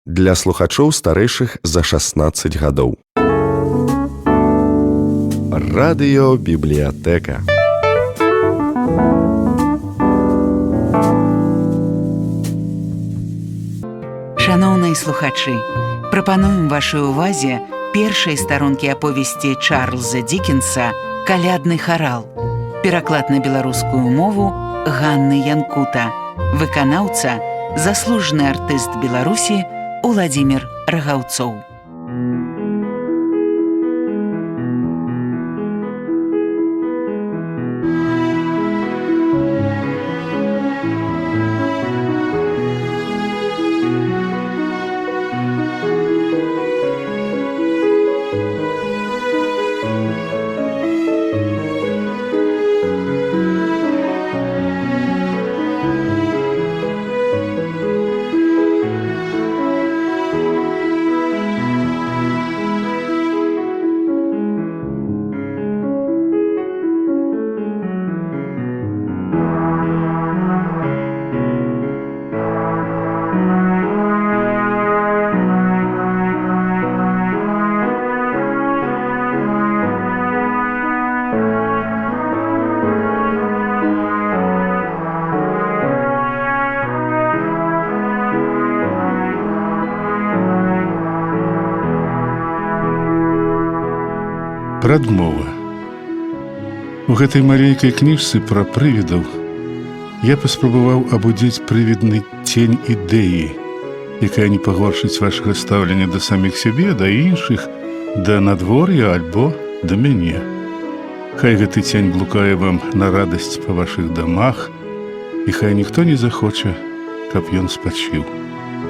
Для слухачоў старэйшых за 16 гадоў. Радыёбібліятэка. Шаноўныя слухачы, прапануем вашай увазе першай старонкі аповесці Чарльза Дікенса «Калядны харал». Пераклад на беларускую мову Ганны Янкута. Выканаўца – заслужаны артыст Беларусі Уладзімір Рагаўцоў. Прадмова. У гэтай маленькай кніжцы пра прывідаў я паспрабаваў абудзіць прывідны цень ідэі, якая не пагоршыць вашага стаўлення да саміх сябе, да іншых, да надвор'я альбо да мяне. Хай гэты цень блукае вам на радасць па вашых дамах, і хай ніхто не захоча, каб ён спачыў.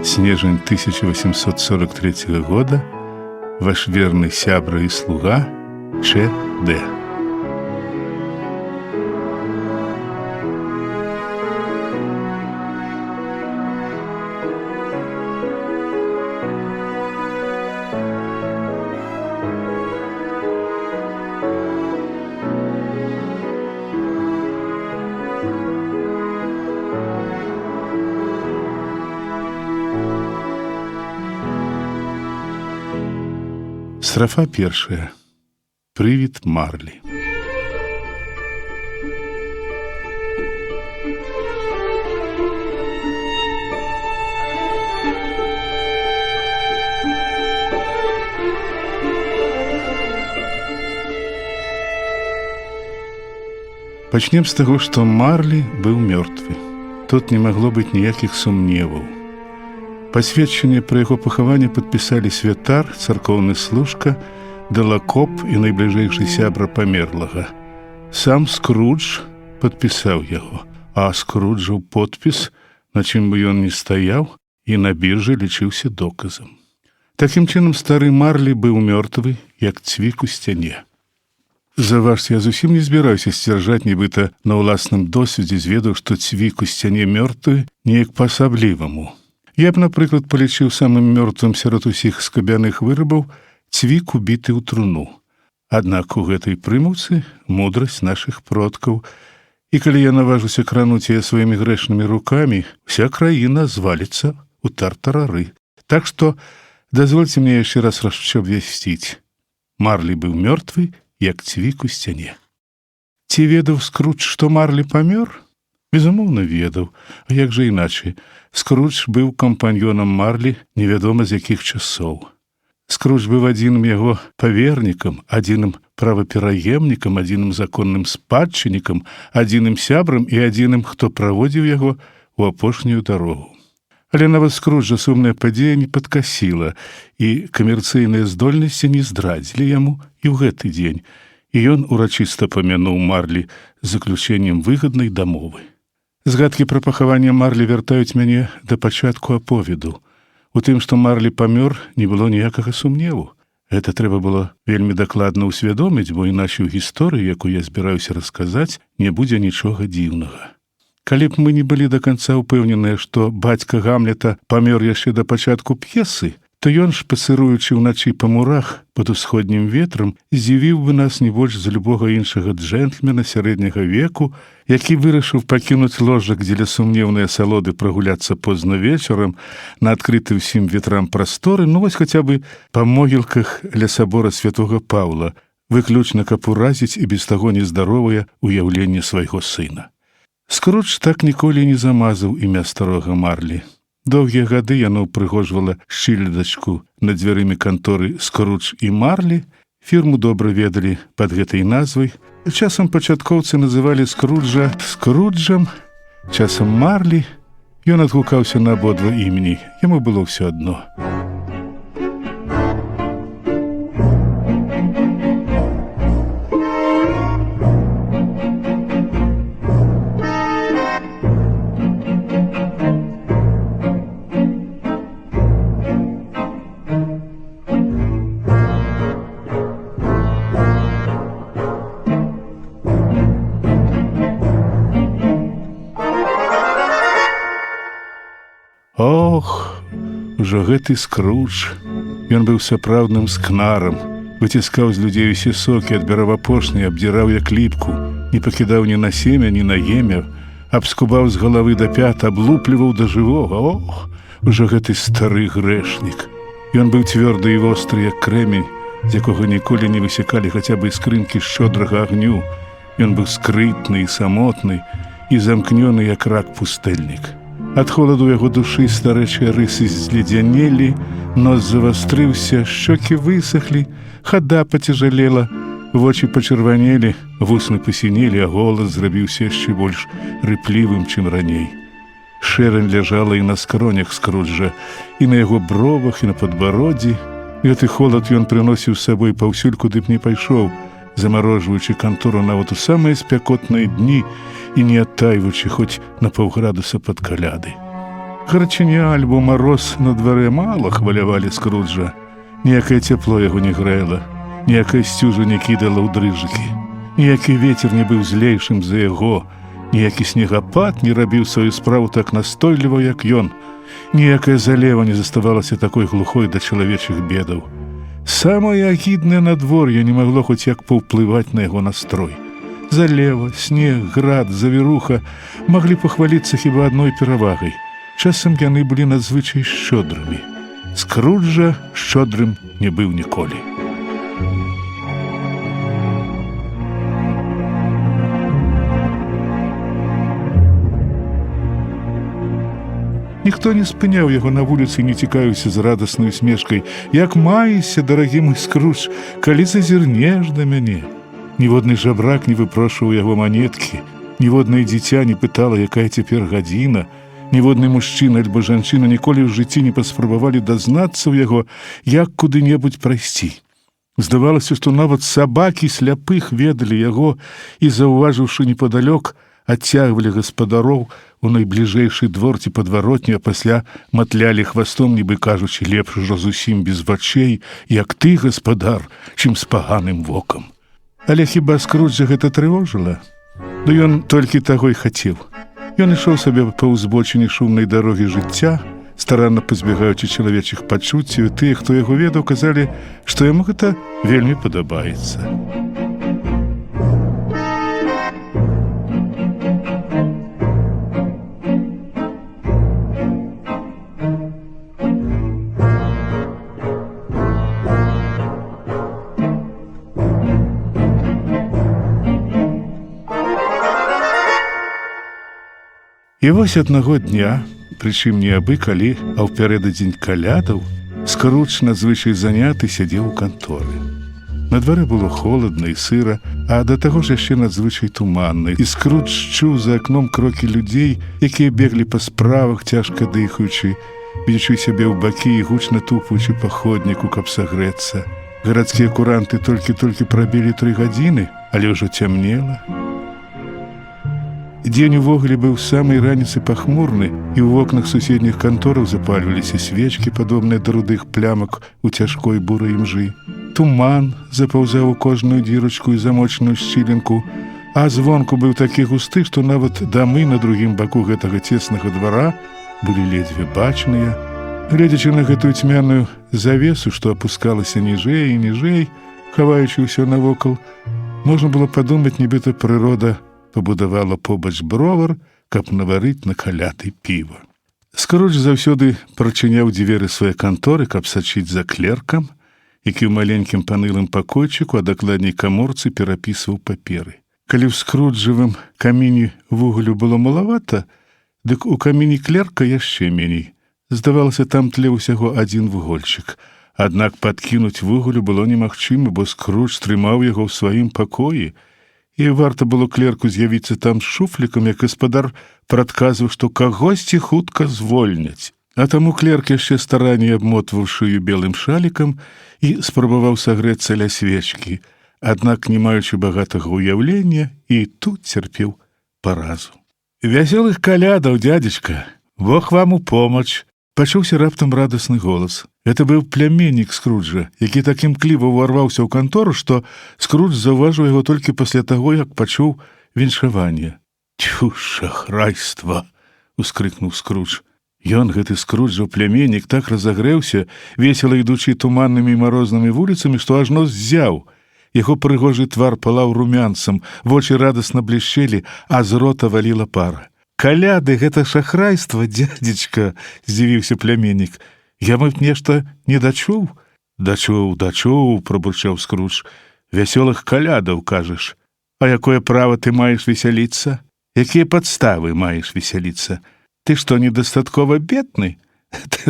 Снежань 1843 года, ваш верны сябра і слуга Ч.Д. Страфа першая. Прывід Марлі. Пачнем з таго, што Марлі быў мёртвы. Тут не магло быць ніякіх сумневаў. Пасведчанне пра яго пахаванне падпісалі святар, царкоўны служка, Делакоп і найбліжэйшы сябра памерлага. Сам Скрудж падпісаў яго, а Скруджаў подпіс, на чым бы ён не стаяў, і на біржы лічыўся доказам. Такім чынам стары Марлі быў мёртвы, як цвік у сцяне. Заўважце, я зусім не збіраюся сцвярджаць, нібыта на ўласным досведзе зведаў, што цвік у сцяне мёртвы неяк па-асабліваму. Я б, напрыклад, палічыў самым мёртвым сярод усіх скабяных вырабаў цвік убіты ў труну. Аднак у гэтай прымуцы мудрасць нашых продкаў, і калі я наважуся крануць яе сваімі грэшнымі рукамі, вся краіна зваліцца ў тартарары. Так што дазвольце мне яшчэ раз абвясціць. Марлі быў мёртвы, як цвік у сцяне. Ці ведаў Скрудж, што Марлі памёр? Безумоўна, ведаў. А як жа іначай? Скрудж быў кампаньёнам Марлі невядома з якіх часоў. Скрудж быў адзіным яго павернікам, адзіным правапераемнікам, адзіным законным спадчыннікам, адзіным сябрам і адзіным, хто праводзіў яго ў апошнюю дарогу. Але нават Скруджа сумная падзея не падкасіла, і камерцыйныя здольнасці не здрадзілі яму і ў гэты дзень, і ён урачыста памянуў Марлі з заключэннем выгаднай дамовы. Згадкі пра пахаванне Марлі вяртаюць мяне да пачатку аповеду. У тым, што Марлі памёр, не было ніякага сумневу. Гэта трэба было вельмі дакладна ўсвядоміць, бо іначай у гісторыі, якую я збіраюся расказаць, не будзе нічога дзіўнага. Калі б мы не былі да канца ўпэўненыя, што бацька Гамлета памёр яшчэ да пачатку п'есы, то ён, шпацыруючы ўначы па мурах пад усходнім ветрам, здзівіў бы нас не больш за любога іншага джэнтльмена сярэдняга веку, які вырашыў пакінуць ложак дзеля сумнеўнай асалоды прагуляцца позна вечарам на адкрыты ўсім ветрам прасторы, ну вось хаця бы па могілках ля сабора святога Паўла, выключна каб уразіць і без таго нездаровае уяўленне свайго сына. Скрудж так ніколі не замазаў імя старога Марлі. Доўгія гады яно ўпрыгожвала шыльдачку над дзвярымі канторы «Скрудж і Марлі». Фірму добра ведалі пад гэтай назвай. Часам пачаткоўцы называлі Скруджа Скруджам, часам Марлі. Ён адгукаўся на абодва імені, яму было ўсё адно. Ох, ужо гэты Скрудж. Ён быў сапраўдным скнарам, выціскаў з людзей усе сокі, адбіраў апошні, абдзіраў як ліпку, не пакідаў ні на семя, ні на емя, абскубаў з галавы да пят, аблупліваў да жывога. Ох, ужо гэты стары грэшнік. Ён быў цвёрды і востры, як крэмень, з якога ніколі не высякалі хаця б іскрынкі шчодрага агню. Ён быў скрытны і самотны, і замкнёны, як рак пустэльнік. Ад холаду яго душы старэчыя рысы зледзянелі, нос завастрыўся, шчокі высахлі, хада пацяжалела, вочы пачырванелі, вусны пасінелі, а голас зрабіўся яшчэ больш рыплівым, чым раней. Шэрань ляжала і на скронях Скруджа, і на яго бровах, і на падбароддзі. Гэты холад ён прыносіў з сабой паўсюль, куды б не пайшоў, замарожваючы кантору нават у самыя спякотныя дні і не адтайваючы хоць на паўградуса пад каляды. Гарачыня альбо мароз на дварэ мала хвалявалі Скруджа. Ніякае цяпло яго не грэла, ніякая сцюжа не кідала ў дрыжыкі, ніякі вецер не быў злейшым за яго, ніякі снегапад не рабіў сваю справу так настойліва, як ён, ніякая залева не заставалася такой глухой да чалавечых бедаў. Самае агіднае надвор'е не магло хоць як паўплываць на яго настрой. Залева, снег, град, завіруха маглі пахваліцца хіба адной перавагай. Часам яны былі надзвычай шчодрымі. Скруджа шчодрым не быў ніколі. Ніхто не спыняў яго на вуліцы, не цікавіўся з радаснай усмешкай: «Як маешся, дарагі мой Скрудж, калі зазірнеш да мяне?» Ніводны жабрак не выпрошваў яго манеткі, ніводнае дзіця не пытала, якая цяпер гадзіна, ніводны мужчына альбо жанчына ніколі ў жыцці не паспрабавалі дазнацца ў яго, як куды-небудзь прайсці. Здавалася, што нават сабакі сляпых ведалі яго і, заўважыўшы непадалёк, адцягвалі гаспадароў у найбліжэйшы двор ці падваротні, а пасля матлялі хвастом, нібы кажучы: «Лепш ужо зусім без вачэй, як ты, гаспадар, чым з паганым вокам». Але хіба Скруджа гэта трывожыла? Ну ён толькі таго і хацеў. Ён ішоў сабе па ўзбочыне шумнай дарогі жыцця, старанна пазбегаючы чалавечых пачуццяў, і тыя, хто яго ведаў, казалі, што яму гэта вельмі падабаецца. І вось аднаго дня, прычым не абы калі, а ў пярэдадзень калядаў, Скрудж надзвычай заняты сядзеў у канторы. На дварэ было холадна і сыра, а да таго ж яшчэ надзвычай туманна, і Скрудж чуў за акном крокі людзей, якія беглі па справах, цяжка дыхаючы, б'ючы сябе ў бакі і гучна тупаючы па ходніку, каб сагрэцца. Гарадскія куранты толькі-толькі прабілі 3 гадзіны, але ўжо цямнела. Дзень увогуле быў самай раніцы пахмурны, і ў вокнах суседніх кантораў запальваліся свечкі, падобныя да рудых плямак у цяжкой бурай імжы. Туман запаўзаў у кожную дзірачку і замочную шчылінку, а звонку быў такі густы, што нават дамы на другім баку гэтага цеснага двара былі ледзьве бачныя. Гледзячы на гэтую цьмяную завесу, што апускалася ніжэй і ніжэй, хаваючы ўсё навокал, можна было падумаць, нібыта прырода пабудавала побач бровар, каб наварыць на каляды піва. Скрудж заўсёды прачыняў дзверы свае канторы, каб сачыць за клеркам, які ў маленькім панылым пакойчыку, а дакладней каморцы, перапісваў паперы. Калі ў скруджавым каміне вугалю было малавата, дык у каміне клерка яшчэ меней. Здавалася, там тлеў усяго адзін вугольчык. Аднак падкінуць вугалю было немагчыма, бо Скрудж трымаў яго ў сваім пакоі, і варта было клерку з'явіцца там з шуфлікам, як гаспадар прадказваў, што кагосьці хутка звольняць. А таму клерк яшчэ старанней абмотваў шыю белым шалікам і спрабаваў сагрэцца ля свечкі, аднак не маючы багатага ўяўлення, і тут цярпеў паразу. «Вясёлых калядаў, дзядзечка! Бог вам у помач!» Пачуўся раптам радасны голас. Гэта быў пляменнік Скруджа, які так імкліва ўварваўся ў кантору, што Скрудж заўважыў яго толькі пасля таго, як пачуў віншаванне. «Тьфу, шахрайства!» — ускрыкнуў Скрудж. Ён, гэты Скруджаў пляменнік, так разагрэўся, весела ідучы туманнымі і марознымі вуліцамі, што ажно ззяў. Яго прыгожы твар палаў румянцам, вочы радасна блішчэлі, а з рота валіла пара. «Каляды, гэта шахрайства, дзядзечка!» — здзівіўся пляменнік. «Я, мабыць, нешта не дачуў?» «Дачуў», — прабурчаў Скрудж. «Вясёлых калядаў, кажаш. А якое права ты маеш весяліцца? Якія падставы маеш весяліцца? Ты што, недастаткова бедны?»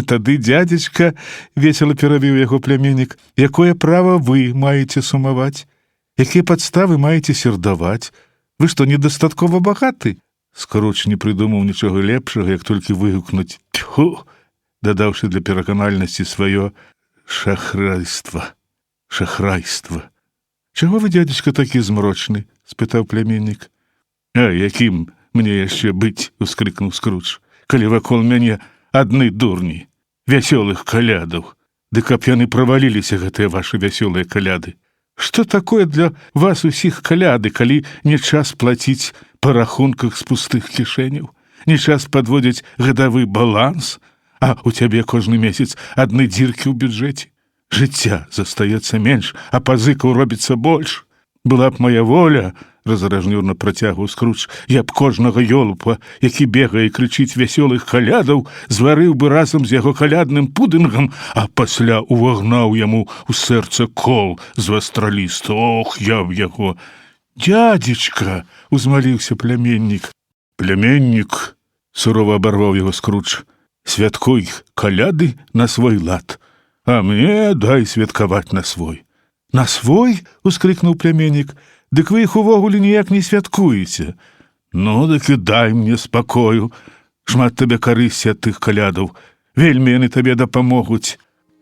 «Тады, дзядзечка», — весела перабіў яго пляменнік, «якое права вы маеце сумаваць? Якія падставы маеце сердаваць? Вы што, недастаткова багаты?» Скрудж не прыдумаў нічога лепшага, як толькі выгукнуць «Тьфу», дадаўшы для пераканальнасці сваё шахрайства. «Чаго вы, дзядзечка, такі змрочны?» — спытаў пляменнік. «А якім мне яшчэ быць?» — ускрыкнуў Скрудж. «Калі вакол мяне адны дурні, вясёлых калядаў. Ды каб яны праваліліся, гэтыя вашы вясёлыя каляды. Што такое для вас усіх каляды, калі не час плаціць па рахунках з пустых кішэняў, не час падводзіць гадавы баланс, а у цябе кожны месяц адны дзіркі ў бюджэце? Жыцця застаецца менш, а пазыкаў робіцца больш. Была б моя воля, разражнёрна працягваў Скрудж, я б кожнага ёлупа, які бегае і крычыць вясёлых калядаў, зварыў бы разам з яго калядным пудынгам, а пасля увагнаў яму ў сэрца кол з вастраліста. Ох, я б яго... «Дядзечка!» — узмаліўся пляменнік. «Пляменнік!» — сурова абарваў яго Скрудж. «Святкуй каляды на свой лад, а мне дай святкаваць на свой». «На свой?» — ускрыкнуў пляменнік. «Дык вы іх увогуле ніяк не святкуеце». «Ну, дык і дай мне спакою. Шмат табе карысці ад тых калядаў. Вельмі яны табе дапамогуць.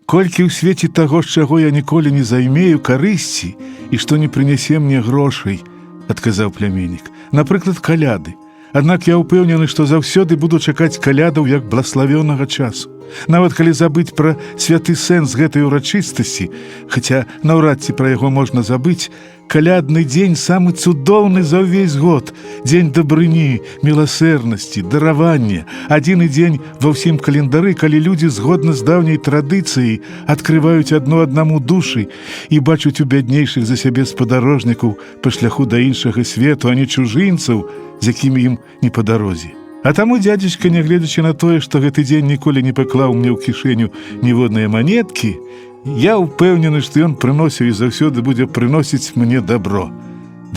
Колькі ў свеце таго, з чаго я ніколі не займею карысці і што не прынясе мне грошай», — адказаў пляменнік. «Напрыклад, каляды. Аднак я ўпэўнены, што заўсёды буду чакаць калядаў як блаславёнага часу. Нават калі забыць пра святы сэнс гэтай урачыстасці, хаця наўрад ці пра яго можна забыць, калядны дзень самы цудоўны за ўвесь год. Дзень дабрыні, міласэрнасці, даравання. Адзіны дзень ва ўсім календары, калі людзі згодна з даўняй традыцыяй адкрываюць адно аднаму душы і бачуць у бяднейшых за сябе спадарожнікаў па шляху да іншага свету, а не чужынцаў, з якімі ім не па дарозе. А таму, дзядзечка, нягледзячы на тое, што гэты дзень ніколі не паклаў мне ў кішэню ніводныя манеткі, я ўпэўнены, што ён прыносіў і заўсёды будзе прыносіць мне дабро.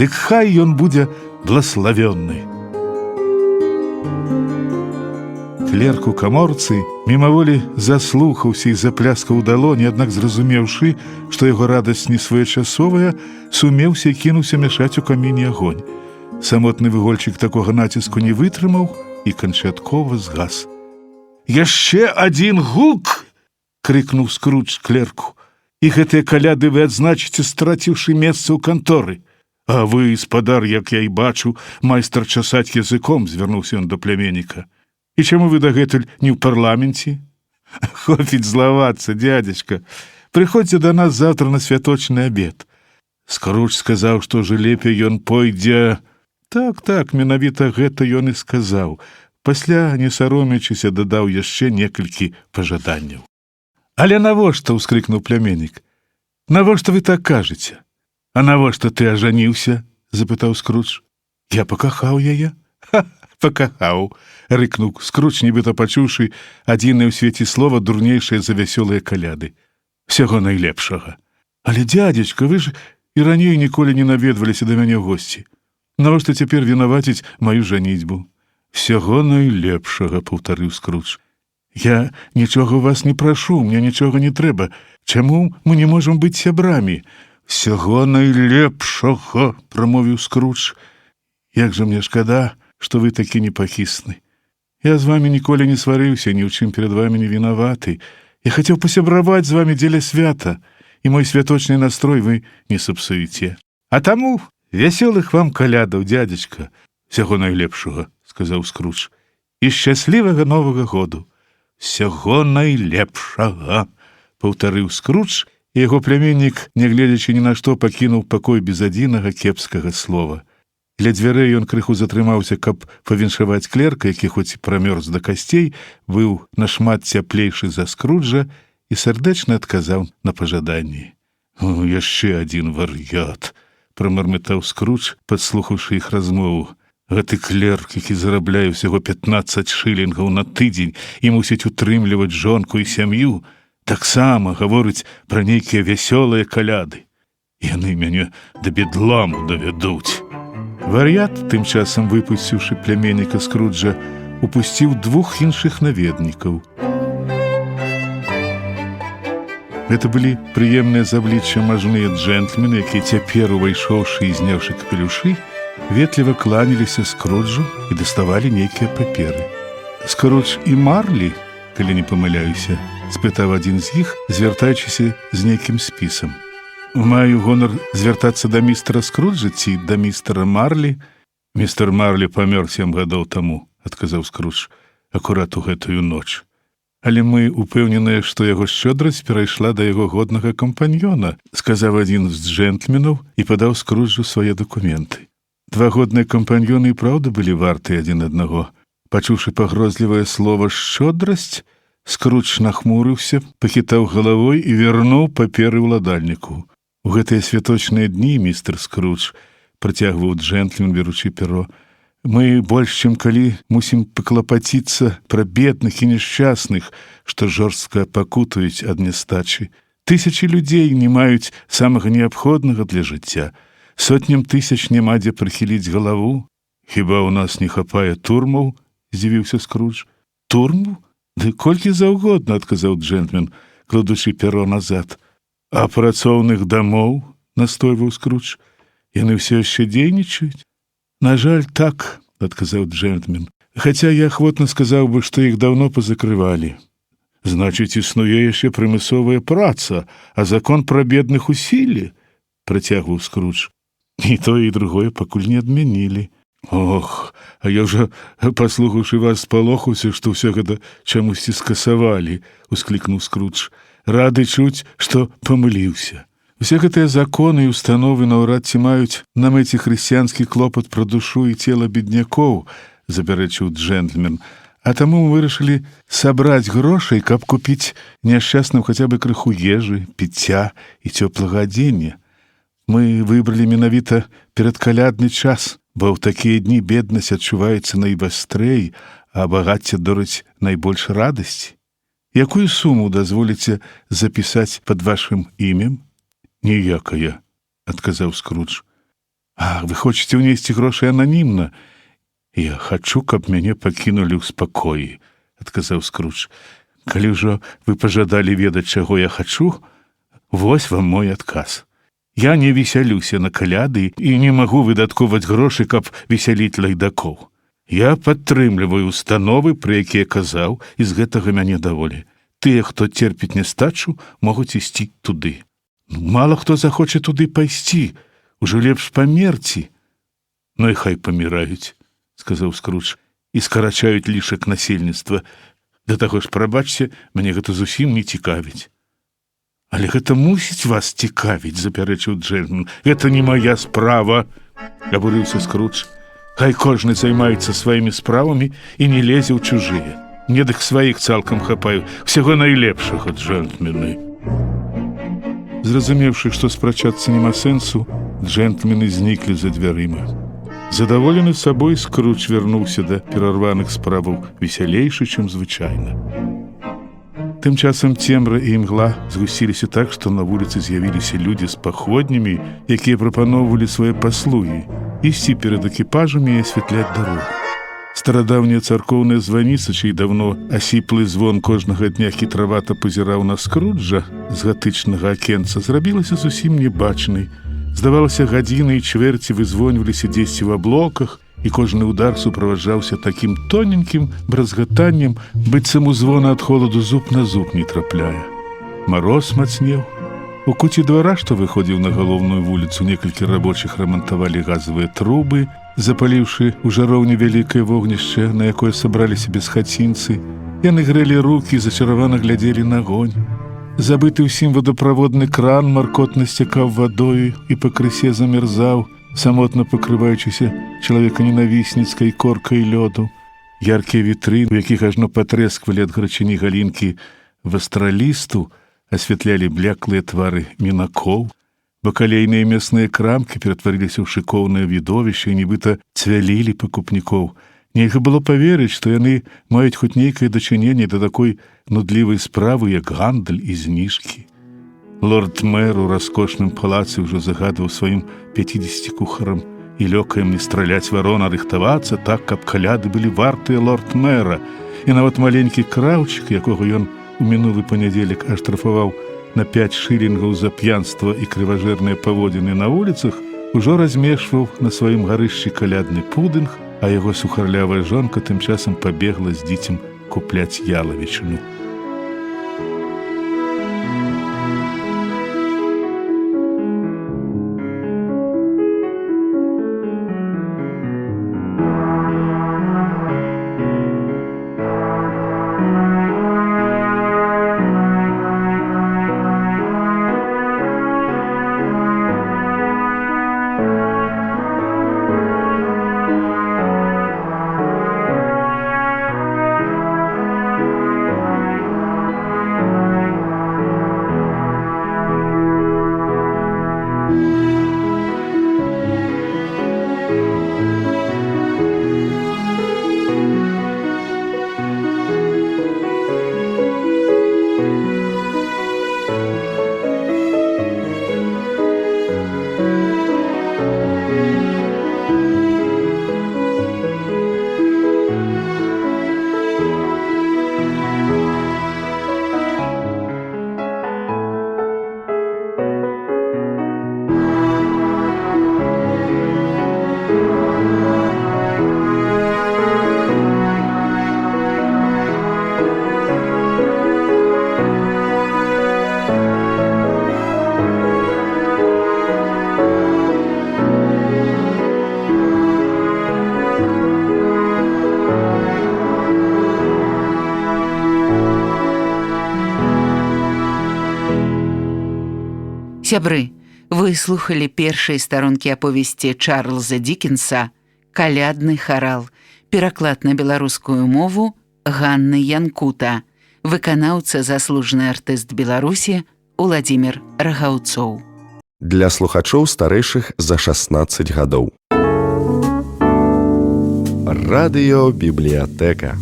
Дык хай ён будзе блаславённы». Клерк у каморцы мімаволі заслухаўся і запляскаў у далоні, аднак, зразумеўшы, што яго радасць не своечасовая, сумеўся і кінуўся мяшаць у каміне агонь. Самотны вугольчык такога націску не вытрымаў і канчаткова згас. «Яшчэ адзін гук!» — крыкнуў Скрудж клерку. «І гэтыя каляды вы адзначыце, страціўшы месца ў канторы. А вы, спадар, як я і бачу, майстар часаць языком», — звярнуўся ён да пляменніка. «І чаму вы дагэтуль не ў парламенце?» «Хопіць злавацца, дзядзечка. Прыходзьце да нас заўтра на святочны абед». Скрудж сказаў, што ўжо лепей ён пойдзе... Так, менавіта гэта ён і сказаў. Пасля, не саромячыся, дадаў яшчэ некалькі пажаданняў. «Але навошта?» — ускрыкнуў пляменнік. «Навошта вы так кажаце?» «А навошта ты ажаніўся?» — запытаў Скрудж. Я пакахаў яе? Ха, пакахаў, рыкнуў Скрудж, нібыта пачуўшы адзінае ў свеце слова, дурнейшае за вясёлыя каляды. Всяго найлепшага. Але, дзядзечка, вы ж і раней ніколі не наведваліся да мяне ў госці. Навошта цяпер вінаваціць маю жаніцьбу? Всяго найлепшага, паўтарыў Скрудж. Я нічога ў вас не прашу, мне нічога не трэба. Чаму мы не можам быць сябрамі? Всяго найлепшага, прамовіў Скрудж. Як жа мне шкада, што вы такі непахісны. Я з вамі ніколі не сварыўся, ні ў чым перад вамі не вінаваты. Я хацеў пасябраваць з вамі дзеля свята, і мой святочны настрой вы не сапсуеце. А таму вясёлых вам калядаў, дзядзечка. Всяго найлепшага, сказаў Скрудж. І шчаслівага новага году. Всяго найлепшага, паўтарыў Скрудж, і яго пляменнік, нягледзячы ні на што, пакінуў пакой без адзінага кепскага слова. Ля дзвярэй ён крыху затрымаўся, каб павіншаваць клерка, які хоць і прамёрз да касцей, быў нашмат цяплейшы за Скруджа і сардэчна адказаў на пажаданні. «О, яшчэ адзін вар'ят», – прамармытаў Скрудж, падслухаўшы іх размову. «Гэты клерк, які зарабляе ўсяго 15 шылінгаў на тыдзень і мусіць утрымліваць жонку і сям'ю, таксама гаворыць пра нейкія вясёлыя каляды. Яны мяне да бедламу давядуць». Вар'ят, тым часам выпусціўшы пляменніка Скруджа, упусціў 2 іншых наведнікаў. Гэта былі прыемныя з аблічча мажныя джентльмены, якія цяпер, увайшоўшы і зняўшы капелюшы, ветліва кланяліся Скруджу і даставалі нейкія паперы. «Скрудж і Марлі, калі не памыляюся?» – спытаў адзін з іх, звяртаючыся з нейкім спісам. «Маю гонар звяртацца да містера Скруджа ці да містера Марлі?» «Містер Марлі памёр 7 гадоў таму», – адказаў Скрудж, акурат у гэтую ноч. «Але мы упэўненыя, што яго шчодрасць перайшла да яго годнага кампаньёна», – сказаў адзін з джентльменаў і падаў Скруджу свае дакументы. 2 годныя кампаньёны і праўда былі вартыя адзін аднаго. Пачуўшы пагрозлівае слова «шчодрасць», Скрудж нахмурыўся, пахітаў галавой і вярнуў паперы ўладальніку. «У гэтыя святочныя дні, містер Скрудж», – працягваў джентльмен, беручы перо, «мы больш, чым калі, мусім паклапаціцца пра бедных і няшчасных, што жорстка пакутаюць ад нястачы. Тысячы людзей не маюць самага неабходнага для жыцця. Сотням тысяч няма дзе прыхіліць галаву. Хіба ў нас не хапае турмаў?» – здзівіўся Скрудж. «Турму? Ды колькі заўгодна», – адказаў джентльмен, кладучы перо назад. «А працоўных дамоў?» – настойваў Скрудж. «Яны ўсё яшчэ дзейнічаюць?» «На жаль, так», – адказаў джентльмен. «Хаця я ахвотна сказаў бы, што іх даўно пазакрывалі». «Значыць, існуе яшчэ прымусовая праца, а закон пра бедных у сіле?» – працягваў Скрудж. «І тое, і другое пакуль не адмянілі». «Ох, а я ўжо, паслухаўшы вас, спалохаўся, што ўсё гэта чамусьці скасавалі», – усклікнуў Скрудж. «Рады чуць, што памыліўся. Усе гэтыя законы і установы наўрад ці маюць на мэце хрысціянскі клопат пра душу і цела беднякоў», – запярэчыў джентльмен. «А таму мы вырашылі сабраць грошай, каб купіць няшчасным хаця бы крыху ежы, піцця і цёплага адзення. Мы выбралі менавіта перадкалядны час, бо ў такія дні беднасць адчуваецца найвастрэй, а багацце дораць найбольш радасці. Якую суму дазволіце запісаць пад вашым імем?» «Ніякая», – адказаў Скрудж. «А вы хочаце ўнесці грошы ананімна?» «Я хачу, каб мяне пакінулі ў спакоі», – адказаў Скрудж. «Калі ўжо вы пажадалі ведаць, чаго я хачу, вось вам мой адказ. Я не весялюся на каляды і не магу выдаткоўваць грошы, каб весяліць лайдакоў. Я падтрымліваю установы, пра якія казаў, і з гэтага мяне даволі. Тыя, хто церпіць нястачу, могуць ісці туды. Мала хто захоча туды пайсці, ужо лепш памерці». «Ну і хай паміраюць», – сказаў Скрудж, «і скарачаюць лішак насельніцтва. Да таго ж, прабачце, мяне гэта зусім не цікавіць». «Але гэта мусіць вас цікавіць», – запярэчыў джентльмен. «Гэта не мая справа», – абурыўся Скрудж. «Хай кожны займаецца сваімі справамі і не лезе ў чужыя. Мне дык сваіх цалкам хапаю. Всяго найлепшага, джентльмены». Зразумеўшы, што спрачацца няма сэнсу, джентльмены зніклі за дзвярыма. Задаволены сабой, Скрудж вярнуўся да перарваных справаў весялейшы, чым звычайна. Тым часам цемра і імгла згусіліся так, што на вуліцы з'явіліся людзі з паходнямі, якія прапаноўвалі свае паслугі ісці перад экіпажамі і асвятляць дарогу. Старадаўняя царкоўная званіца, чый давно асіплы звон кожнага дня хітравата пазіраў на Скруджа з гатычнага акенца, зрабілася зусім небачнай. Здавалася, гадзіны і чвэрці вызвоньваліся дзесьці ў аблоках, і кожны удар суправаджаўся такім тоненькім бразгатаннем, быццам у звона ад холаду зуб на зуб не трапляе. Мароз мацнеў. У куце двара, што выходзіў на галоўную вуліцу, некалькі рабочых рамантавалі газавыя трубы, запаліўшы у жароўні вялікае вогнішча, на якое сабраліся бесхацінцы. Яны грэлі рукі, зачаравана глядзелі на агонь. Забыты ўсім водаправодны кран маркотна сцякаў вадою і пакрысе замерзаў, самотна пакрываючыся чалавеканенавісніцкай коркай лёду. Яркія вітрыны, у якіх ажно патрэсквалі ад гарачыні галінкі вастралісту, асвятлялі бляклыя твары мінакоў. Бакалейныя мясныя крамкі ператварыліся ў шыкоўнае відовішча і нібыта цвялілі пакупнікоў. Нельга было паверыць, што яны маюць хоць нейкае дачыненне да такой нудлівай справы, як гандаль і зніжкі. Лорд-мэр у раскошным палацы ўжо загадваў сваім 50 кухарам і лёкаем не страляць варон, а рыхтавацца так, каб каляды былі вартыя лорд-мэра. І нават маленькі краўчык, якога ён у мінулы панядзелак аштрафаваў на 5 шылінгаў за п'янства і крыважэрныя паводзіны на вуліцах, ужо размешваў на сваім гарышчы калядны пудынг, а яго сухарлявая жонка тым часам пабегла з дзіцем купляць ялавічыну. Сябры, вы слухалі першай старонкі аповесці Чарльза Дікенса «Калядны харал», пераклад на беларускую мову Ганны Янкута, выканаўца заслужаны артыст Беларусі Уладзімір Рагаўцоў. Для слухачоў старэйшых за 16 гадоў. Радыёбібліятэка.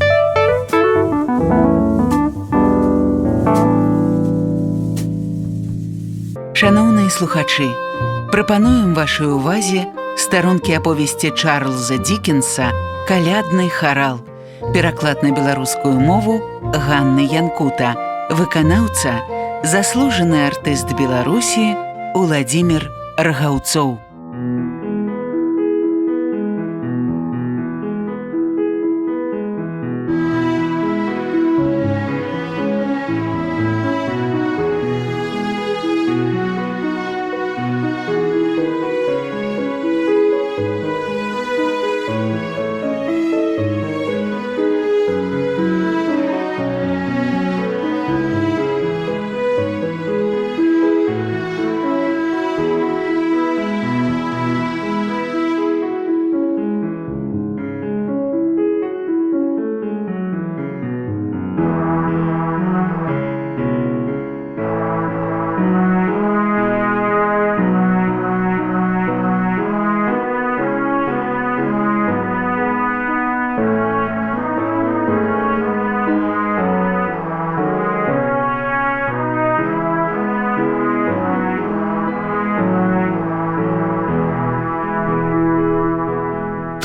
Шаноўныя слухачы, прапануем вашай увазе старонкі аповесці Чарльза Дікенса «Калядны харал», пераклад на беларускую мову Ганны Янкута, выканаўца заслужаны артыст Беларусі Уладзімір Рагаўцоў.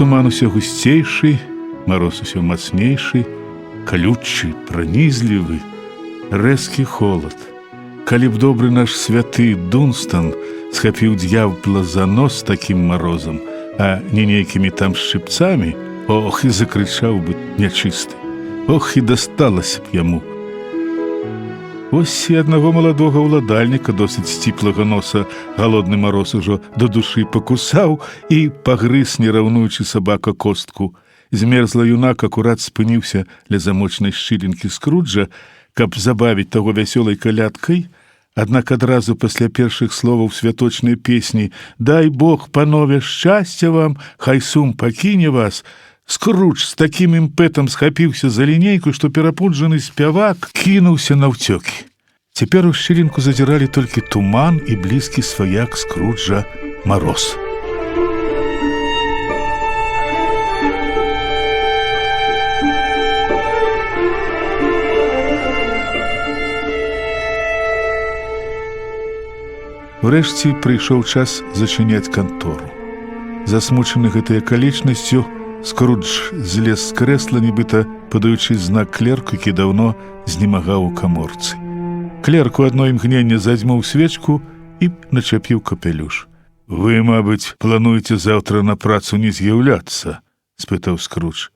туман усё гусцейшы, мароз усё мацнейшы, калючы, пранізлівы, рэзкі холад. Калі б добры наш святы Дунстан схапіў д'явола за нос такім марозам, а не нейкімі там шчыпцамі, ох, і закрычаў бы нячысты. Ох, і дасталася б яму. Ось і аднаго маладога ўладальніка досыць сціплага носа галодны мароз ужо да душы пакусаў і пагрыз, не раўнуючы сабака костку. Змерзлы юнак акурат спыніўся ля замочнай шчылінкі Скруджа, каб забавіць таго вясёлай калядкай, аднак адразу пасля першых словаў святочнай песні «Дай Бог, панове, шчасця вам, хай сум пакіне вас», Скрудж з такім імпэтам схапіўся за лінейку, што перапуджаны спявак кінуўся наўцёкі. Цяпер у шчылінку зазіралі толькі туман і блізкі сваяк Скруджа мароз. Урэшце прыйшоў час зачыняць кантору. Засмучаны гэтай акалічнасцю, Скрудж злез з крэсла, нібыта падаючы знак клерку, які даўно знемагаў у каморцы. Клерк у адно імгненне задзьмуў свечку і начапіў капелюш. «Вы, мабыць, плануеце заўтра на працу не з'яўляцца?» – спытаў Скрудж.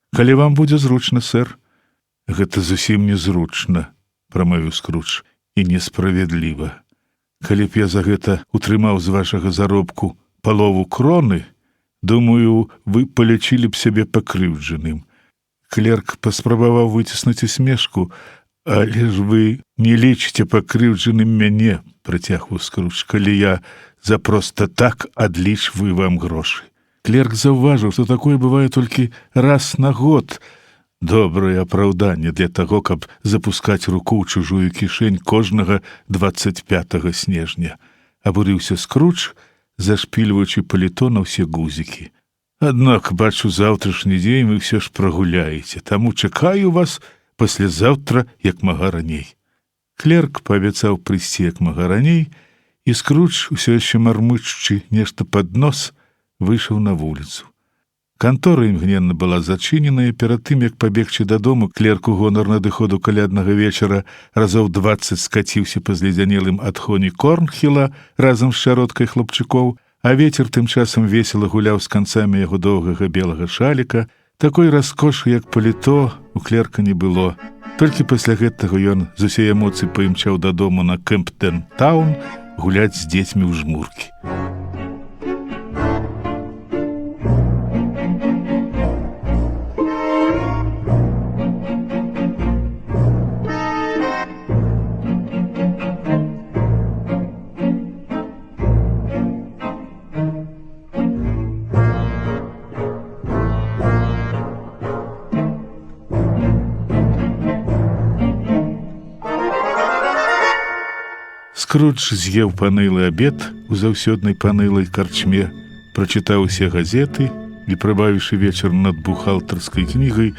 «Калі вам будзе зручна, сэр». «Гэта зусім незручна», – прамовіў Скрудж, – «і несправядліва. Калі б я за гэта утрымаў з вашага заробку палову кроны, думаю, вы палічылі б сябе пакрыўджаным». Клерк паспрабаваў выціснуць усмешку. «Але ж вы не лічыце пакрыўджаным мяне», – працягваў Скрудж, «калі я за проста так адлічваю вам грошы». Клерк заўважыў, што такое бывае толькі раз на год. Добрае апраўданне для таго, каб запускаць руку ў чужую кішэнь кожнага 25 снежня. Абурыўся Скрудж, зашпільваючы паліто на ўсе гузікі. «Аднак, бачу, заўтрашні дзень вы ўсё ж прагуляеце, таму чакаю вас паслязаўтра як мага раней». Клерк паабяцаў прыйсці як мага раней, і Скрудж, усё яшчэ мармычучы нешта пад нос, выйшаў на вуліцу. Кантора імгненна была зачыненая. Перад тым, як пабегчы дадому, клерк у гонар надыходу каляднага вечара разоў 20 скаціўся па зледзянелым адхоне Корнхіла разам з шароткай хлопчукоў, а вецер тым часам весела гуляў з канцамі яго доўгага белага шаліка. Такой раскошы, як паліто, у клерка не было. Толькі пасля гэтага ён з усей эмоцый паімчаў дадому на Кемптен-таун гуляць з дзецьмі ў жмуркі. Скрудж з'еў панылы абед у заўсёднай панылай карчме, прачытаў усе газеты і, прабавіўшы вечар над бухгалтарскай кнігай,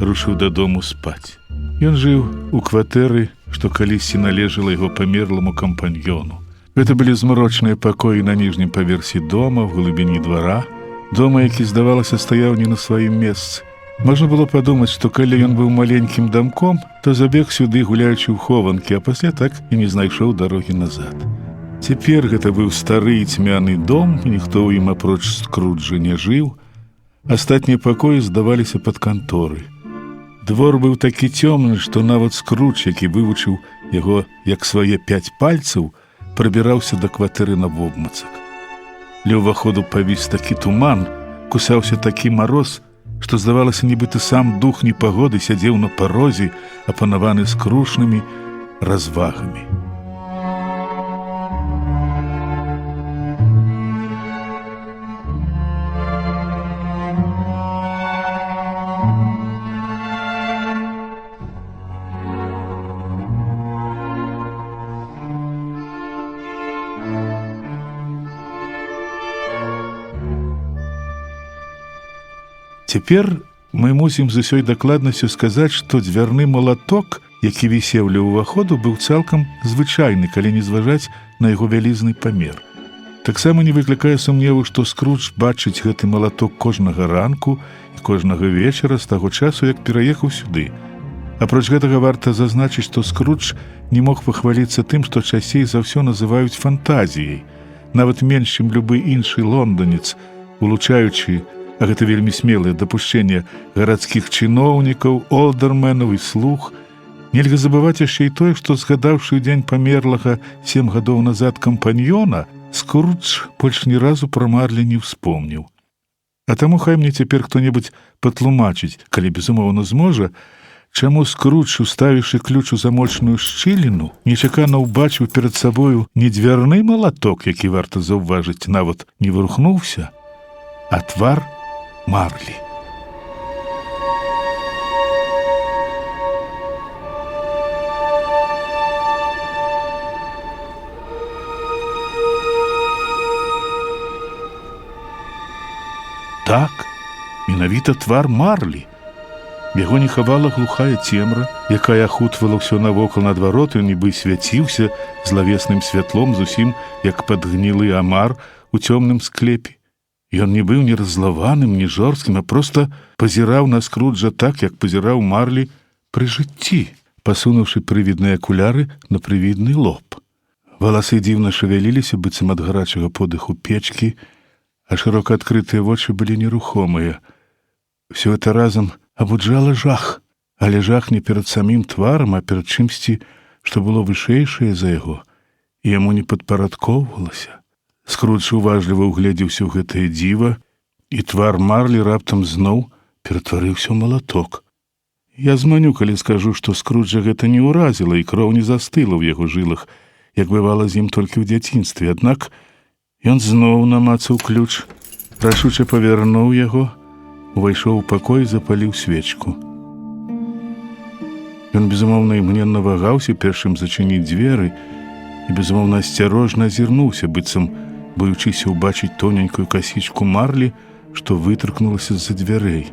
рушыў дадому спаць. Ён жыў у кватэры, што калісьці належала яго памерламу кампаньёну. Гэта былі змрочныя пакоі на ніжнім паверсе дома, в глыбіні двара, дома, які, здавалася, стаяў не на сваім месцы. Можна было падумаць, што калі ён быў маленькім дамком, то забег сюды, гуляючы ў хованкі, а пасля так і не знайшоў дарогі назад. Цяпер гэта быў стары і цьмяны дом, і ніхто ў ім апроч Скруджа не жыў. Астатнія пакоі здаваліся пад канторы. Двор быў такі цёмны, што нават Скрудж, які вывучыў яго як свае 5 пальцаў, прабіраўся да кватэры навобмацак. Ля ўваходу павіс такі туман, кусаўся такі мароз, што, здавалася, нібыта сам дух непагоды сядзеў на парозе, апанаваны скрушнымі развагамі. Цяпер мы мусім з усёй дакладнасцю сказаць, што дзвярны малаток, які вісеў ля ўваходу, быў цалкам звычайны, калі не зважаць на яго вялізны памер. Таксама не выклікае сумневу, што Скрудж бачыць гэты малаток кожнага ранку і кожнага вечара з таго часу, як пераехаў сюды. Апроч гэтага варта зазначыць, што Скрудж не мог пахваліцца тым, што часцей за ўсё называюць фантазіяй. Нават менш, чым любы іншы лонданец, улучаючы, а гэта вельмі смелае дапушчэнне гарадскіх чыноўнікаў, олдерменаў і слуг. Нельга забываць яшчэ і тое, што згадаўшы ў дзень памерлага 7 гадоў назад кампаньёна, Скрудж больш ні разу пра Марлі не ўспомніў. А таму хай мне цяпер хто-небудзь патлумачыць, калі безумоўна зможа, чаму Скрудж, уставіўшы ключ у замочную шчыліну, нечакана ўбачыў перад сабою не дзвярны малаток, які варта заўважыць, нават не вырухнуўся, а твар Марлі. Так, менавіта твар Марлі. Яго не хавала глухая цемра, якая ахутвала ўсё навокал, наадварот, ён нібы свяціўся злавесным святлом, зусім як падгнілы амар у цёмным склепе. Ён не быў ні раззлаваным, ні жорсткім, а проста пазіраў на Скруджа так, як пазіраў Марлі пры жыцці, пасунуўшы прывідныя акуляры на прывідны лоб. Валасы дзіўна шавяліліся, быццам ад гарачага подыху печкі, а шырока адкрытыя вочы былі нерухомыя. Всё гэта разам абуджала жах, але жах не перад самім тварам, а перад чымсьці, што было вышэйшае за яго, і яму не падпарадкоўвалася. Скрудж уважліва ўгледзеўся ў гэтае дзіва, і твар Марлі раптам зноў ператварыўся ў малаток. Я зманю, калі скажу, што Скруджа гэта не ўразіла, і кроў не застыла ў яго жылах, як бывала з ім толькі ў дзяцінстве. Аднак ён зноў намацаў ключ, рашуча павярнуў яго, увайшоў у пакой і запаліў свечку. Ён, безумоўна, імгненна вагаўся, першым зачыніць дзверы, і, безумоўна, асцярожна азірнуўся, быццам боючыся ўбачыць тоненькую касічку Марлі, што вытыркнулася з-за дзвярэй.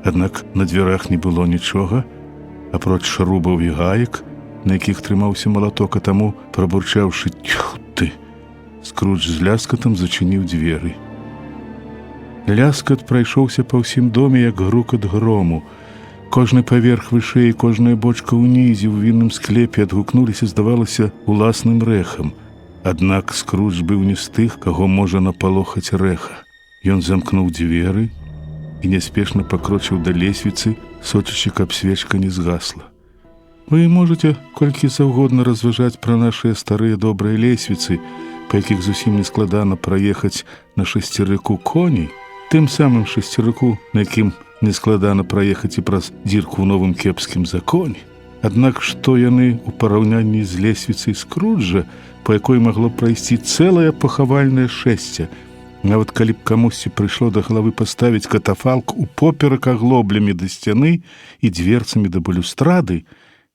Аднак на дзвярах не было нічога, апроч шрубаў і гаек, на якіх трымаўся малаток, а таму, прабурчаўшы «Тьфу ты!», Скрудж з ляскатам зачыніў дзверы. Ляскат прайшоўся па ўсім доме, як грукат грому. Кожны паверх вышэй, кожная бочка ўнізе ў вінным склепе адгукнуліся, здавалася, уласным рэхам. Аднак Скрудж быў не з тых, каго можа напалохаць рэха. Ён замкнуў дзверы і няспешна пакрочыў да лесвіцы, сочачы, каб свечка не згасла. Вы можаце колькі заўгодна разважаць пра нашыя старыя добрыя лесвіцы, па якіх зусім не складана праехаць на шасцерыку коней, тым самым шасцерыку, на якім не складана праехаць і праз дзірку ў новым кепскім законе. Аднак што яны ў параўнанні з лесвіцай Скруджа, па якой магло прайсці цэлае пахавальнае шэсце, нават калі б камусьці прыйшло да галавы паставіць катафалк упоперак аглоблямі да сцяны і дверцамі да балюстрады,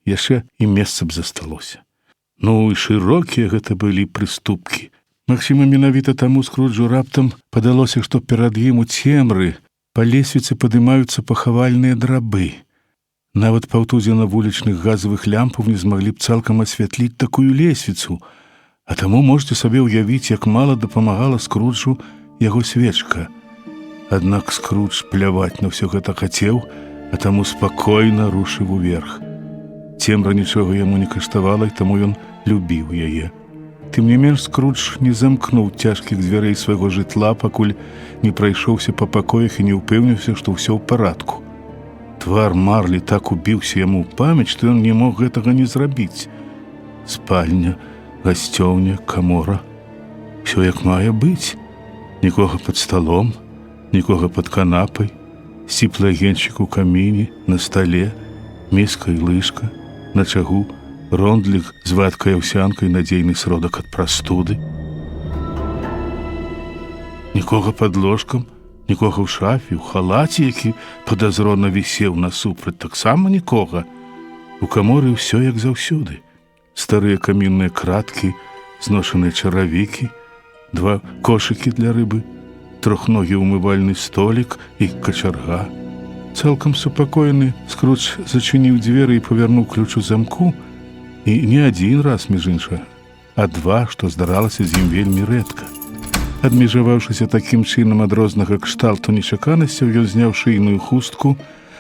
яшчэ і месца б засталося. Ну і шырокія гэта былі прыступкі. Магчыма, менавіта таму Скруджу раптам падалося, што перад ім у цемры па лесвіцы падымаюцца пахавальныя драбы. Нават паўтузіна вулічных газавых лямпаў не змаглі б цалкам асвятліць такую лесвіцу, а таму можете сабе ўявіць, як мала дапамагала Скруджу яго свечка. Аднак Скрудж пляваць на ўсё гэта хацеў, а таму спакойна рушыў уверх. Цемра нічога яму не каштавала, і таму ён любіў яе. Тым не менш, Скрудж не замкнуў цяжкіх дзвярэй свайго жытла, пакуль не прайшоўся па пакоях і не ўпэўніўся, што ўсё ў парадку. Твар Марлі так убіўся яму ў памяць, што ён не мог гэтага не зрабіць. Спальня, гасцёўня, камора. Усё як мае быць. Нікога пад сталом, нікога пад канапай, сціплы агеньчык у каміне, на стале, міска і лыжка, на чагу рондлік з вадкай аўсянкай, надзейны сродак ад прастуды. Нікога пад ложкам, нікога ў шафе, у халаце, які падазрона вісеў насупраць, таксама нікога. У каморы ўсё як заўсёды. Старыя камінныя краткі, зношаныя чаравікі, 2 кошыкі для рыбы, трохногі ўмывальны столік і качарга. Цалкам супакоены, Скрудж зачыніў дзверы і павярнуў ключ у замку, і не адзін раз, між іншага, а 2, што здаралася з ім вельмі рэдка. Адмежаваўшыся такім чынам ад рознага кшталту нечаканасцяў, ён зняў шыйную хустку,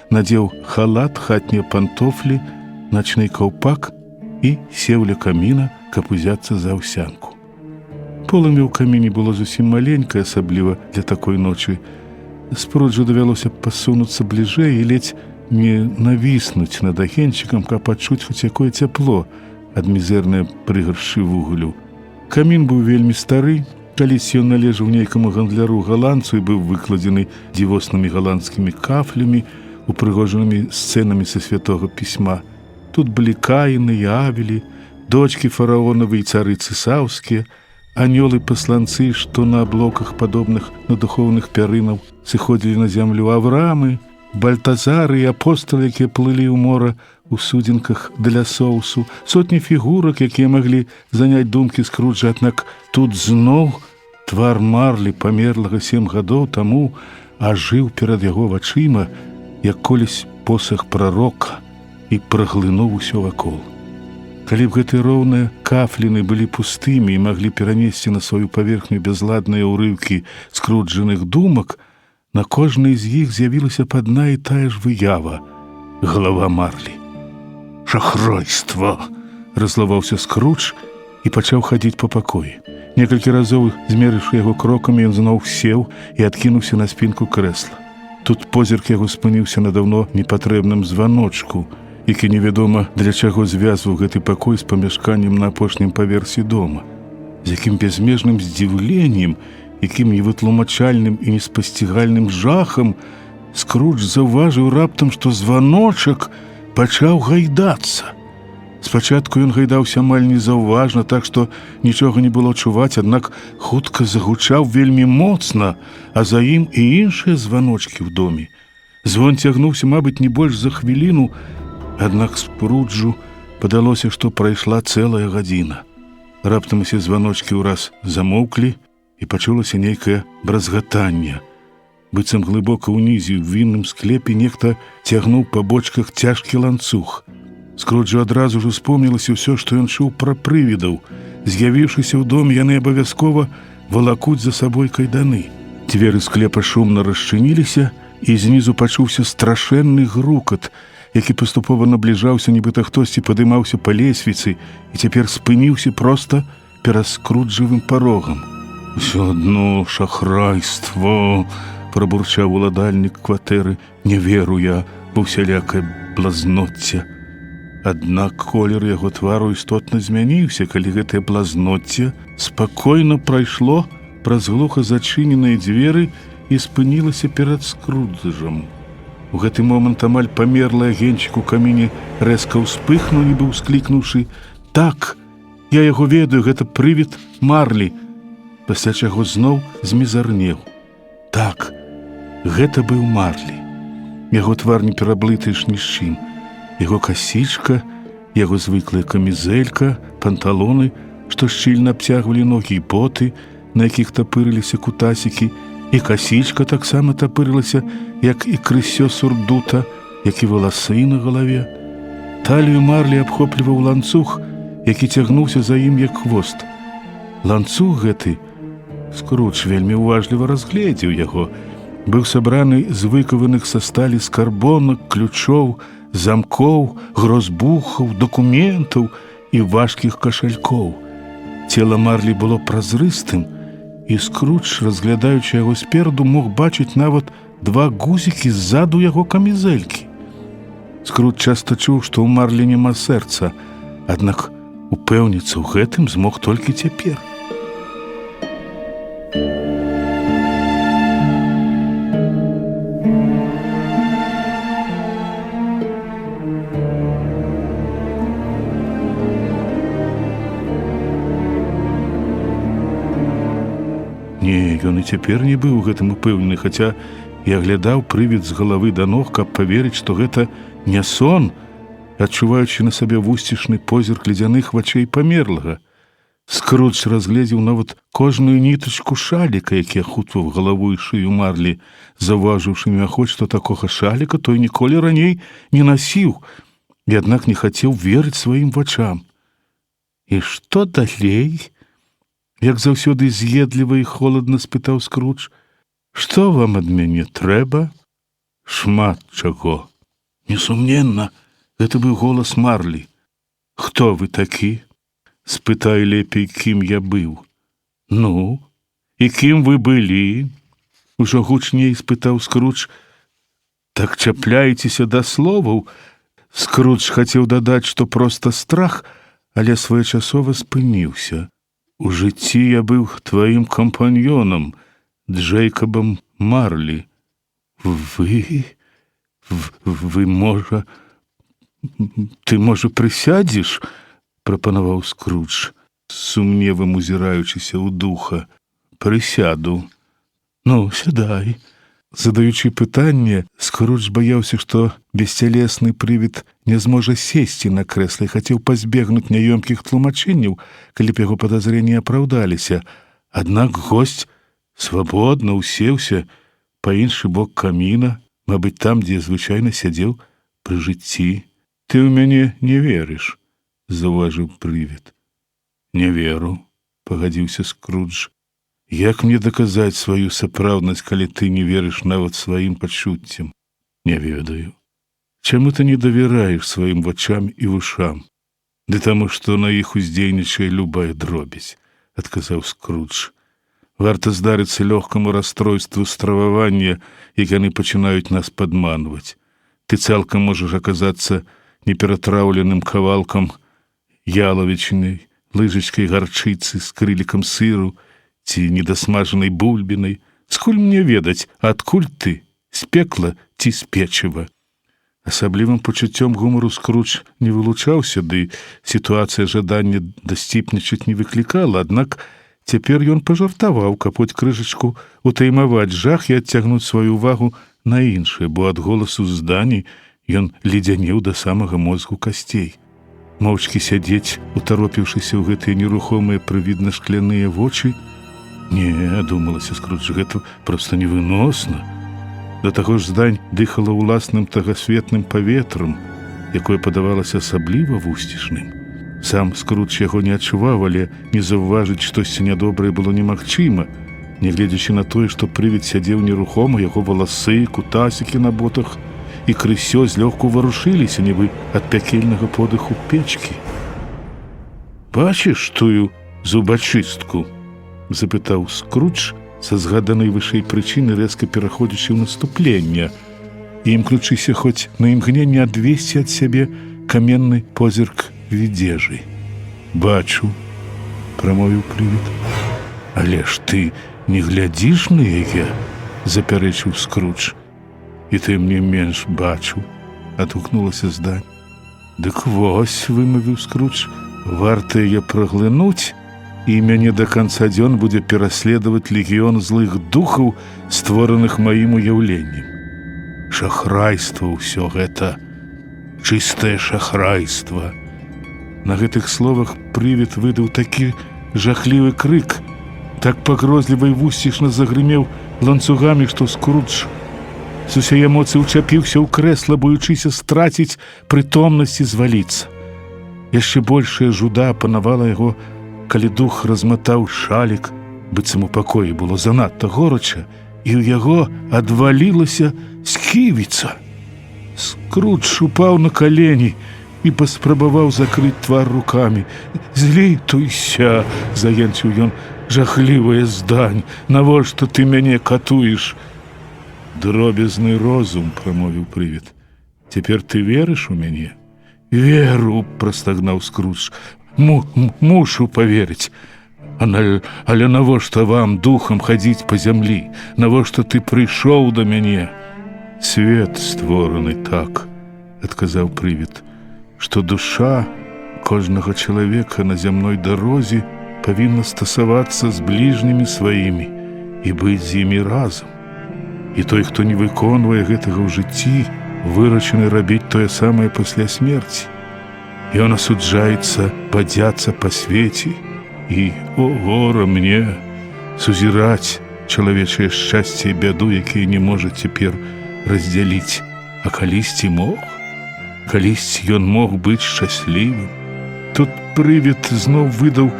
надзеў халат, хатнія пантофлі, начны каўпак і сеў ля каміна, каб узяцца за аўсянку. Полымя ў каміне было зусім маленькае, асабліва для такой ночы. Спруджу давялося пасунуцца бліжэй і ледзь не навіснуць над агеньчыкам, каб адчуць хоць якое цяпло ад мізэрнай прыгаршчы вугалю. Камін быў вельмі стары, калісь ён належаў нейкаму гандляру-галандцу і быў выкладзены дзівоснымі галандскімі кафлямі, упрыгожанымі сцэнамі са святога пісьма. Тут былі Каіны і Авелі, дочкі фараонавы і цары цысаўскія, анёлы-пасланцы, што на аблоках, падобных на духоўных пярынаў, сыходзілі на зямлю, Аврамы, Бальтазары і апосталы, якія плылі ў мора у судзінках для соусу, сотні фігурак, якія маглі заняць думкі Скруджа, аднак тут зноў твар Марлі, памерлага 7 гадоў таму, ажыў перад яго вачыма, як колісь посах прарока, і праглынуў усё вакол. Калі б гэтыя роўныя кафліны былі пустымі і маглі перанесці на сваю паверхню бязладныя ўрыўкі скруджаных думак, на кожнай з іх з'явілася б адна і тая ж выява — галава Марлі. «Шахрайства!» — раззлаваўся Скрудж і пачаў хадзіць па пакоі. Некалькі разоў, змерыўшы яго крокамі, ён зноў сеў і адкінуўся на спінку крэсла. Тут позірк яго спыніўся на даўно непатрэбным званочку, які невядома для чаго звязваў гэты пакой з памяшканнем на апошнім паверсе дома. З якім бязмежным здзіўленнем, якім невытлумачальным і неспасцігальным жахам Скрудж заўважыў раптам, што званочак пачаў гайдацца. Спачатку ён гайдаўся амаль незаўважна, так што нічога не было чуваць, аднак хутка загучаў вельмі моцна, а за ім і іншыя званочкі ў доме. Звон цягнуўся, мабыць, не больш за хвіліну, аднак Скруджу падалося, што прайшла цэлая гадзіна. Раптам усе званочкі ўраз замоўклі, і пачулася нейкае бразгатанне. Быццам глыбока ўнізе ў вінным склепе нехта цягнуў па бочках цяжкі ланцуг. Скруджу адразу ж успомнілася ўсё, што ён чуў пра прывідаў. З'явіўшыся ў доме, яны абавязкова валакуць за сабой кайданы. Дзверы склепа шумна расчыніліся, і знізу пачуўся страшэнны грукат, які паступова набліжаўся, нібыта хтосьці падымаўся па лесвіцы і цяпер спыніўся проста перад Скруджавым парогам. «Усё адно шахрайство!» — прабурчаў уладальнік кватэры. «Не веру я ва ўсялякае блазноцце». Аднак колер яго твару істотна змяніўся, калі гэтае блазноцце спакойна прайшло праз глуха зачыненыя дзверы і спынілася перад Скруджам. У гэты момант амаль памерлы агеньчык у каміне рэзка ўспыхнуў, нібы ўсклікнуўшы: «Так, я яго ведаю, гэта прывід Марлі», пасля чаго зноў змізарнеў. Так, гэта быў Марлі. Яго твар не пераблытаеш ні з чым. Яго касічка, яго звыклая камізэлька, панталоны, што шчыльна абцягвалі ногі, і боты, на якіх тапырыліся кутасікі, і касічка таксама тапырылася, як і крысё сурдута, як і валасы на галаве. Талію Марлі абхопліваў ланцуг, які цягнуўся за ім як хвост. Ланцуг гэты, Скрудж вельмі уважліва разгледзеў яго, быў сабраны з выкаваных са сталі скарбонак, ключоў, замкоў, грозбухаў, дакументаў і важкіх кашалькоў. Цела Марлі было празрыстым, і Скрудж, разглядаючы яго спераду, мог бачыць нават 2 гузікі ззаду яго камізэлькі. Скрудж часта чуў, што ў Марлі няма сэрца, аднак упэўніцца ў гэтым змог толькі цяпер. Не, ён і цяпер не быў гэтым упэўнены, хаця і аглядаў прывід з галавы да ног, каб паверыць, што гэта не сон, адчуваючы на сабе вусцішны позірк ледзяных вачэй памерлага. Скрудж разгледзеў нават кожную нітачку шаліка, які ахутваў галаву і шыю Марлі, заўважыўшы мімаходзь, што такога шаліка той ніколі раней не насіў, і аднак не хацеў верыць сваім вачам. І што далей? як заўсёды з'едліва і холадна спытаў Скрудж. «Што вам ад мяне трэба?» «Шмат чаго». Несумненна, гэта быў голас Марлі. «Хто вы такі?» «Спытай лепей, кім я быў». «Ну, і кім вы былі?» Ужо гучней спытаў Скрудж. «Так чапляецеся да словаў?» Скрудж хацеў дадаць, што проста страх, але своечасова спыніўся. «У жыцці я быў тваім кампаньёнам, Джэйкабам Марлі. Вы, можа... Ты, можа, прысядзеш?» — прапанаваў Скрудж, з сумневам узіраючыся ў духа. «Прысяду». «Ну, сядай». Задаючы пытанне, Скрудж баяўся, што бесцялесны прывід не зможа сесці на крэсла і хацеў пазбегнуць няёмкіх тлумачэнняў, калі б яго падазрэнні апраўдаліся. Аднак госць свабодна усеўся па іншы бок каміна, мабыць, там, дзе звычайна сядзеў пры жыцці. «Ты ў мяне не верыш», — заўважыў прывід. «Не веру», — пагадзіўся Скрудж. «Як мне даказаць сваю сапраўднасць, калі ты не верыш нават сваім пачуццям? Не ведаю. Чаму ты не давяраеш сваім вачам і вушам?» «Ды таму, што на іх уздзейнічае любая дробязь», — адказаў Скрудж. «Варта здарыцца лёгкаму расстройству стрававання, як яны пачынаюць нас падманваць. Ты цалкам можаш аказацца неператраўленым кавалкам ялавічыны, лыжачкай гарчыцы з крылікам сыру ці недасмажанай бульбінай. Скуль мне ведаць, адкуль ты, з пекла ці з печыва?» Асаблівым пачуццём гумару Скрудж не вылучаўся, ды сітуацыя жадання дасціпнічаць не выклікала, аднак цяпер ён пажартаваў, каб хоць крышачку утаймаваць жах і адцягнуць сваю ўвагу на іншае, бо ад голасу здані ён ледзянеў да самага мозгу касцей. Моўчкі сядзець, утаропіўшыся ў гэтыя нерухомыя прывідна шкляныя вочы? Не, думалася Скрудж, гэта проста невыносна. Да таго ж здань дыхала ўласным тагасветным паветрам, якое падавалася асабліва вусцішным. Сам Скрудж яго не адчуваў, але не заўважыць штосьці нядобрае было немагчыма, нягледзячы на тое, што прывід сядзеў нерухома, яго валасы, кутасікі на ботах і крысё злёгку варушыліся, нібы ад пякельнага подыху печкі. «Бачыш тую зубачыстку?» — запытаў Скрудж, са згаданай вышэй прычыны рэзка пераходзячы ў наступленне і імкнучыся хоць на імгненне адвесці ад сябе каменны позірк відзежы. «Бачу», — прамовіў прывід. «Але ж ты не глядзіш на яе?» — запярэчыў Скрудж. «І тым не менш бачу», — адгукнулася здань. «Дык вось», — вымавіў Скрудж, — «варта яе праглынуць, і мяне да канца дзён будзе пераследаваць легіён злых духаў, створаных маім уяўленнем. Шахрайства ўсё гэта, чыстае шахрайства». На гэтых словах прывід выдаў такі жахлівы крык, так пагрозліва і вусцішна загрымеў ланцугамі, што Скрудж з усяе моцы ўчапіўся ў крэсла, боючыся страціць прытомнасць і зваліцца. Яшчэ большая жуда апанавала яго, калі дух разматаў шалік, быццам у пакоі было занадта горача, і ў яго адвалілася сківіца. Скрудж упаў на калені і паспрабаваў закрыць твар рукамі. «Злітуйся!» — заенчыў ён. «Жахлівая здань! Навошта ты мяне катуеш?» «Дробязны розум», — прамовіў прывід. «Цяпер ты верыш у мяне?» «Веру», — прастагнаў Скрудж. «Мушу паверыць. Але навошта вам, духам, хадзіць па зямлі? Навошта ты прыйшоў да мяне?» «Свет створаны так», — адказаў прывід, «што душа кожнага чалавека на зямной дарозе павінна стасавацца з бліжнімі сваімі і быць з імі разам. І той, хто не выконвае гэтага ў жыцці, вырашаны рабіць тое самае пасля смерці. Ён асуджаецца бадзяцца па свеце і, о гора мне, сузіраць чалавечае шчасце і бяду, якія не можа цяпер раздзяліць. А калісьці мог? Калісьці ён мог быць шчаслівым?» Тут прывід зноў выдаў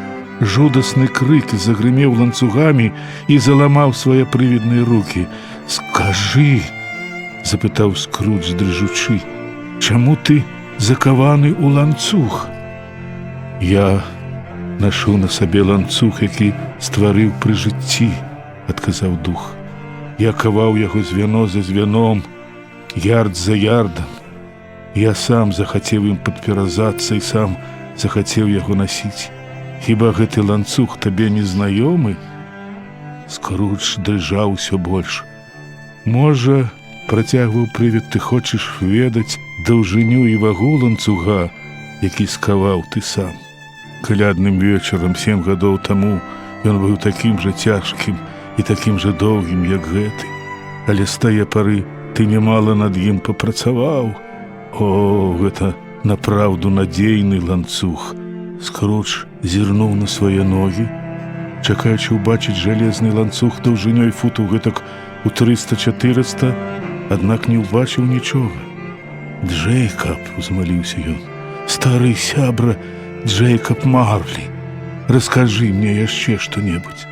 Жудасны крык загрымеў ланцугамі і заламаў свае прывідныя рукі. «Скажы!» – запытаў Скрудж, дрыжучы. «Чаму ты закаваны ў ланцуг?» «Я нашу на сабе ланцуг, які стварыў пры жыцці», – адказаў дух. «Я каваў яго звяно за звяном, ярд за ярдам. Я сам захацеў ім падпяразацца і сам захацеў яго насіць. Хіба гэты ланцуг табе не знаёмы?» Скрудж дрыжаў усё больш. «Можа, — працягваў прывід, — ты хочаш ведаць даўжыню і вагу ланцуга, які скаваў ты сам. Калядным вечарам 7 гадоў таму ён быў такім жа цяжкім і такім жа доўгім, як гэты. Але з тае пары ты немала над ім папрацаваў. О, гэта направду надзейны ланцуг». Скрудж зірнуў на свае ногі, чакаючы ўбачыць жалезны ланцуг даўжынёй футаў гэтак у 300-400, аднак не ўбачыў нічога. «Джэйкаб», – узмаліўся ён, – «стары сябра Джэйкаб Марлі, раскажы мне яшчэ што-небудзь.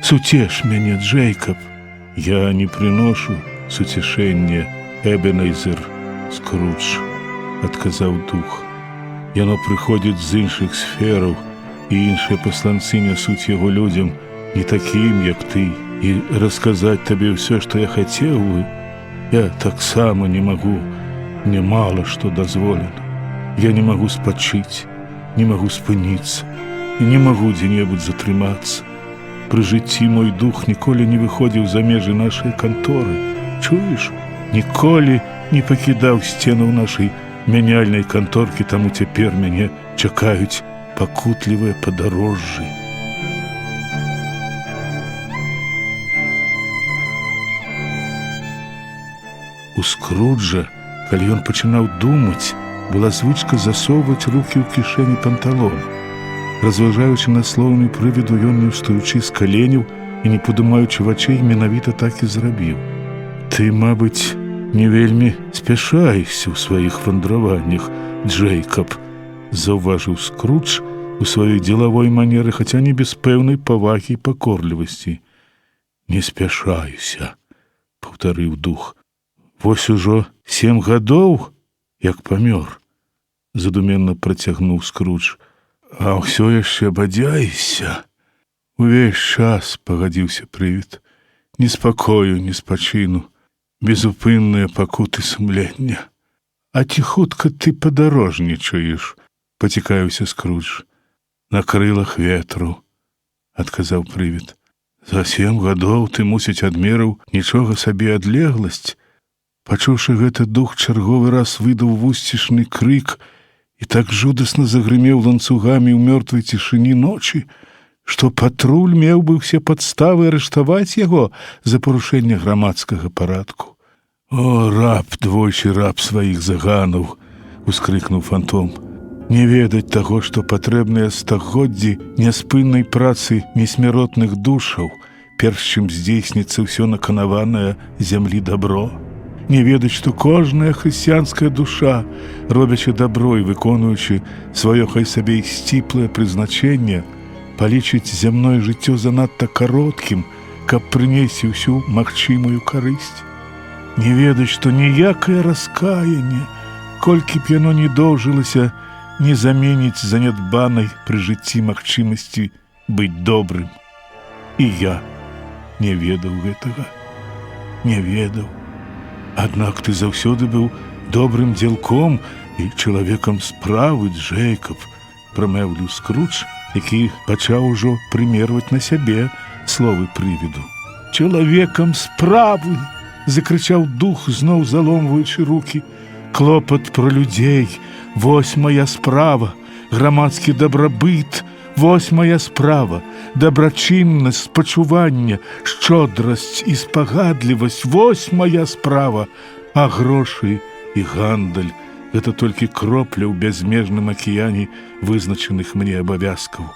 Суцеш мяне, Джэйкаб». «Я не прыношу суцешэння, Эбенезер, Скрудж», – адказаў дух. «Яно прыходзіць з іншых сфераў, і іншыя пасланцы нясуць яго людзям, не такім, як ты, і расказаць табе ўсё, што я хацеў бы. Я таксама не магу, мне мала што дазволена. Я не магу спачыць, не магу спыніцца і не магу дзе-небудзь затрымацца. Пры жыцці мой дух ніколі не выходзіў за межы нашай канторы. Чуеш? Ніколі не пакідаў сценаў нашай мяняльнай канторкі, таму цяпер мяне чакаюць пакутлівыя падарожжы». У Скруджа, калі ён пачынаў думаць, была звычка засоўваць рукі ў кішэні панталон. Разважаючы на слоўны прывіду, ён, не ўстаючы з каленяў і не падымаючы вачэй, менавіта так і зрабіў. «Ты, мабыць, не вельмі спяшаешся ў сваіх вандраваннях, Джэйкаб», – заўважыў Скрудж у сваёй дзелавой манеры, хаця не без пэўнай павагі і пакорлівасці. «Не спяшаюся», – паўтарыў дух. «Вось ужо 7 гадоў, як памёр», – задуменна працягнуў Скрудж. «А ўсё яшчэ бадзяешся?» «Увесь час», – пагадзіўся прывід, – «ні спакою, ні спачыну, безупынныя пакуты сумлення». «А ці хутка ты падарожнічаеш?» – пацікавіўся Скрудж. «На крылах ветру», – адказаў прывід. «За 7 гадоў ты, мусіць, адмерыў нічога сабе адлегласць». Пачуўшы гэта, дух чарговы раз выдаў вусцішны крык і так жудасна загрымеў ланцугамі ў мёртвай цішыні ночы, што патруль меў бы ўсе падставы арыштаваць яго за парушэнне грамадскага парадку. «О, раб, двойчы раб сваіх заганаў!» – ускрыкнуў фантом. «Не ведаць таго, што патрэбныя стагоддзі няспыннай працы несмяротных душаў, перш чым здзейсніцца ўсё наканаванае зямлі дабро. Не ведаць, што кожная хрысціянская душа, робячы дабро і выконуючы сваё хай сабе і сціплае прызначэнне, палічыць зямное жыццё занадта кароткім, каб прынесці ўсю магчымую карысць. Не ведаць, што ніякае раскаянне, колькі б яно не доўжылася, не заменіць занядбанай пры жыцці магчымасці быць добрым. І я не ведаў гэтага, не ведаў. Аднак ты заўсёды быў добрым дзелком і чалавекам справы, Джэйкаб», – прамэўліў Скрудж, які пачаў ужо прымерваць на сябе словы прывіду. «Чалавекам справы!» – закрычаў дух, зноў заломваючы рукі. «Клопат пра людзей, вось моя справа, грамадскі дабрабыт, вось моя справа, дабрачыннасць, спачуванне, шчодрасць і спагадлівасць, вось моя справа, а грошы і гандаль – гэта толькі кропля ў бязмежным акіяне вызначаных мне абавязкаў».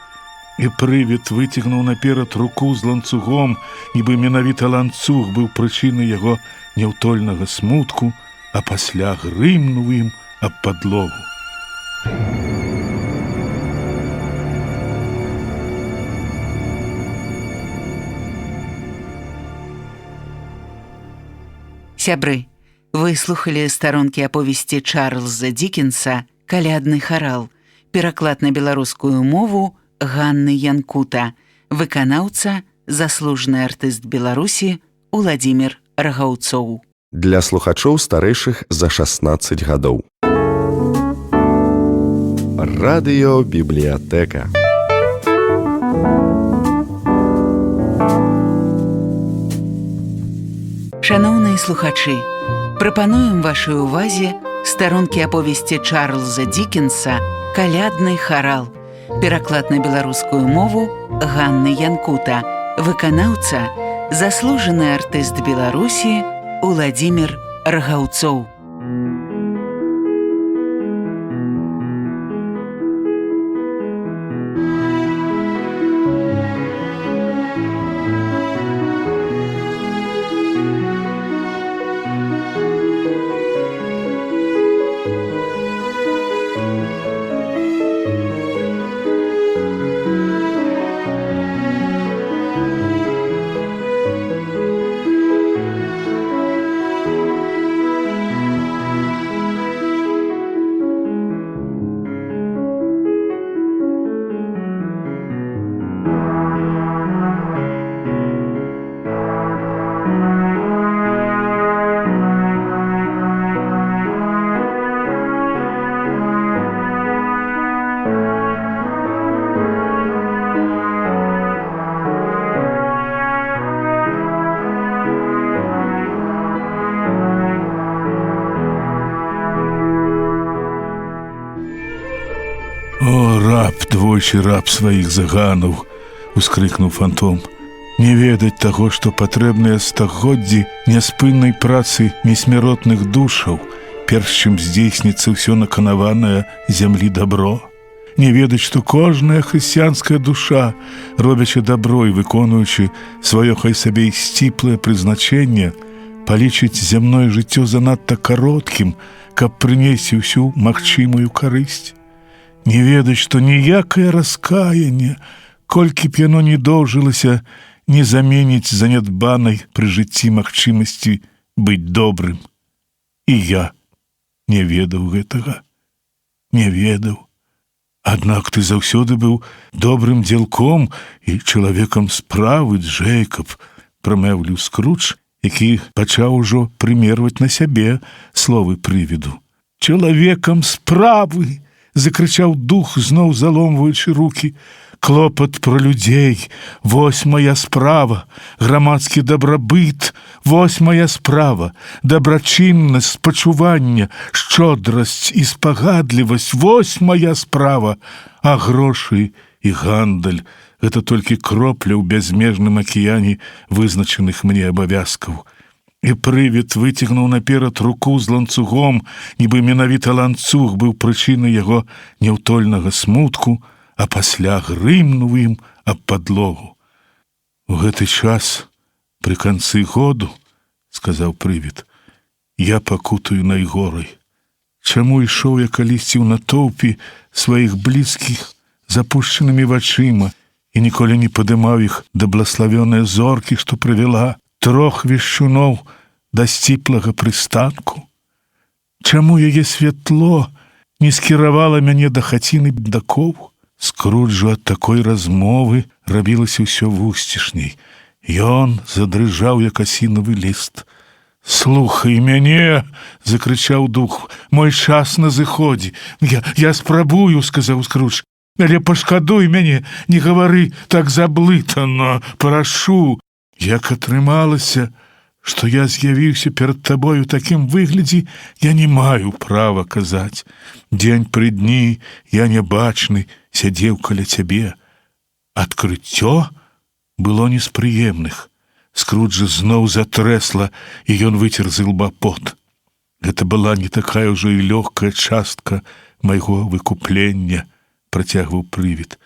І прывід выцягнуў наперад руку з ланцугом, нібы менавіта ланцуг быў прычынай яго няўтольнага смутку, а пасля грымнуў ім аб падлогу. Сябры, вы слухали старонкі аповесці Чарльза Дікенса «Калядны харал», пераклад на беларускую мову Ганны Янкута, выканаўца, заслужаны артыст Беларусі Уладзімір Рагаўцоў. Для слухачоў старэйшых за 16 гадоў. Радыёбібліятэка. Шаноўныя слухачы, прапануем вашай увазе старонкі аповесці Чарльза Дікенса «Калядны харал», пераклад на беларускую мову Ганны Янкута, выканаўца, заслужаны артыст Беларусі Уладзімір Рагаўцоў. «О, раб, двойчы раб сваіх заганаў!» — ускрыкнуў фантом. «Не ведаць таго, што патрэбныя стагоддзі няспыннай працы несмяротных душаў, перш чым здзейсніцца ўсё наканаванае зямлі дабро. Не ведаць, што кожная хрысціянская душа, робячы дабро і выконуючы сваё хай сабе і сціплае прызначэнне, палічыць зямное жыццё занадта кароткім, каб прынесці ўсю магчымую карысць. Не ведаць, што ніякае раскаянне, колькі б яно не доўжылася, не заменіць занядбанай пры жыцці магчымасці быць добрым. І я не ведаў гэтага. Не ведаў. Аднак ты заўсёды быў добрым дзелком і чалавекам справы, Джэйкаб, прамаўліў Скрудж, які пачаў ужо прымерваць на сябе словы прывіду. «Чалавекам справы!» — закрычаў дух, зноў заломваючы рукі. «Клопат пра людзей, вось моя справа, грамадскі дабрабыт, вось моя справа, дабрачыннасць, спачуванне, шчодрасць і спагадлівасць, вось моя справа, а грошы і гандаль — гэта толькі кропля ў бязмежным акіяне вызначаных мне абавязкаў». І прывід выцягнуў наперад руку з ланцугом, нібы менавіта ланцуг быў прычынай яго няўтольнага смутку, а пасля грымнуў ім аб падлогу. «У гэты час, пры канцы году, — сказаў прывід, — я пакутаю найгорай. Чаму ішоў я калісьці ў натоўпе сваіх блізкіх запушчанымі вачыма і ніколі не падымаў іх да блаславёнай зоркі, што прывяла трох вешчуноў да сціплага прыстанку? Чаму яе святло не скіравала мяне да хаціны бедакоў?» Скруджу ад такой размовы рабілася ўсё вусцішней. Ён задрыжаў, як асінавы ліст. «Слухай мяне!» — закрычаў дух. «Мой час на зыходзе. Я спрабую», — сказаў Скрудж. «Але пашкадуй мяне, не гавары так заблытана, прашу. Як атрымалася, што я з'явіўся перад табой у такім выглядзе, я не маю права казаць. Дзень пры дні я нябачны сядзеў каля цябе. Адкрыццё было не з прыемных. Скруджа зноў затрэсла, і ён выцер з ілба пот. Гэта была не такая ўжо і лёгкая частка майго выкуплення, працягваў прывід.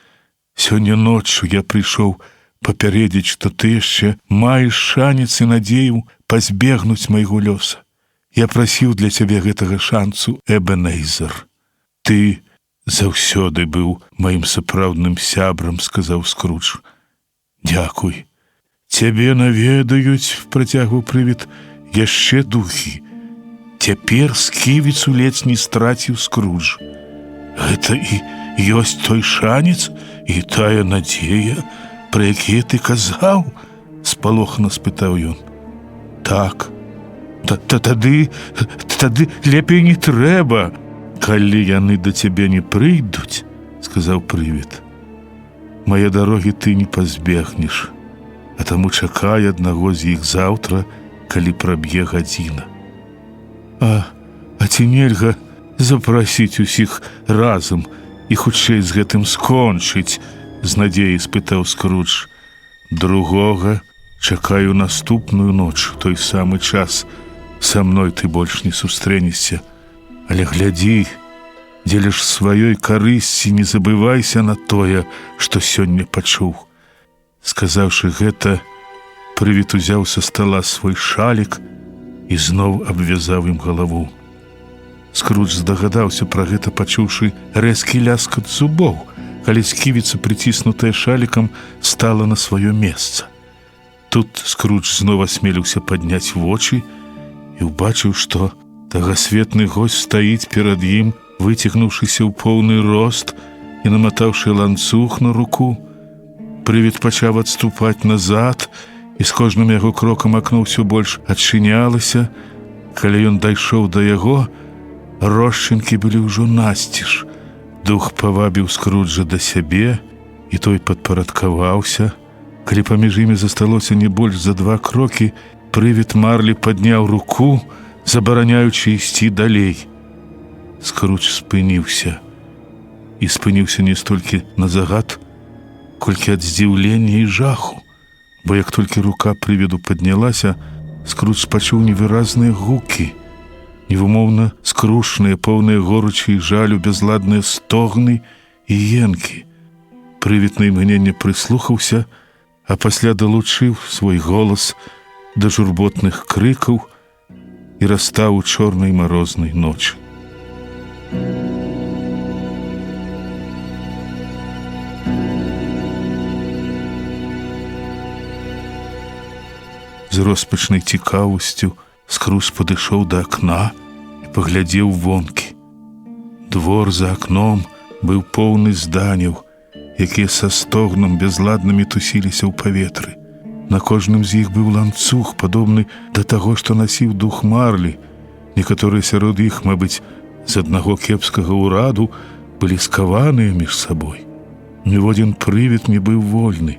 Сёння ноччу я прыйшоў папярэдзіць, што ты яшчэ маеш шанец і надзею пазбегнуць майго лёса. Я прасіў для цябе гэтага шансу, Эбенейзер. Ты заўсёды быў маім сапраўдным сябрам, сказаў Скрудж. Дзякуй. Цябе наведаюць, працягваў прывід, яшчэ духі. Цяпер сківіцу ледзь не страціў Скрудж. Гэта і ёсць той шанец і тая надзея, пра якія ты казаў? Спалохана спытаў ён. Так. Тады лепей не трэба. Калі яны да цябе не прыйдуць, сказаў прывід, мае дарогі ты не пазбегнеш, а таму чакай аднаго з іх заўтра, калі праб'е гадзіна. А ці нельга запрасіць усіх разам і хутчэй з гэтым скончыць? З надзеяй спытаў Скрудж. Другога чакаю наступную ноч, той самы час. Са мной ты больш не сустрэнешся. Але глядзі, дзеля ж сваёй карысці не забывайся на тое, што сёння пачуў. Сказаўшы гэта, прывід узяў са стала свой шалік і зноў абвязаў ім галаву. Скрудж здагадаўся пра гэта, пачуўшы рэзкі ляскат зубоў, калі сківіца, прыціснутая шалікам, стала на сваё месца. Тут Скрудж зноў асмеліўся падняць вочы і ўбачыў, што тагасветны госць стаіць перад ім, выцягнуўшыся ў поўны рост і наматаўшы ланцуг на руку. Прывід пачаў адступаць назад, і з кожным яго крокам акно ўсё больш адчынялася. Калі ён дайшоў да яго, рошчынкі былі ўжо насціж. Дух павабіў Скруджа да сябе, і той падпарадкаваўся. Калі паміж імі засталося не больш за 2 крокі, прывід Марлі падняў руку, забараняючы ісці далей. Скрудж спыніўся. І спыніўся не столькі на загад, колькі ад здзіўлення і жаху, бо як толькі рука прывіду паднялася, Скрудж пачуў невыразныя гукі, невымоўна скрушныя, поўныя горычы і жалю бязладныя стогны і енкі. Прывід на імгненне прыслухаўся, а пасля далучыў свой голас да журботных крыкаў і растаў у чорнай марознай ночы. З роспачнай цікавасцю Скрудж падышоў да акна і паглядзеў вонкі. Двор за акном быў поўны зданяў, якія са стогнам бязладна мітусіліся ў паветры. На кожным з іх быў ланцуг, падобны да таго, што насіў дух Марлі. Некаторыя сярод іх, мабыць, з аднаго кепскага ўраду, былі скаваныя між сабой. Ніводзін прывід не быў вольны.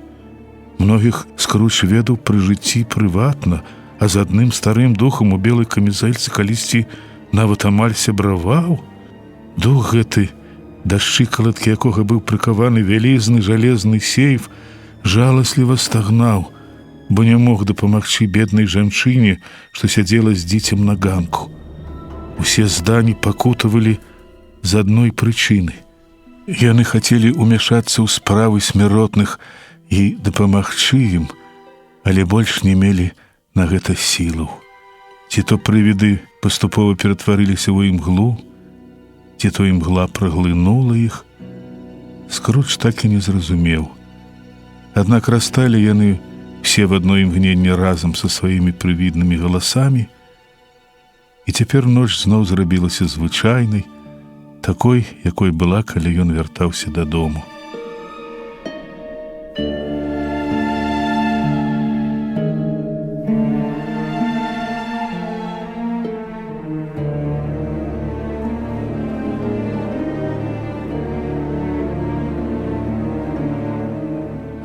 Многіх Скрудж ведаў пры жыцці прыватна, а з адным старым духам у белай камізэльцы калісьці нават амаль сябраваў. Дух гэты, да шчыкалаткі якога быў прыкаваны вялізны жалезны сейф, жаласліва стагнаў, бо не мог дапамагчы беднай жанчыне, што сядзела з дзіцем на ганку. Усе здані пакутавалі з адной прычыны. Яны хацелі ўмяшацца ў справы смяротных і дапамагчы ім, але больш не мелі на гэта сілаў. Ці то прывіды паступова ператварыліся ў імглу, ці то імгла праглынула іх. Скрудж так і не зразумеў. Аднак расталі яны все в одно імгненне разам са сваімі прывіднымі галасамі, і цяпер ноч зноў зрабілася звычайнай, такой, якой была, калі ён вяртаўся дадому.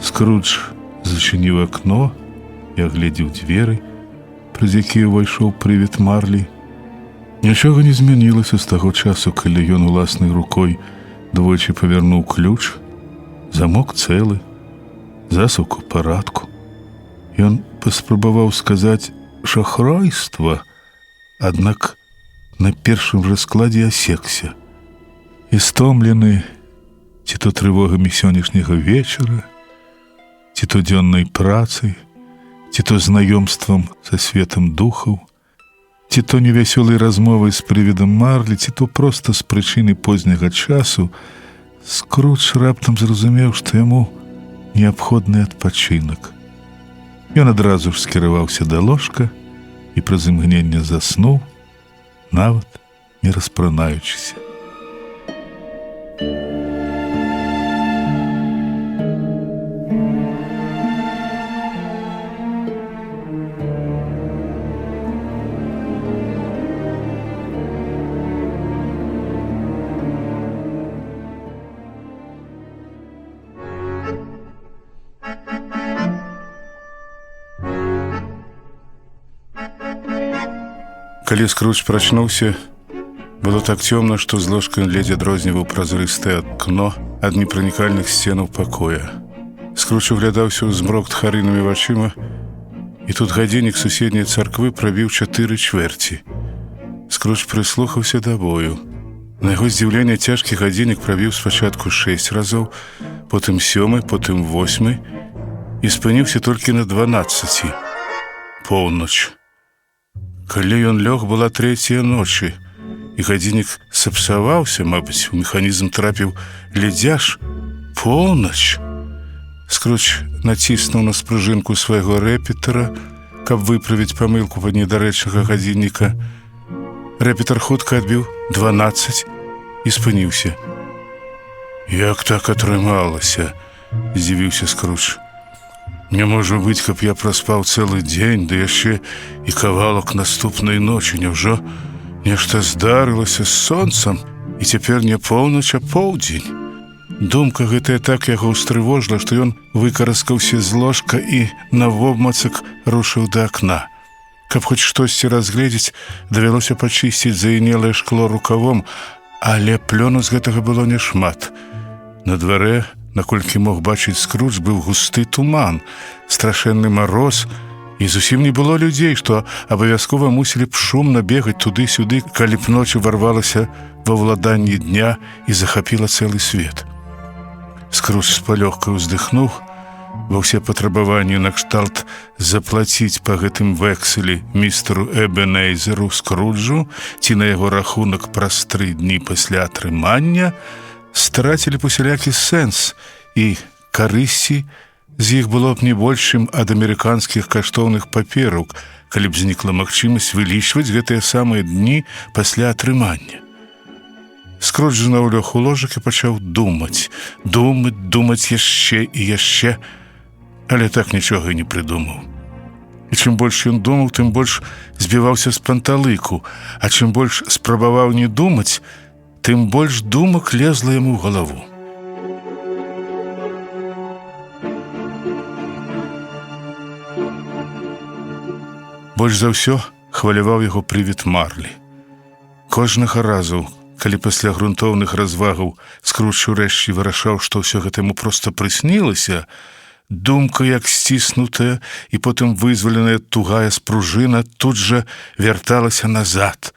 Скрудж зачыніў акно і агледзеў дзверы, праз якія ўвайшоў прывід Марлі. Нічога не змянілася з таго часу, калі ён уласнай рукой двойчы павярнуў ключ. Замок цэлы, засаўка ў парадку. Ён паспрабаваў сказаць шахрайства, аднак на першым жа складзе асекся. І стомлены ці то трывогамі сённяшняга вечара, ці то дзённай працай, ці то знаёмствам са светам духаў, ці то невясёлай размовай з прывідам Марлі, ці то проста з прычыны позняга часу, Скрудж раптам зразумеў, што яму неабходны адпачынак. Ён адразу ж скіраваўся да ложка і і праз імгненне заснуў, нават не распранаючыся. Калі Скрудж прачнуўся, было так цёмна, што з ложкай ледзь адрозніваў празрыстае акно ад непранікальных сценаў пакоя. Скрудж углядаўся ў змрок тхарынымі вачыма, і тут гадзіннік суседняй царквы прабіў 4/4. Скрудж прыслухаўся да бою. На яго здзіўленне цяжкі гадзіннік прабіў спачатку 6 разоў, потым 7, потым 8 і спыніўся толькі на 12. Поўнач. Калі ён лёг, была 3 ночы, і гадзіннік сапсаваўся, мабыць, у механізм трапіў ледзяш. Поўнач. Скрудж націснуў на спружынку свайго рэпетара, каб выправіць памылку пад недарэчнага гадзінніка. Рэпетар хутка адбіў 12 і спыніўся. «Як так атрымалася?» – здзівіўся Скрудж. «Не можа быць, каб я праспаў цэлы дзень, ды яшчэ і кавалак наступнай ночы. Няўжо нешта здарылася з сонцам, і цяпер не поўнач, а поўдзень?» Думка гэтая так яго ўстрывожила, што ён выкараскаўся з ложка і навобмацак рушыў да акна. Каб хоць штосьці разгледзець, давялося пачысціць заінелае шкло рукавом, але плёну з гэтага было няшмат. На дварэ, наколькі мог бачыць Скрудж, быў густы туман, страшэнны мароз, і зусім не было людзей, што абавязкова мусілі б шумна бегаць туды-сюды, калі б ноч варвалася ва ўладанні дня і захапіла цэлы свет. Скрудж спалёгка ўздыхнуў, ва ўсе патрабаванні накшталт заплаціць па гэтым вэкселі містеру Эбенейзеру Скруджу ці на яго рахунак праз 3 дні пасля атрымання страцілі б усялякі сэнс, і карысці з іх было б не больш, чым ад амерыканскіх каштоўных папераў, калі б знікла магчымасць вылічваць гэтыя самыя дні пасля атрымання. Скрудж зноў лёг у ложак і пачаў думаць яшчэ і яшчэ, але так нічога і не прыдумаў. І чым больш ён думаў, тым больш збіваўся з панталыку, а чым больш спрабаваў не думаць, тым больш думак лезла яму ў галаву. Больш за ўсё хваляваў яго прывід Марлі. Кожнага разу, калі пасля грунтоўных развагаў Скрудж урэшце вырашаў, што ўсё гэта яму проста прыснілася, думка, як сціснутая і потым вызваленая тугая спружына, тут жа вярталася назад,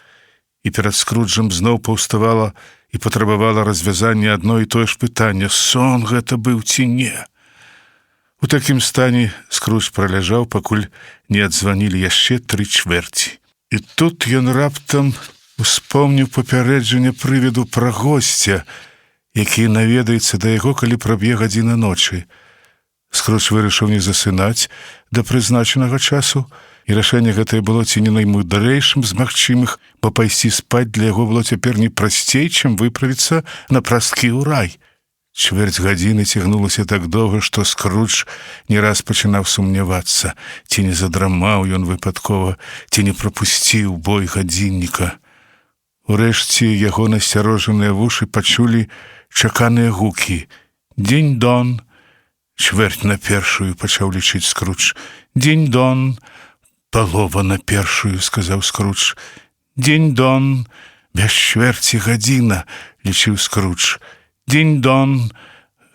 і перад Скруджам зноў паўставала і патрабавала развязання адно і тое ж пытання: сон гэта быў ці не? У такім стане Скрудж праляжаў, пакуль не адзванілі яшчэ 3/4. І тут ён раптам успомніў папярэджанне прывіду пра госця, які наведаецца да яго, калі праб'е 1 ночы. Скрудж вырашыў не засынаць да прызначанага часу, і рашэнне гэтае было ці не наймудрэйшым з магчымых, бо пайсці спаць для яго было цяпер не прасцей, чым выправіцца на прасткі ў рай. Чвэрць гадзіны цягнулася так доўга, што Скрудж не раз пачынаў сумнявацца, ці не задрамаў ён выпадкова, ці не прапусціў бой гадзінніка. Урэшце яго насцярожаныя вушы пачулі чаканыя гукі. «Дзень-дон!» «1/4» пачаў лічыць Скрудж. «Дзень-дон!» «Палова на 1», сказаў Скрудж. «Дзень-дон!» «Без чвэрці гадзіна», лічыў Скрудж. «Дзень-дон!»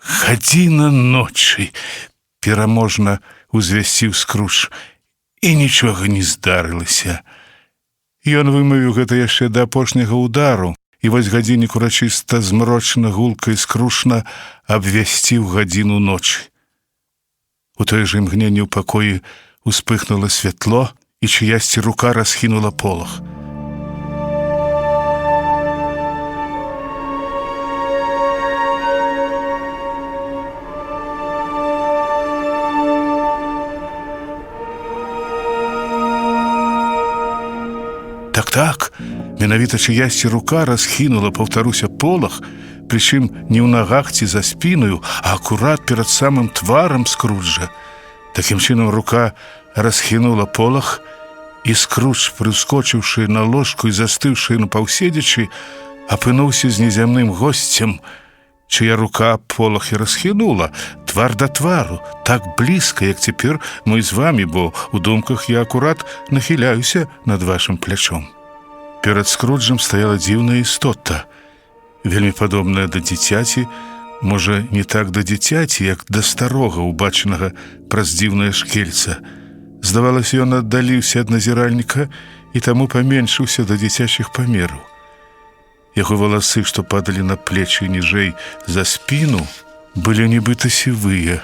«Гадзіна ночы», пераможна узвясціў Скрудж. І нічога не здарылася. Ён вымавіў гэта яшчэ да апошняга ўдару, і вось гадзіннік урачыста змрочна, гулка і скрушна абвясціў 1 ночы. У тое ж імгненне ў пакоі успыхнула святло, і чыясьці рука расхінула полах. Так, менавіта чыясьці рука расхінула, паўтаруся, полах, прычым не ў нагах ці за спінаю, а акурат перад самым тварам Скруджа. Такім чынам рука расхінула полах, і Скрудж, прыскочыўшы на ложку і застыўшы на паўседзячы, апынуўся з незямным госцем, чыя рука полах і расхінула, твар да твару, так блізка, як цяпер мы з вамі, бо ў думках я акурат нахіляюся над вашым плячом. Перад Скруджам стаяла дзіўная істота, вельмі падобная да дзіцяці, можа, не так да дзіцяці, як да старога, убачанага праз дзіўнае шкельца. Здавалася, ён аддаліўся ад назіральніка і таму паменшыўся да дзіцячых памераў. Яго валасы, што падалі на плечы і ніжэй за спіну, былі нібыта сівыя,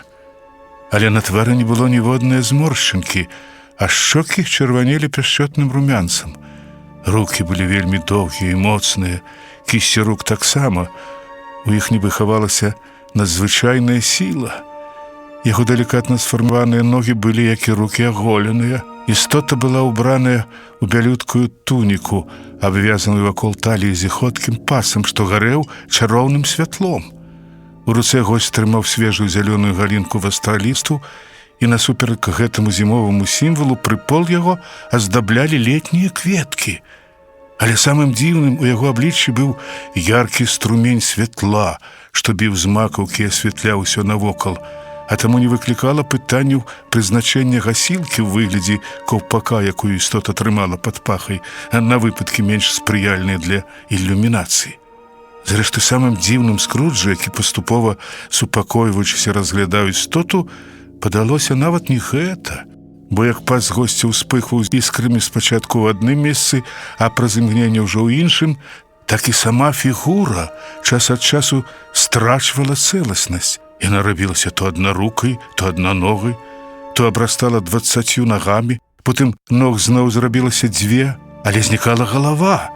але на твары не было ніводнай зморшчынкі, а шчокі чырванелі пяшчотным румянцам. Рукі былі вельмі доўгія і моцныя, кісці рук таксама. У іх нібы хавалася надзвычайная сіла. Яго далікатна сфармаваныя ногі былі, як і рукі, аголеныя. Істота была ўбраная ў бялюткую туніку, абвязаную вакол таліі зіходкім пасам, што гарэў чароўным святлом. У руцэ госць трымаў свежую зялёную галінку вастралісту, і насуперак гэтаму зімоваму сімвалу прыпол яго аздаблялі летнія кветкі. Але самым дзіўным у яго абліччы быў яркі струмень святла, што біў з макаўкі і асвятляў усё навокал, а таму не выклікала пытанняў прызначэння гасілкі ў выглядзе каўпака, якую істота трымала пад пахай, на выпадкі менш спрыяльныя для ілюмінацыі. Зрэшты, самым дзіўным Скруджа, які паступова, супакойваючыся, разглядаў істоту, падалося нават не гэта, бо як пас госця ўспыхваў іскрамі спачатку ў адным месцы, а праз імгненне ўжо ў іншым, так і сама фігура час ад часу страчвала цэласнасць. Яна рабілася то аднарукай, то аднаногай, то абрастала 20 нагамі, потым ног зноў зрабілася 2, але знікала галава.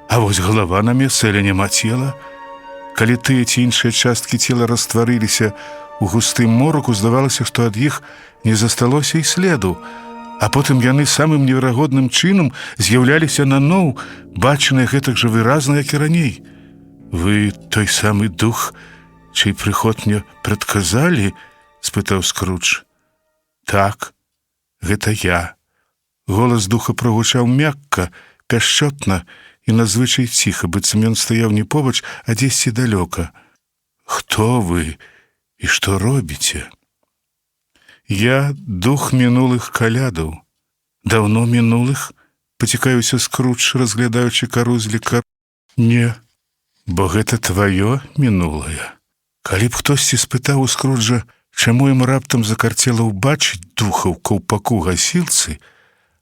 А вось галава на месцы, але няма цела. Калі тыя ці іншыя часткі цела растварыліся у густым мороку, здавалася, што ад іх не засталося і следу, а потым яны самым неверагодным чынам з'яўляліся наноў, бачаныя гэтак жа выразна, як і раней. «Вы той самы дух, чый прыход мне прадказалі?» – спытаў Скрудж. «Так, гэта я». Голас духа прагучаў мякка, пяшчотна і надзвычай ціха, быццам ён стаяў не побач, а дзесьці далёка. «Хто вы і што робіце?» «Я дух мінулых калядаў». «Даўно мінулых?» – пацікаюся Скрудж, разглядаючы карузліка. «Не, бо гэта тваё мінулае». Калі б хтосьці спытаў у Скруджа, чаму ім раптам закарцела ўбачыць духа ў каўпаку гасілцы,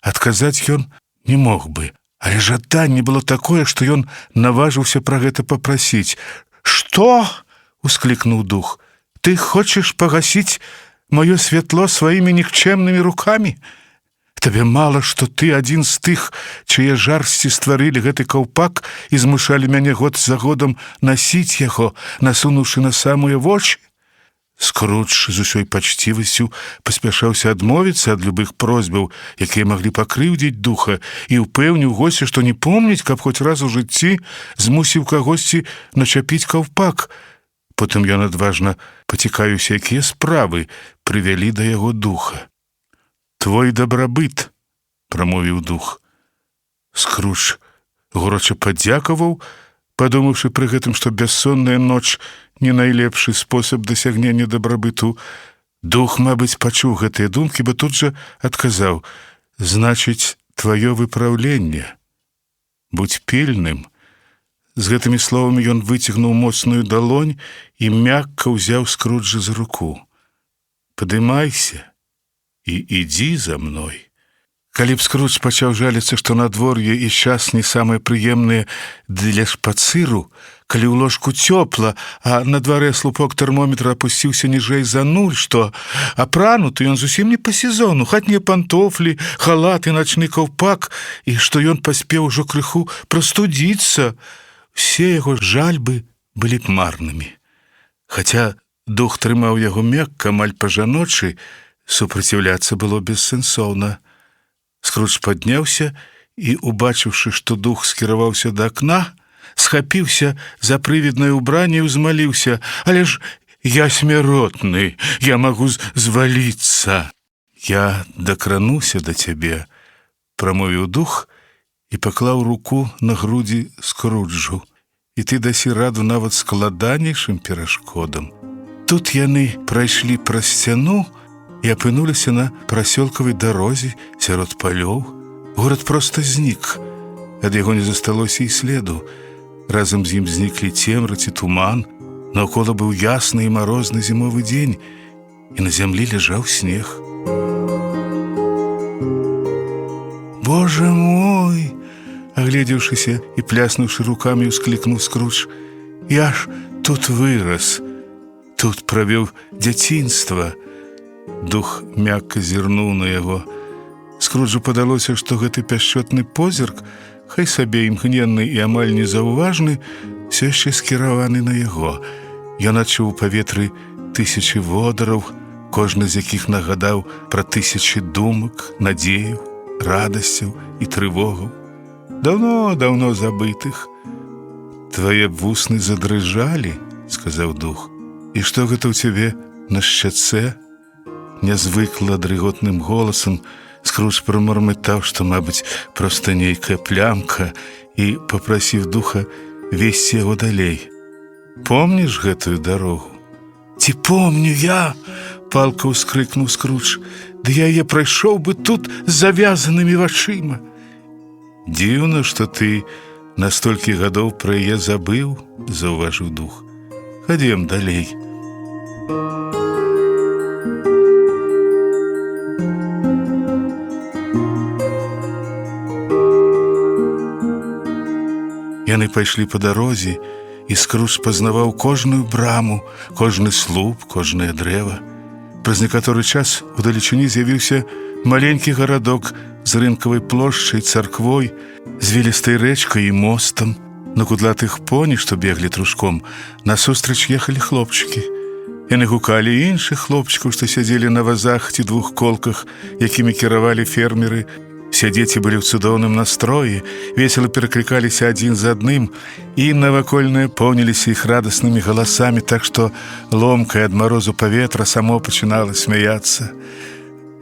адказаць ён не мог бы, але жаданне было такое, што ён наважыўся пра гэта папрасіць. «Што?» – усклікнуў дух. «Ты хочаш пагасіць маё святло сваімі нікчэмнымі рукамі? Табе мала, што ты адзін з тых, чые жарсці стварылі гэты каўпак і змушалі мяне год за годам насіць яго, насунуўшы на самыя вочы?» Скрудж з усёй пачцівасцю паспяшаўся адмовіцца ад любых просьбаў, якія маглі пакрыўдзіць духа, і ўпэўніў госця, што не помніць, каб хоць раз у жыцці змусіў кагосьці начапіць каўпак. Потым ён адважна пацікавіўся, якія справы прывялі да яго духа. «Твой дабрабыт», – прамовіў дух. Скрудж горача падзякаваў, падумаўшы пры гэтым, што бяссонная ноч не найлепшы спосаб дасягнення дабрабыту. Дух, мабыць, пачуў гэтыя думкі, бо тут жа адказаў: «Значыць, тваё выпраўленне. Будь пільным». З гэтымі словамі ён выцягнуў моцную далонь і мякка ўзяў Скруджа за руку. «Падымайся і ідзі за мной». Калі б Скрудж пачаў жаліцца, што надвор'е і час не самыя прыемныя для шпацыру, калі ў ложку цёпла, а на дварэ слупок тэрмометра апусціўся ніжэй за 0, што апрануты ён зусім не па сезону, хатнія пантофлі, халат і начны каўпак, і што ён паспеў ужо крыху прастудзіцца, усе яго жальбы былі б марнымі. Хаця дух трымаў яго мякка, амаль па-жаночы, супраціўляцца было бессэнсоўна. Скрудж падняўся і, убачыўшы, што дух скіраваўся да акна, схапіўся за прывіднае ўбранне і ўзмаліўся: «Але ж я смяротны, я магу зваліцца». «Я дакрануся да цябе», – прамовіў дух і паклаў руку на грудзі Скруджу. «І ты дасі раду нават складанейшым перашкодам». Тут яны прайшлі праз сцяну і апынуліся на прасёлкавай дарозе сярод палёў. Горад проста знік. Ад яго не засталося і следу. Разам з ім зніклі цемра ці туман. Наўкола быў ясны і марозны зімовы дзень, і на зямлі ляжаў снег. «Боже мой!» – агледзеўшыся і пляснуўшы рукамі, усклікнуў Скрудж. «Я ж тут вырас, тут правёў дзяцінства». Дух мякка зірнуў на яго. Скруджу падалося, што гэты пяшчотны позірк, хай сабе імгненны і амаль незаўважны, все яшчэ скіраваны на яго. Ён адчуў у паветры тысячы водараў, кожны з якіх нагадаў пра тысячы думак, надзеяў, радасцяў і трывогаў, даўно забытых. «Твае вусны задрыжалі», – сказаў дух. «І што гэта ў цябе на шчацэ?» Нязвыкла дрыготным голасам Скрудж прамармытаў, што, мабыць, проста нейкая плямка, і папрасіў духа весці яго далей. «Помніш гэтую дарогу?» «Ці помню я!» – палка ўскрыкнуў Скрудж. «Да я яе прайшоў бы тут з завязанымі вачыма». «Дзіўна, што ты на столькі гадоў пра яе забыў», – заўважыў дух. «Хадзем далей». Яны пайшлі па дарозе, і Скрудж пазнаваў кожную браму, кожны слуп, кожнае дрэва. Праз некаторы час удалечыні з'явіўся маленькі гарадок з рынкавай плошчай, царквой, звілістай рэчкай і мостам. На кудлатых поні, што беглі трушком, насустрач ехалі хлопчыкі. Яны гукалі іншых хлопчыкаў, што сядзелі на вазах ці двухколках, якімі кіравалі фермеры. Все дзеці былі ў цудоўным настроі, весела пераклікаліся адзін з адным, і навакольныя поўніліся іх радаснымі галасамі, так што ломкае ад марозу паветра само пачынала смяяцца.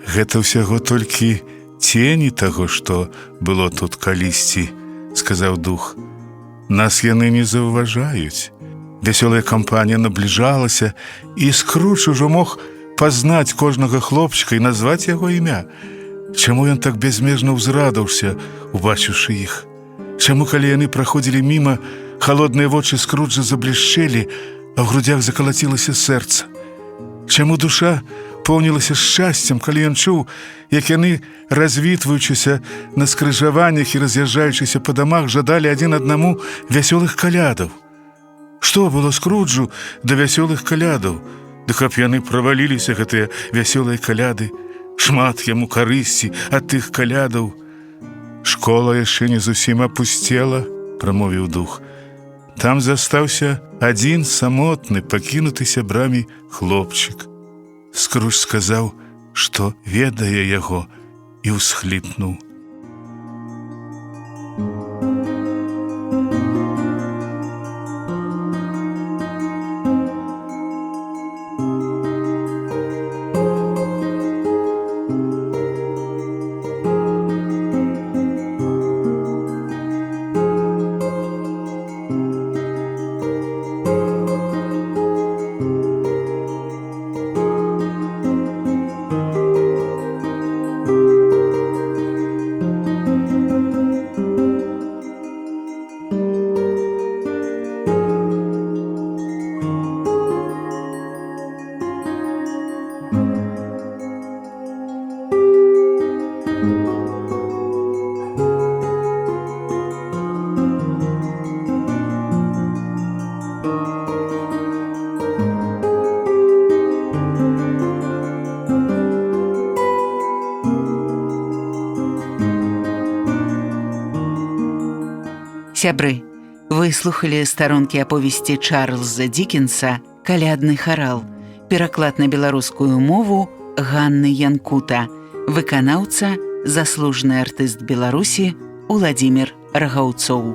«Гэта ўсяго толькі цені таго, што было тут калісьці», – сказаў дух. «Нас яны не заўважаюць». Вясёлая кампанія набліжалася, і Скрудж ужо мог пазнаць кожнага хлопчыка і назваць яго імя. Чаму ён так бязмежна ўзрадаўся, убачыўшы іх? Чаму, калі яны праходзілі міма, халодныя вочы Скруджа заблішчэлі, а ў грудзях закалацілася сэрца? Чаму душа поўнілася шчасцем, калі ён чуў, як яны, развітваючыся на скрыжаваннях і раз'язджаючыся па дамах, жадалі адзін аднаму вясёлых калядаў? Што было Скруджу да вясёлых калядаў? Ды каб яны праваліліся, гэтыя вясёлыя каляды, шмат яму карысці ад тых калядаў. «Школа яшчэ не зусім апусцела», – прамовіў дух. Там застаўся адзін самотны, пакінуты сябрамі хлопчык. Скрудж сказаў, што ведае яго, і ўсхліпнуў. Сябры, вы слухалі старонкі аповесці Чарльза Дікенса «Калядны харал», пераклад на беларускую мову Ганны Янкута, выканаўца, заслужаны артыст Беларусі Уладзімір Рагаўцоў.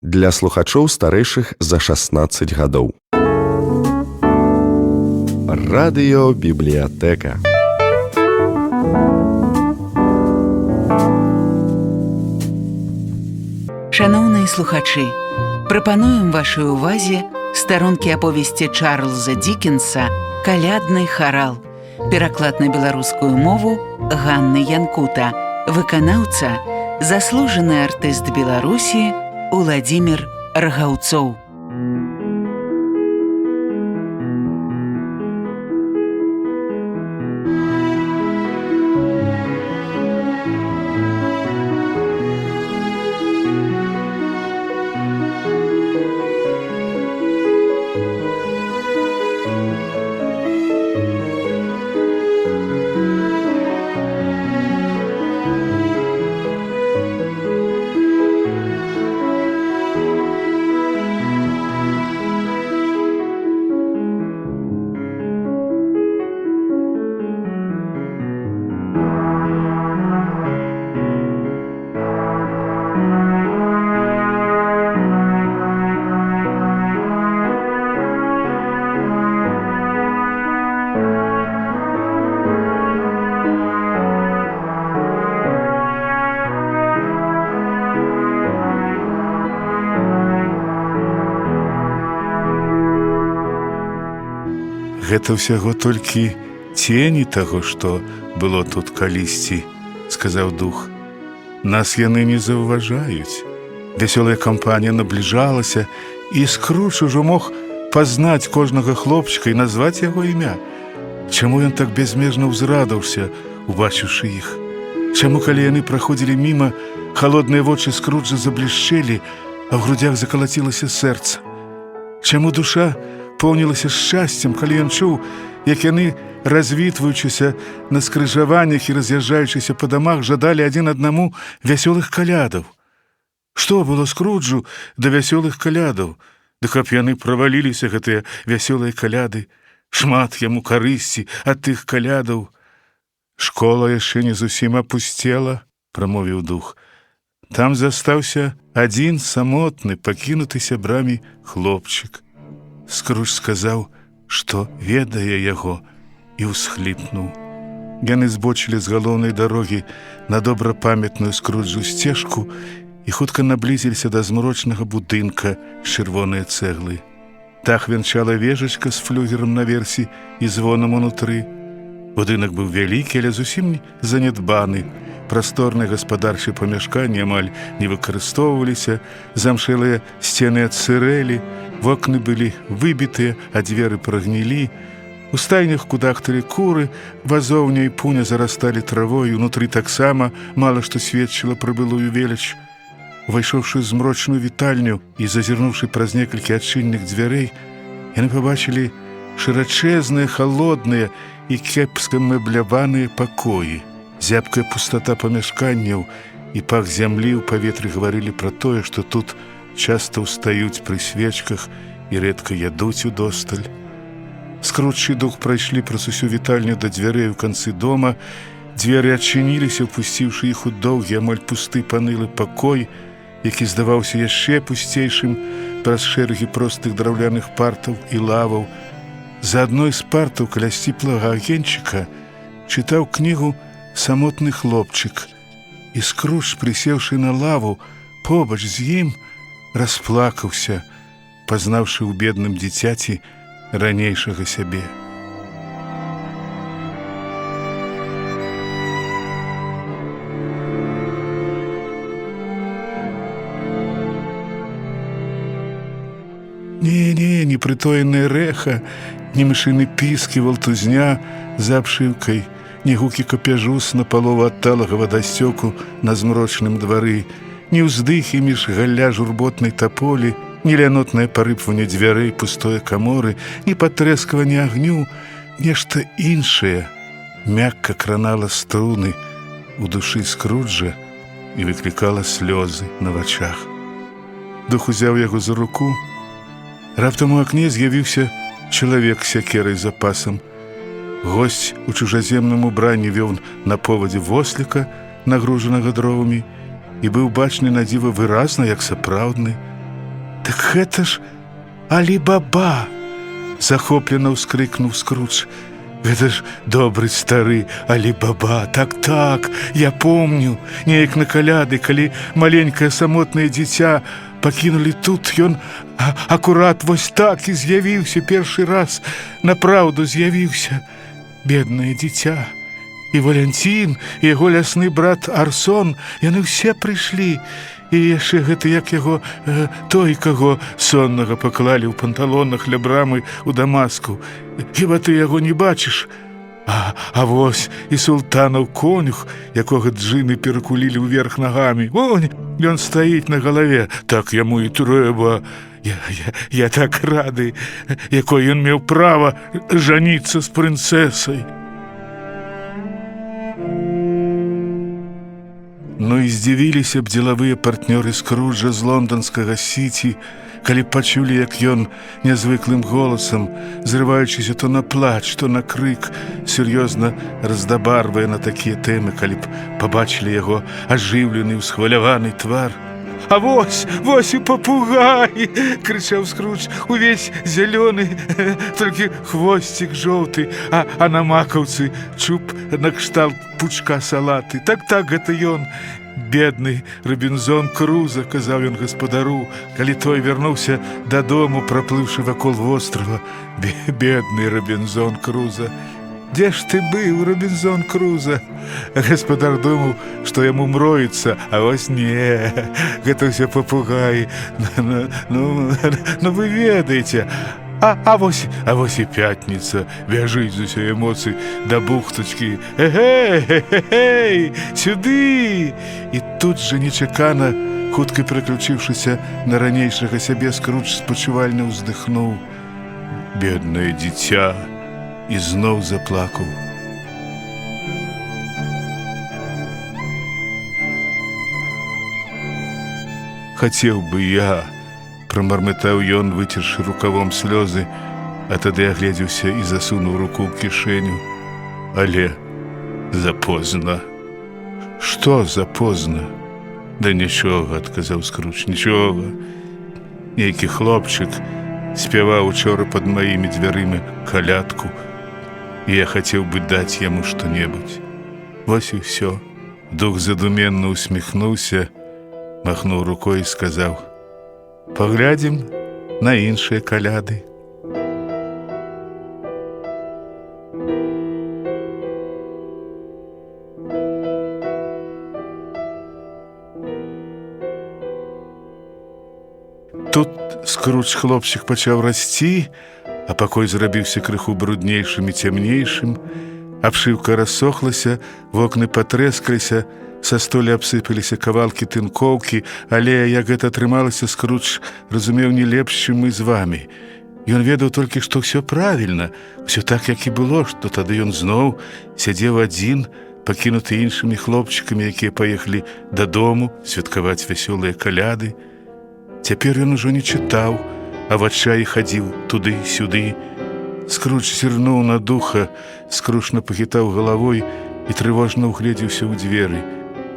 Для слухачоў старэйшых за 16 гадоў. Радыёбібліятэка. Шаноўныя слухачы, прапануем вашай увазе старонкі аповесці Чарльза Дікенса «Калядны харал», пераклад на беларускую мову Ганны Янкута, выканаўца, заслужаны артыст Беларусі Уладзімір Рагаўцоў. Гэта ўсяго толькі цені таго, што было тут калісьці, сказаў дух. Нас яны не заўважаюць. Вясёлая кампанія набліжалася, і Скрудж ужо мог пазнаць кожнага хлопчыка і назваць яго імя. Чаму ён так бязмежна ўзрадаўся, убачыўшы іх? Чаму, калі яны праходзілі міма, халодныя вочы Скруджа заблішчэлі, а ў грудях закалацілася сэрца? Чаму душа поўнілася шчасцем, калі ён чуў, як яны, развітваючыся на скрыжаваннях і раз'язджаючыся па дамах, жадалі адзін аднаму вясёлых калядаў? Што было Скруджу да вясёлых калядаў? Ды каб яны праваліліся, гэтыя вясёлыя каляды, шмат яму карысці ад тых калядаў. Школа яшчэ не зусім апусцела, прамовіў дух. Там застаўся адзін самотны, пакінуты сябрамі хлопчык. Скрудж сказаў, што ведае яго, і ўсхліпнуў. Яны збочылі з галоўнай дарогі на добрапамятную Скруджу сцежку і хутка наблізіліся да змрочнага будынка з чырвонай цэглы. Дах вянчала вежачка з флюгерам наверсе і звонам унутры. Будынак быў вялікі, але зусім занядбаны. Прасторныя гаспадарчыя памяшканні амаль не выкарыстоўваліся, замшэлыя сцены адсырэлі, вокны былі выбітыя, а дзверы прагнілі. У стайнях кудахталі куры, вазоўня і пуня зарасталі травой, унутры таксама мала што сведчыла пра былую веліч. Увайшоўшы ў змрочную вітальню і зазірнуўшы праз некалькі адчыненых дзвярэй, яны пабачылі шырачэзныя, халодныя і кепска мэбляваныя пакоі. Зябкая пустата памяшканняў і пах зямлі ў паветры гаварылі пра тое, што тут часта ўстаюць пры свечках і рэдка ядуць удосталь. Скрудж і дух прайшлі праз усю вітальню да дзвярэй у канцы дома. Дзверы адчыніліся, упусціўшы іх у доўгі, амаль пусты панылы пакой, які здаваўся яшчэ пусцейшым праз шэрагі простых драўляных партаў і лаваў. За адной з партаў каля сціплага агеньчыка чытаў кнігу самотны хлопчык, і Скрудж, прысеўшы на лаву побач з ім, расплакаўся, пазнаўшы ў бедным дзіцяці ранейшага сябе. Не, непрытоенае рэха, ні мышыны піскі, валтузня за абшыўкай, ні гукі капяжу з напалову адталага вадасцёку на змрочным двары, ні ўздыхі між галля журботнай таполі, ні лянотнае парыпванне дзвярэй пустое каморы, ні патрэскаванне агню, нешта іншае мякка кранала струны у душы Скруджа і выклікала слёзы на вачах. Дух узяў яго за руку. Раптам у акне з'явіўся чалавек з сякерай за пасам. Госць у чужаземным убранні вёў на повадзе восліка, нагружанага дровамі, і быў бачны на дзіва выразна, як сапраўдны. «Так гэта ж Алі-Баба!» – захоплена ўскрыкнуў Скрудж. «Гэта ж добры стары Алі-Баба, так, я помню, неяк на каляды, калі маленькае самотнае дзіця пакінулі тут, ён акурат вось так і з'явіўся першы раз, напраўду з'явіўся. Беднае дзіця. І Валянцін, і яго лясны брат Арсон, яны ўсе прыйшлі. І яшчэ гэты, як яго, той, каго соннага паклалі ў панталонах ля брамы ў Дамаску. Хіба ты яго не бачыш? А вось і султанаў конюх, якога джыны перакулілі ўверх нагамі. Вон, ён стаіць на галаве, так яму і трэба. Я так рады, якой ён меў права жаніцца з прынцэсай». Ну і здзівіліся б дзелавыя партнёры Скруджа з лонданскага сіці, калі пачулі, як ён нязвыклым голасам, зрываючыся то на плач, то на крык, сур'ёзна раздабарвае на такія тэмы, калі б пабачылі яго ажыўлены, усхваляваны твар. «А вось і папугай!» – крычаў Скрудж, увесь зялёны, толькі хвосцік жоўты, а на макаўцы чуб накшталт пучка салаты. Так, гэта ён, бедны Робінзон Круза, казаў ён гаспадару, калі той вярнуўся дадому, праплыўшы вакол вострава. Бедны Робінзон Круза. «Дзе ж ты быў, Робінзон Круза?» Гаспадар думаў, што яму мроіцца, а вось не, гэта ўсё папугаі. Ну, вы ведаеце. А вось і пятніца, бяжыць з усёй эмоцый да бухтачкі. «Эгэй, сюды!» І тут жа нечакана, хутка пераключыўшыся на ранейшага сябе, Скрудж спачувальна ўздыхнуў. Беднае дзіця. І зноў заплакаў. «Хацеў бы я», – прамармытаў ён, выцершы рукавом слёзы, а тады агледзеўся і засунуў руку ў кішэню. Але запозна. «Што запозна?» «Да нічога», – адказаў Скрудж, – «нічога. Нейкі хлопчык спяваў учора пад маімі дзвярымі калядку, і я хацеў бы даць яму што-небудзь. Вось і ўсё». Дух задуменна усміхнуўся, махнуў рукой і сказаў: «Паглядзім на іншыя каляды». Тут Скрудж хлопчык пачаў расці, а пакой зрабіўся крыху бруднейшым і цямнейшым, абшыўка рассохлася, вокны патрэскаліся, са столі абсыпаліся кавалкі тынкоўкі, але як гэта атрымалася, Скрудж разумеў не лепш, чым мы з вамі. Ён ведаў толькі, што ўсё правільна, ўсё так, як і было, што тады ён зноў сядзеў адзін, пакінуты іншымі хлопчыкамі, якія паехалі дадому святкаваць вясёлыя каляды. Цяпер ён ужо не чытаў, а в адчаі хадзіў туды-сюды. Скрудж зірнуў на духа, скрушна пахітаў галавой і трывожна ўгледзеўся ў дзверы.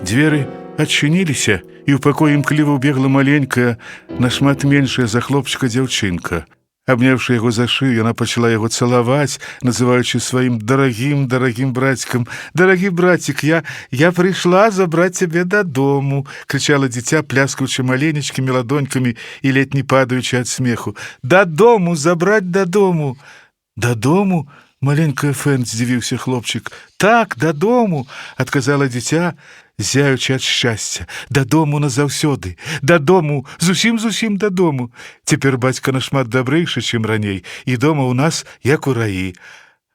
Дзверы адчыніліся, і ў пакой імкліва ўбегла маленькая, нашмат меншая за хлопчыка дзяўчынка. Абняўшы яго за шыю, яна пачала яго цалаваць, называючы сваім дарагім братцікам. «Дарагі братцік, я прыйшла забраць цябе дадому», – крычала дзіця, пляскаючы маленечкімі ладонькамі і ледзь не падаючы ад смеху. «Дадому, забраць дадому». «Дадому?» – маленькая Фэн, здзівіўся хлопчык. «Так, дадому», – адказала дзіця, зяючы ад шчасця. «Дадому назаўсёды, дадому, зусім дадому. Цяпер бацька нашмат дабрэйшы, чым раней, і дома ў нас, як у раі».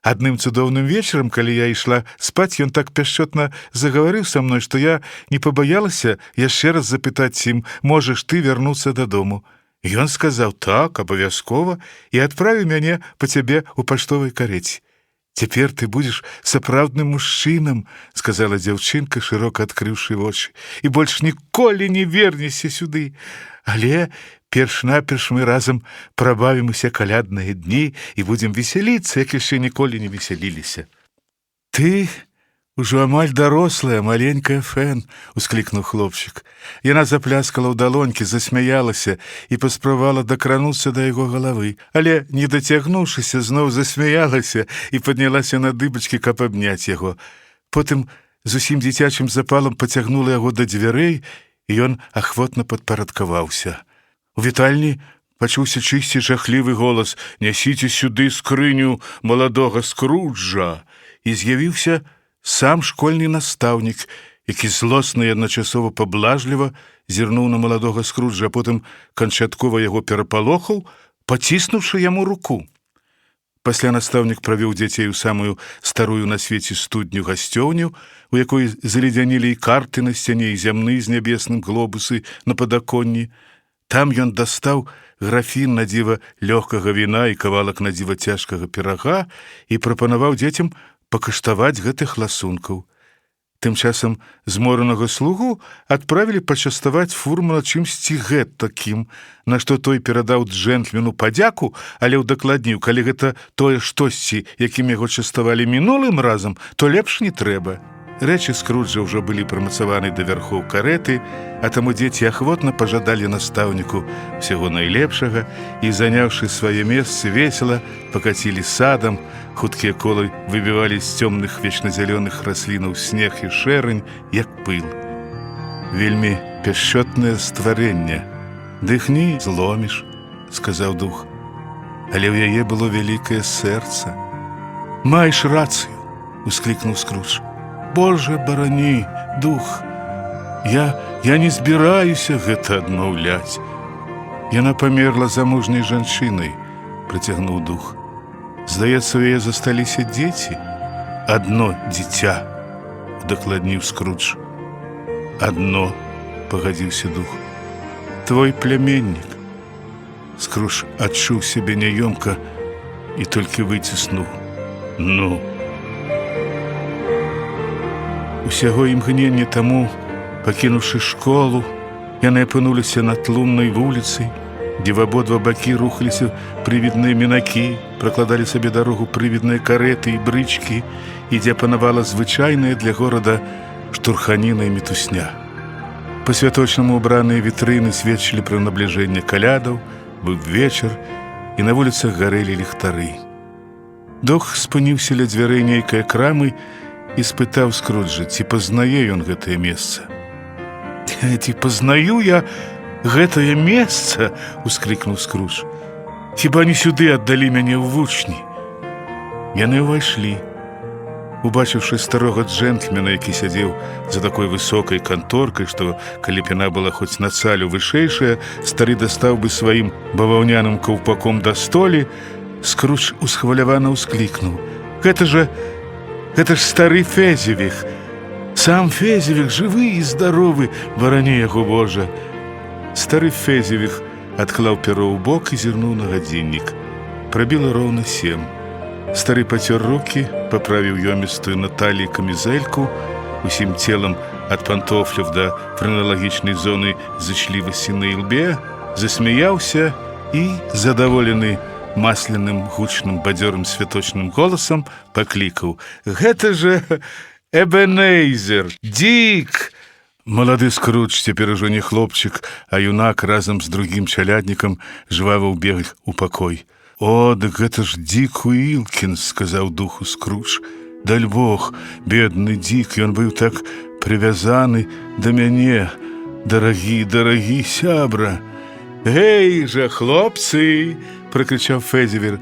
Адным цудоўным вечарам, калі я ішла спаць, ён так пяшчотна загаварыў са мной, што я не пабаялася яшчэ раз запытаць ім: «Можаш ты вярнуцца дадому?» Ён сказаў: «Так, абавязкова», і адправіў мяне па цябе ў паштовай кареце. «Цяпер ты будзеш сапраўдным мужчынам», – сказала дзяўчынка, шырока адкрыўшы вочы, «і больш ніколі не вернешся сюды. Але перш-наперш мы разам прабавім усе калядныя дні і будзем весяліцца, як яшчэ ніколі не весяліліся». «Ты Ужо амаль дарослая, маленькая Фэн, усклікнуў хлопчык. Яна запляскала ў далонькі, засмяялася і паспрабавала дакрануцца да яго галавы, але, не дацягнуўшыся, зноў засмяялася і паднялася на дыбачкі, каб абняць яго. Потым з усім дзіцячым запалам пацягнула яго да дзвярэй, і ён ахвотна падпарадкаваўся. У вітальні пачуўся чысці жахлівы голас: «Нясіце сюды скрыню маладога Скруджа!» І з'явіўся сам школьны настаўнік, які злосна і адначасова паблажліва зірнуў на маладога Скруджа, а потым канчаткова яго перапалохаў, паціснуўшы яму руку. Пасля настаўнік правёў дзяцей у самую старую на свеце студню-гасцёўню, у якой заледзянілі і карты на сцяне, і зямны з нябесным глобусы на падаконні. Там ён дастаў графін на дзіва лёгкага віна і кавалак на дзіва цяжкага пірага і прапанаваў дзецям пакаштаваць гэтых ласункаў. Тым часам зморанага слугу адправілі пачаставаць фурмана чымсьці гэтакім, на што той перадаў джэнтльмену падзяку, але ўдакладніў, калі гэта тое штосьці, якім яго частавалі мінулым разам, то лепш не трэба. Рэчы Скруджа ўжо былі прымацаваны да вярхоў карэты, а таму дзеці ахвотна пажадалі настаўніку ўсяго найлепшага і, заняўшы свае месцы, весела пакацілі садам. Хуткія колы выбівалі з цёмных вечназялёных раслінаў снег і шэрань, як пыл. Вельмі пяшчотнае стварэнне. «Дыхні, зломіш», — сказаў дух. Але ў яе было вялікае сэрца. «Маеш рацыю», — усклікнуў Скрудж. «Боже, барані, дух, я не збіраюся гэта адмаўляць. Яна памерла замужняй жанчынай», — працягнуў дух. «Здаецца, у яе засталіся дзеці?» «Адно дзіця», — удакладніў Скрудж. «Адно», — пагадзіўся дух. «Твой пляменнік». Скрудж адчуў сябе няёмка і толькі выціснуў: «Ну». Усяго імгнення таму, пакінуўшы школу, яны апынуліся на тлумнай вуліцы, дзе в абодва бакі рухаліся прывідныя мінакі, пракладалі сабе дарогу прывідныя карэты і брычкі, і дзе панавала звычайная для горада штурханіна і мітусня. Па-святочнаму ўбраныя вітрыны сведчылі пра набліжэнне калядаў, быў вечар, і на вуліцах гарэлі ліхтары. Дух спыніўся ля дзвярэй нейкай крамы і спытаў Скруджа, ці пазнае ён гэтае месца. «Ці пазнаю я гэтае месца?» — усклікнуў Скрудж. «Хіба не сюды аддалі мяне ў вучні?» Яны ўвайшлі. Убачыўшы старога джэнтльмена, які сядзеў за такой высокай канторкай, што, калі б яна была хоць на цалю вышэйшая, стары дастаў бы сваім баваўняным каўпаком да столі, Скрудж усхвалявана ўсклікнуў: «Гэта ж стары Фезевіх! Сам Фезевіх жывы і здаровы, барані яго Божа!» Стары Фезевіх адклаў перо ў бок і зірнуў на гадзіннік. Прабіла роўна 7. Стары пацёр рукі, паправіў ёмістую на таліі камізэльку, усім целам ад пантофляў да фрэналагічнай зоны зычлівасці на ілбе, засмяяўся і, задаволены масляным, гучным, бадзёрым святочным голасам, паклікаў: «Гэта же Эбенейзер! Дик!» Малады Скрудж, цяпер ужо не хлопчык, а юнак разам з другім чаляднікам жвава ўбег у пакой. «О, дык гэта ж Дик Уілкінс», — сказаў духу Скрудж. «Даль Бог, бедны Дик, ён быў так прывязаны да мяне. Дарагі сябра!» «Гей жа, хлопцы!» — прокричав Фезевір.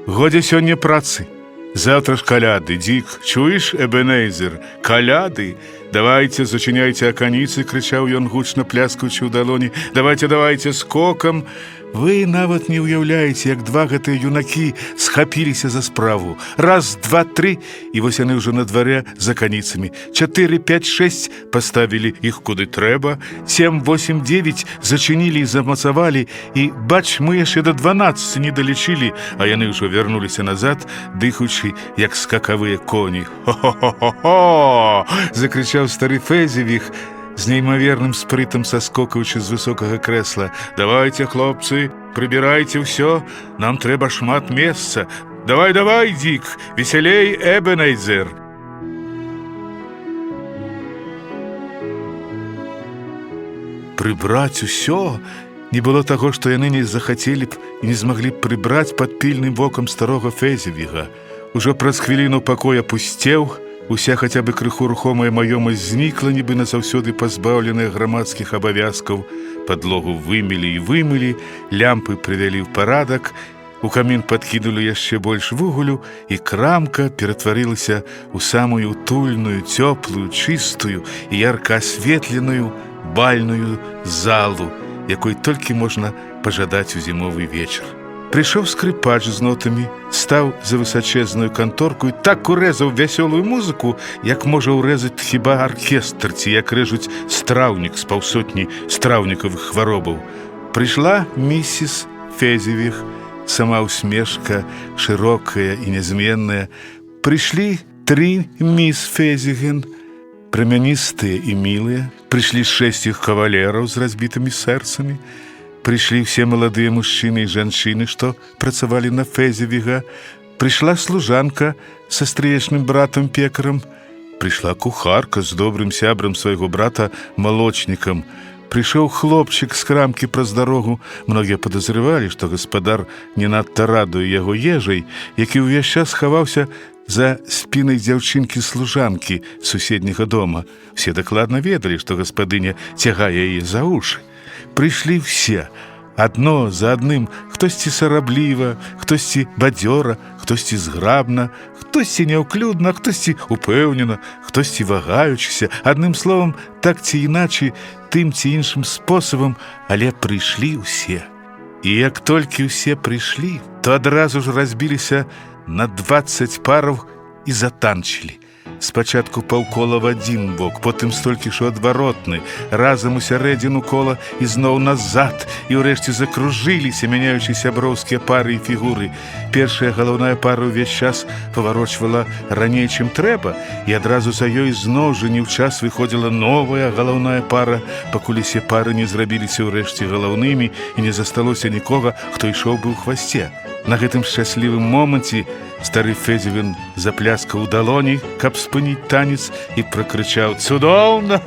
«Годзе сёння працы. Завтра ж каляды, Дик. Чуеш, Эбенейзер? Каляды! Давайте, зачиняйте аканіцы!» — кричаў ён, гучна пляскаючы ў далоні. «Давайте, скокам!» Вы нават не ўяўляеце, як два гэтыя юнакі схапіліся за справу. Раз, два, тры, і вось яны ўжо на дварэ за каніцамі. 4, 5, 6 паставілі іх куды трэба. 7, 8, 9 зачынілі і замацавалі. І, бач, мы яшчэ до 12 не далічылі, а яны ўжо вярнуліся назад, дыхаючы, як скакавыя коні. «Хо-хо-хо-хо!» — закрычаў стары Фезевіх, з неймаверным спрытам саскокаючы з высокага крэсла. «Давайте, хлопцы, прыбірайце ўсё, нам трэба шмат месца. Давай, Дик, весялей, Эбенейзер!» прыбраць усё. Не было таго, што яны не захацелі б і не змаглі б прыбраць пад пільным вокам старога Фезевіга. Ужо праз хвіліну пакой апусцеў, уся хаця бы крыху рухомая маёмасць знікла, нібы назаўсёды пазбаўленая грамадскіх абавязкаў. Падлогу вымелі і вымылі, лямпы прывялі ў парадак, у камін падкінулі яшчэ больш вугалю, і крамка ператварылася ў самую утульную, цёплую, чыстую і ярка асветленую бальную залу, якой толькі можна пажадаць у зімовы вечар. Прыйшоў скрыпач з нотамі, стаў за высачэзную канторку і так урэзаў вясёлую музыку, як можа ўрэзаць хіба аркестр ці як рэжуць страўнік з паўсотні страўнікавых хваробаў. Прыйшла місіс Фезевіх, сама усмешка, шырокая і нязменная. Прыйшлі 3 міс Фезіген, прамяністыя і мілыя. Прыйшлі 6 іх кавалераў з разбітымі сэрцамі. Прыйшлі ўсе маладыя мужчыны і жанчыны, што працавалі на Фезевіга. Прыйшла служанка са стрыечным братам-пекарам. Прыйшла кухарка з добрым сябрам свайго брата малочнікам. Прыйшоў хлопчык з крамкі праз дарогу. Многія падазрывалі, што гаспадар не надта радуе яго ежай, які ўвесь час хаваўся за спінай дзяўчынкі-служанкі суседняга дома. Все дакладна ведалі, што гаспадыня цягае яе за вушы. Прыйшлі ўсе, адно за адным, хтосьці сарабліва, хтосьці бадзёра, хтосьці зграбна, хтосьці няўклюдна, хтосьці упэўнена, хтосьці вагаючыся. Адным словам, так ці іначай, тым ці іншым спосабам, але прыйшлі ўсе. І як толькі ўсе прыйшлі, то адразу ж разбіліся на 20 параў і затанчылі. Спачатку паўкола в адзін бок, потым столькі ж у адваротны, разам у сярэдзіну кола і зноў назад, і ўрэшце закружыліся, мяняючы сяброўскія пары і фігуры. Першая галаўная пара ўвесь час паварочвала раней, чым трэба, і адразу за ёй зноў жа не ў час выходзіла новая галаўная пара, пакуль усе пары не зрабіліся ўрэшце галаўнымі і не засталося нікога, хто ішоў бы ў хвасце. На гэтым шчаслівым моманце стары Фезевін запляскаў у далоні, каб спыніць танец, і пракрычаў: «Цудоўна!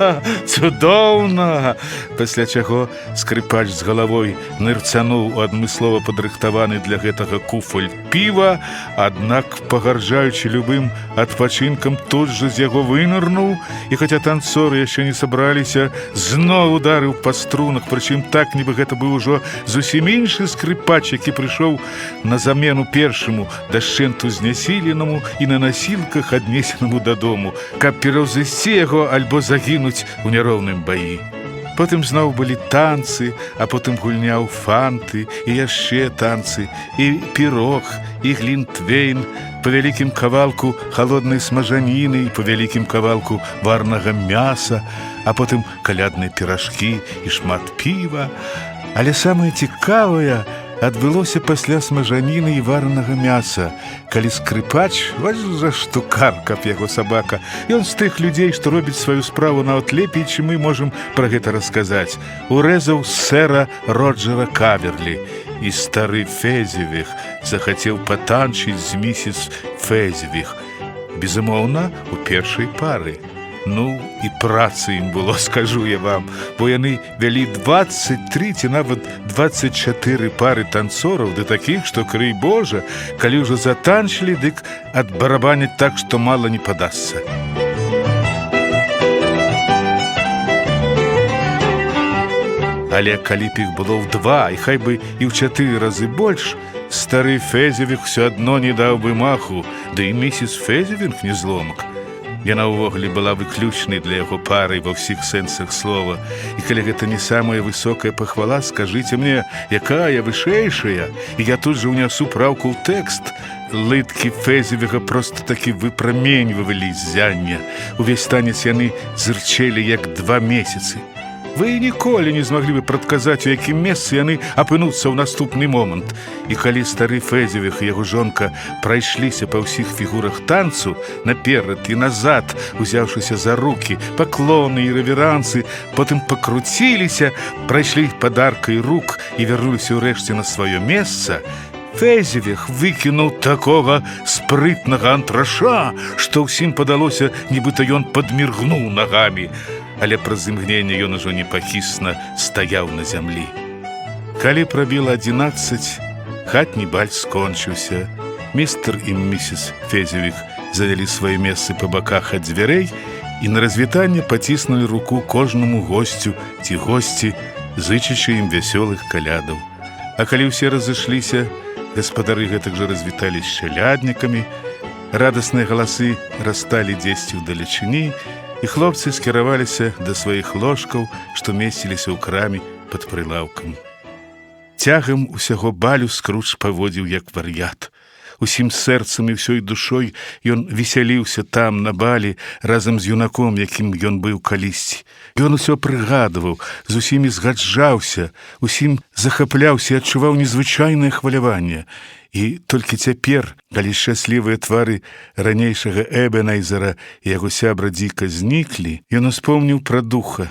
Цудоўна!» Пасля чаго скрыпач з галавой нырцануў у адмыслова падрыхтаваны для гэтага куфаль піва, аднак, пагарджаючы любым адпачынкам, тут жа з яго вынырнуў, і хаця танцоры яшчэ не сабраліся, зноў ударыў па струнах, прычым так, нібы гэта быў ужо зусім іншы скрыпач, які прыйшоў на замену першаму, дашчэнту знясіленаму і на насілках аднесенаму дадому, каб пераўзысці яго альбо загінуць у няроўным баі. Потым зноў былі танцы, а потым гульня ў фанты, і яшчэ танцы, і пірог, і глінтвейн, па вялікім кавалку халоднай смажаніны і па вялікім кавалку варнага мяса, а потым калядныя піражкі і шмат піва. Але самае цікавае адбылося пасля смажаніны і варанага мяса, калі скрыпач, вось за штукар, каб яго сабака, ён з тых людзей, што робіць сваю справу нават лепей, чым мы можам пра гэта расказаць, урэзаў сэра Роджера Каверлі, і стары Фезевіх захацеў патанчыць з місіс Фезевіх, безумоўна, у першай пары. Ну, і працы ім было, скажу я вам, бо яны вялі 23 ці нават 24 пары танцораў, ды такіх, што, крый Божа, калі ўжо затанчылі, дык адбарабаняць так, што мала не падасца. Але калі б іх было ў 2, і хай бы і ў 4 разы больш, стары Фезевіх усё адно не даў бы маху, ды і місіс Фезевінг не зломак. Яна ўвогуле была выключнай для яго парай ва ўсіх сэнсах слова. І калі гэта не самая высокая пахвала, скажыце мне, якая вышэйшая, і я тут жа ўнясу праўку ў тэкст. Лыткі Фезевіга проста такі выпраменьвалі ззяння. Увесь танец яны зырчэлі як 2 месяцы. Вы ніколі не змаглі бы прадказаць, у якім месцы яны апынуцца ў наступны момант. І калі стары Фезевіх і яго жонка прайшліся па ўсіх фігурах танцу, наперад і назад, узяўшыся за рукі, паклоны і рэверансы, потым пакруціліся, прайшлі падаркай рук і вярнуліся ўрэшце на сваё месца, Фезевіх выкінуў такога спрытнага антраша, што ўсім падалося, нібыта ён падміргнуў нагамі. але праз імгненне ён ужо непахісна стаяў на зямлі. Калі прабіла 11, хатні баль скончыўся. Містер і місіс Фезевік занялі свае месцы па баках ад дзвярэй і на развітанне паціснулі руку кожнаму госцю ці госці, зычачы ім вясёлых калядаў. А калі ўсе разышліся, гаспадары гэтак жа развітались з чаляднікамі, радасныя галасы расталі дзесьці ўдалечыні, і хлопцы скіраваліся да сваіх ложкаў, што месціліся ў краме пад прылаўкам. Цягам усяго балю Скрудж паводзіў як вар'ят. Усім сэрцам і ўсёй душой ён весяліўся там, на балі, разам з юнаком, якім ён быў калісьці. Ён усё прыгадываў, з усімі згаджаўся, усім захапляўся і адчуваў незвычайнае хваляванне. І толькі цяпер, калі шчаслівыя твары ранейшага Эбенайзера і яго сябра дзіка зніклі, ён успомніў пра духа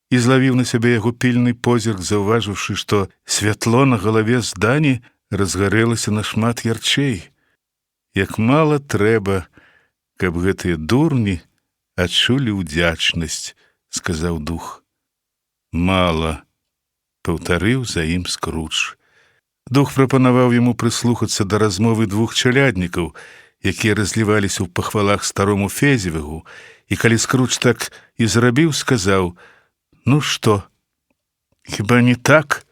і злавіў на сябе яго пільны позірк, заўважыўшы, што святло на галаве здані разгарэлася нашмат ярчэй. Як мала трэба, каб гэтыя дурні адчулі ўдзячнасць, сказаў дух. Мала, паўтарыў за ім Скрудж. Дух прапанаваў яму прыслухацца да размовы двух чаляднікаў, якія разліваліся ў пахвалах старому Фезевігу, і калі Скрудж так і зрабіў, сказаў: «Ну што, хіба не так?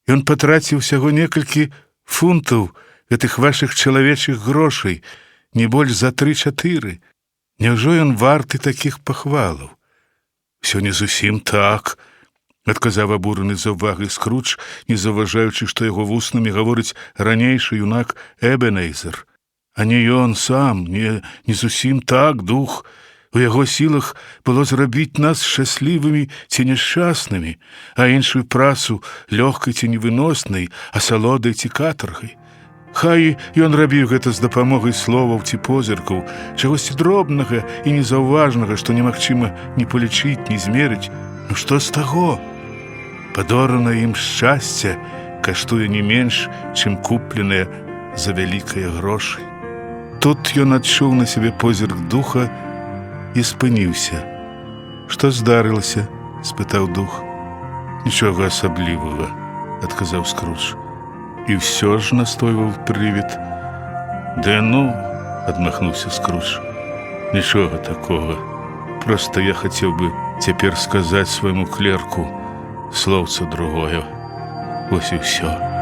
Ён патраціў усяго некалькі фунтаў гэтых вашых чалавечых грошай, не больш за 3-4. Няўжо ён варты такіх пахвалаў?» «Усё не зусім так», — адказаў абураны заўвагай Скрудж, не заўважаючы, што яго вуснамі гаворыць ранейшы юнак Эбенайзер. «А не ён сам, не зусім так, дух. У яго сілах было зрабіць нас шчаслівымі ці няшчаснымі, а іншую працу лёгкай ці невыноснай, асалодай ці катаргай. Хай ён рабіў гэта з дапамогай словаў ці позіркаў, чагосьці дробнага і незаўважнага, што немагчыма ні палічыць, ні змерыць. Ну што з таго? Падорана ім шчасце каштуе не менш, чым купленае за вялікія грошы». Тут ён адчуў на сябе позірк духа і спыніўся. «Што здарылася?» – спытаў дух. «Нічога асаблівага», – адказаў Скрудж. «І ўсё ж настойваў прывід». «Да ну», – адмахнуўся Скрудж, – «нічога такога. Проста я хацеў бы цяпер сказаць свайму клерку слоўца другое. Вось і ўсё».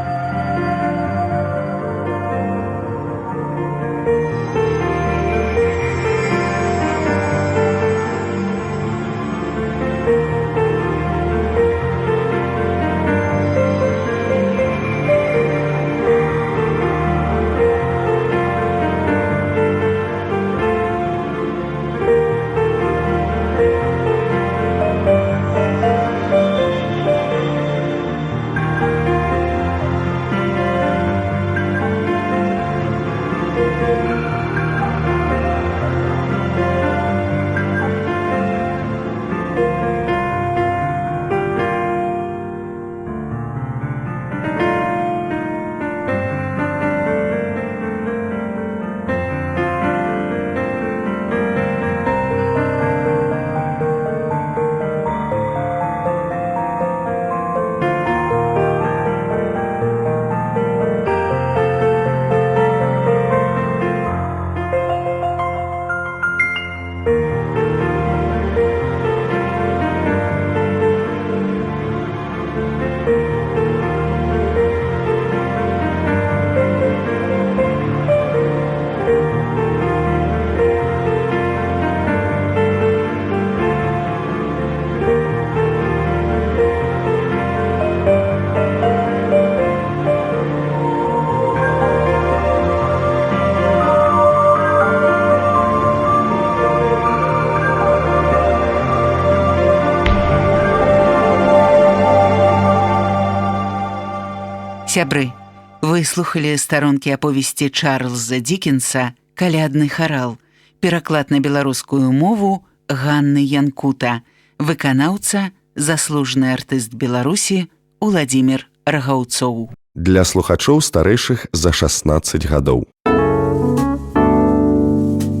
Сябры, вы слухалі старонкі аповесці Чарльза Дікенса «Калядны харал», пераклад на беларускую мову Ганны Янкута, выканаўца, заслужаны артыст Беларусі Уладзімір Рагаўцоў. Для слухачоў старэйшых за 16 гадоў.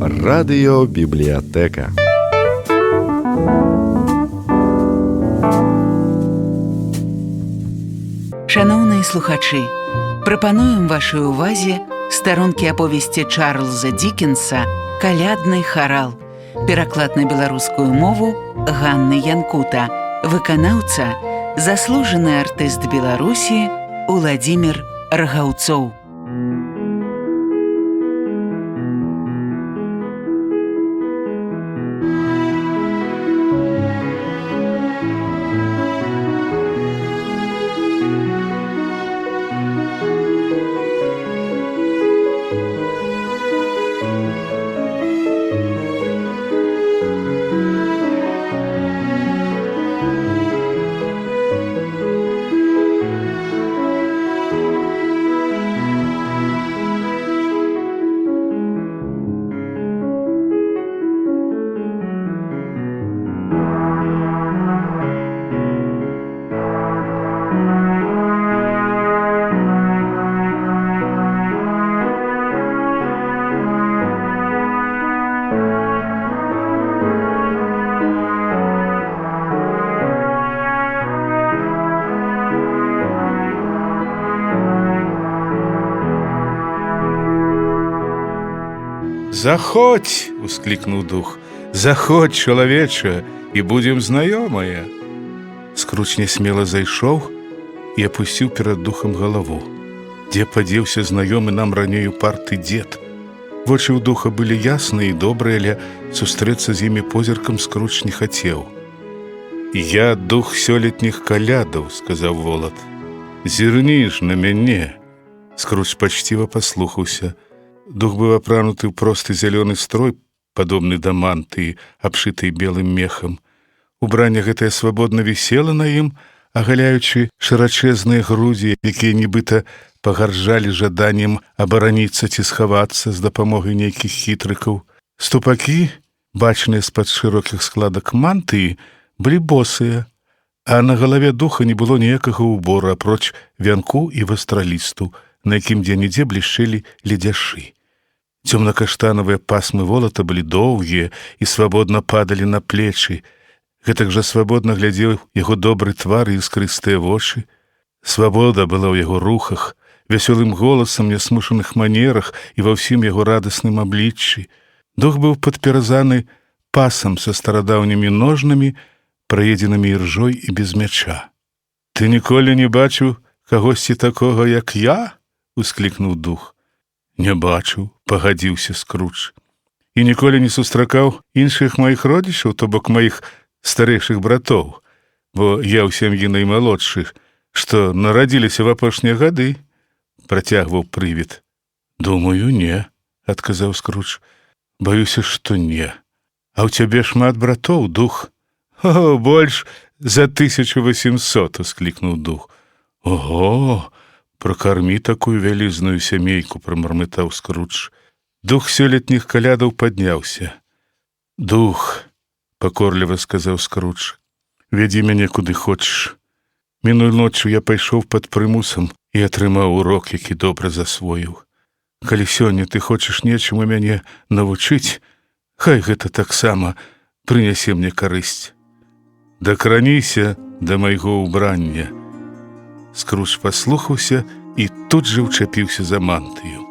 Радыёбібліятэка. Шаноўныя слухачы, прапануем вашай увазе старонкі аповесці Чарльза Дікенса «Калядны харал», пераклад на беларускую мову Ганны Янкута, выканаўца – заслужаны артыст Беларусі Уладзімір Рагаўцоў. «Заходь!» — ускликнул дух. «Заходь, чалавеча, и будем знаёмыя!» Скруч нясмела зайшоў і апусціў перад духам галаву. Дзе падзеўся знаёмы нам раней упарты дзед? Вочы ў духа былі ясныя і добрыя, але сустрэцца з імі позіркам Скруч не хацеў. «Я дух сёлетніх калядаў», — сказаў волат. «Зірні ж на мяне!» Скруч пачціва паслухаўся. Дух быў апрануты ў просты зялёны строй, падобны да манты, абшытай белым мехам. Убранне гэтае свабодна вісела на ім, агаляючы шырачэзныя грудзі, якія нібыта пагаржалі жаданнем абараніцца ці схавацца з дапамогай нейкіх хітрыкаў. Ступакі, бачныя з-пад шырокіх складак мантыі, былі босыя, а на галаве духа не было ніякага ўбора, апроч вянку і вастралісту, на якім дзе-нідзе блішчэлі ледзяшы. Цёмна-каштанавыя пасмы волата былі доўгія і свабодна падалі на плечы. Гэтак жа свабодна глядзеў яго добры твар і іскрыстыя вочы. Свабода была ў яго рухах, вясёлым голасам, нясмушаных манерах і ва ўсім яго радасным абліччы. Дух быў падпяразаны пасам са старадаўнімі ножнамі, праедзенымі іржой і без мяча. «Ты ніколі не бачыў кагосьці такога, як я?» — усклікнуў дух. «Не бачыў», — пагадзіўся Скруч. «І ніколі не сустракаў іншых маіх родзічаў, то бок маіх старэйшых братоў, бо я ў сям'і наймалодшых, што нарадзіліся в апошнія гады», — працягваў прывід. «Думаю, не», — адказаў Скруч. «Баюся, што не. А ў цябе шмат братоў, дух?» «О, больш за 1800», — усклікнуў дух. «Ого! Пракармі такую вялізную сямейку», — прамармытаў Скруч. Дух сёлетніх калядаў падняўся. «Дух», — пакорліва сказаў Скруч, — «вядзі мяне куды хочаш. Мінулай ноччу я пайшоў пад прымусам і атрымаў урок, які добра засвоіў. Калі сёння ты хочаш нечаму мяне навучыць, хай гэта таксама прынясе мне карысць. Дакраніся да майго ўбрання». Скруч паслухаўся і тут жа ўчапіўся за мантыю.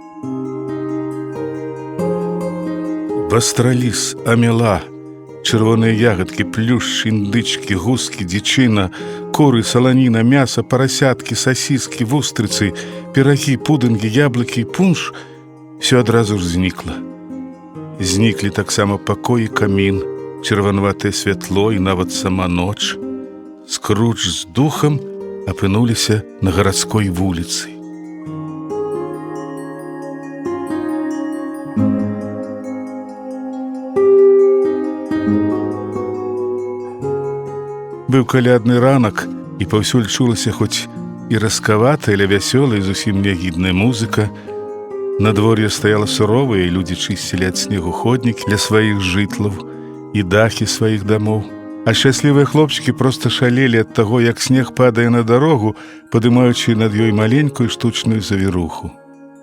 Вастраліс, амела, чырвоныя ягадкі, плюшчы, індычкі, гускі, дзічына, куры, саланіна, мяса, парасяткі, сасіскі, вустрыцы, пірагі, пудынгі, яблыкі і пунш — всё адразу ж знікла. Зніклі таксама пакой і камін, чырванаватае святло і нават сама ноч. Скруч з духам апынуліся на гарадской вуліцы. Быў калядны ранак, і паўсюль чулася хоць і раскаватая, але вясёлая, зусім неагідная музыка. Надвор'е стаяла суровае, і людзі чысцілі ад снегу ходнікі для сваіх жытлаў і дахі сваіх дамоў. А шчаслівыя хлопчыкі проста шалелі ад таго, як снег падае на дарогу, падымаючы над ёй маленькую штучную завіруху.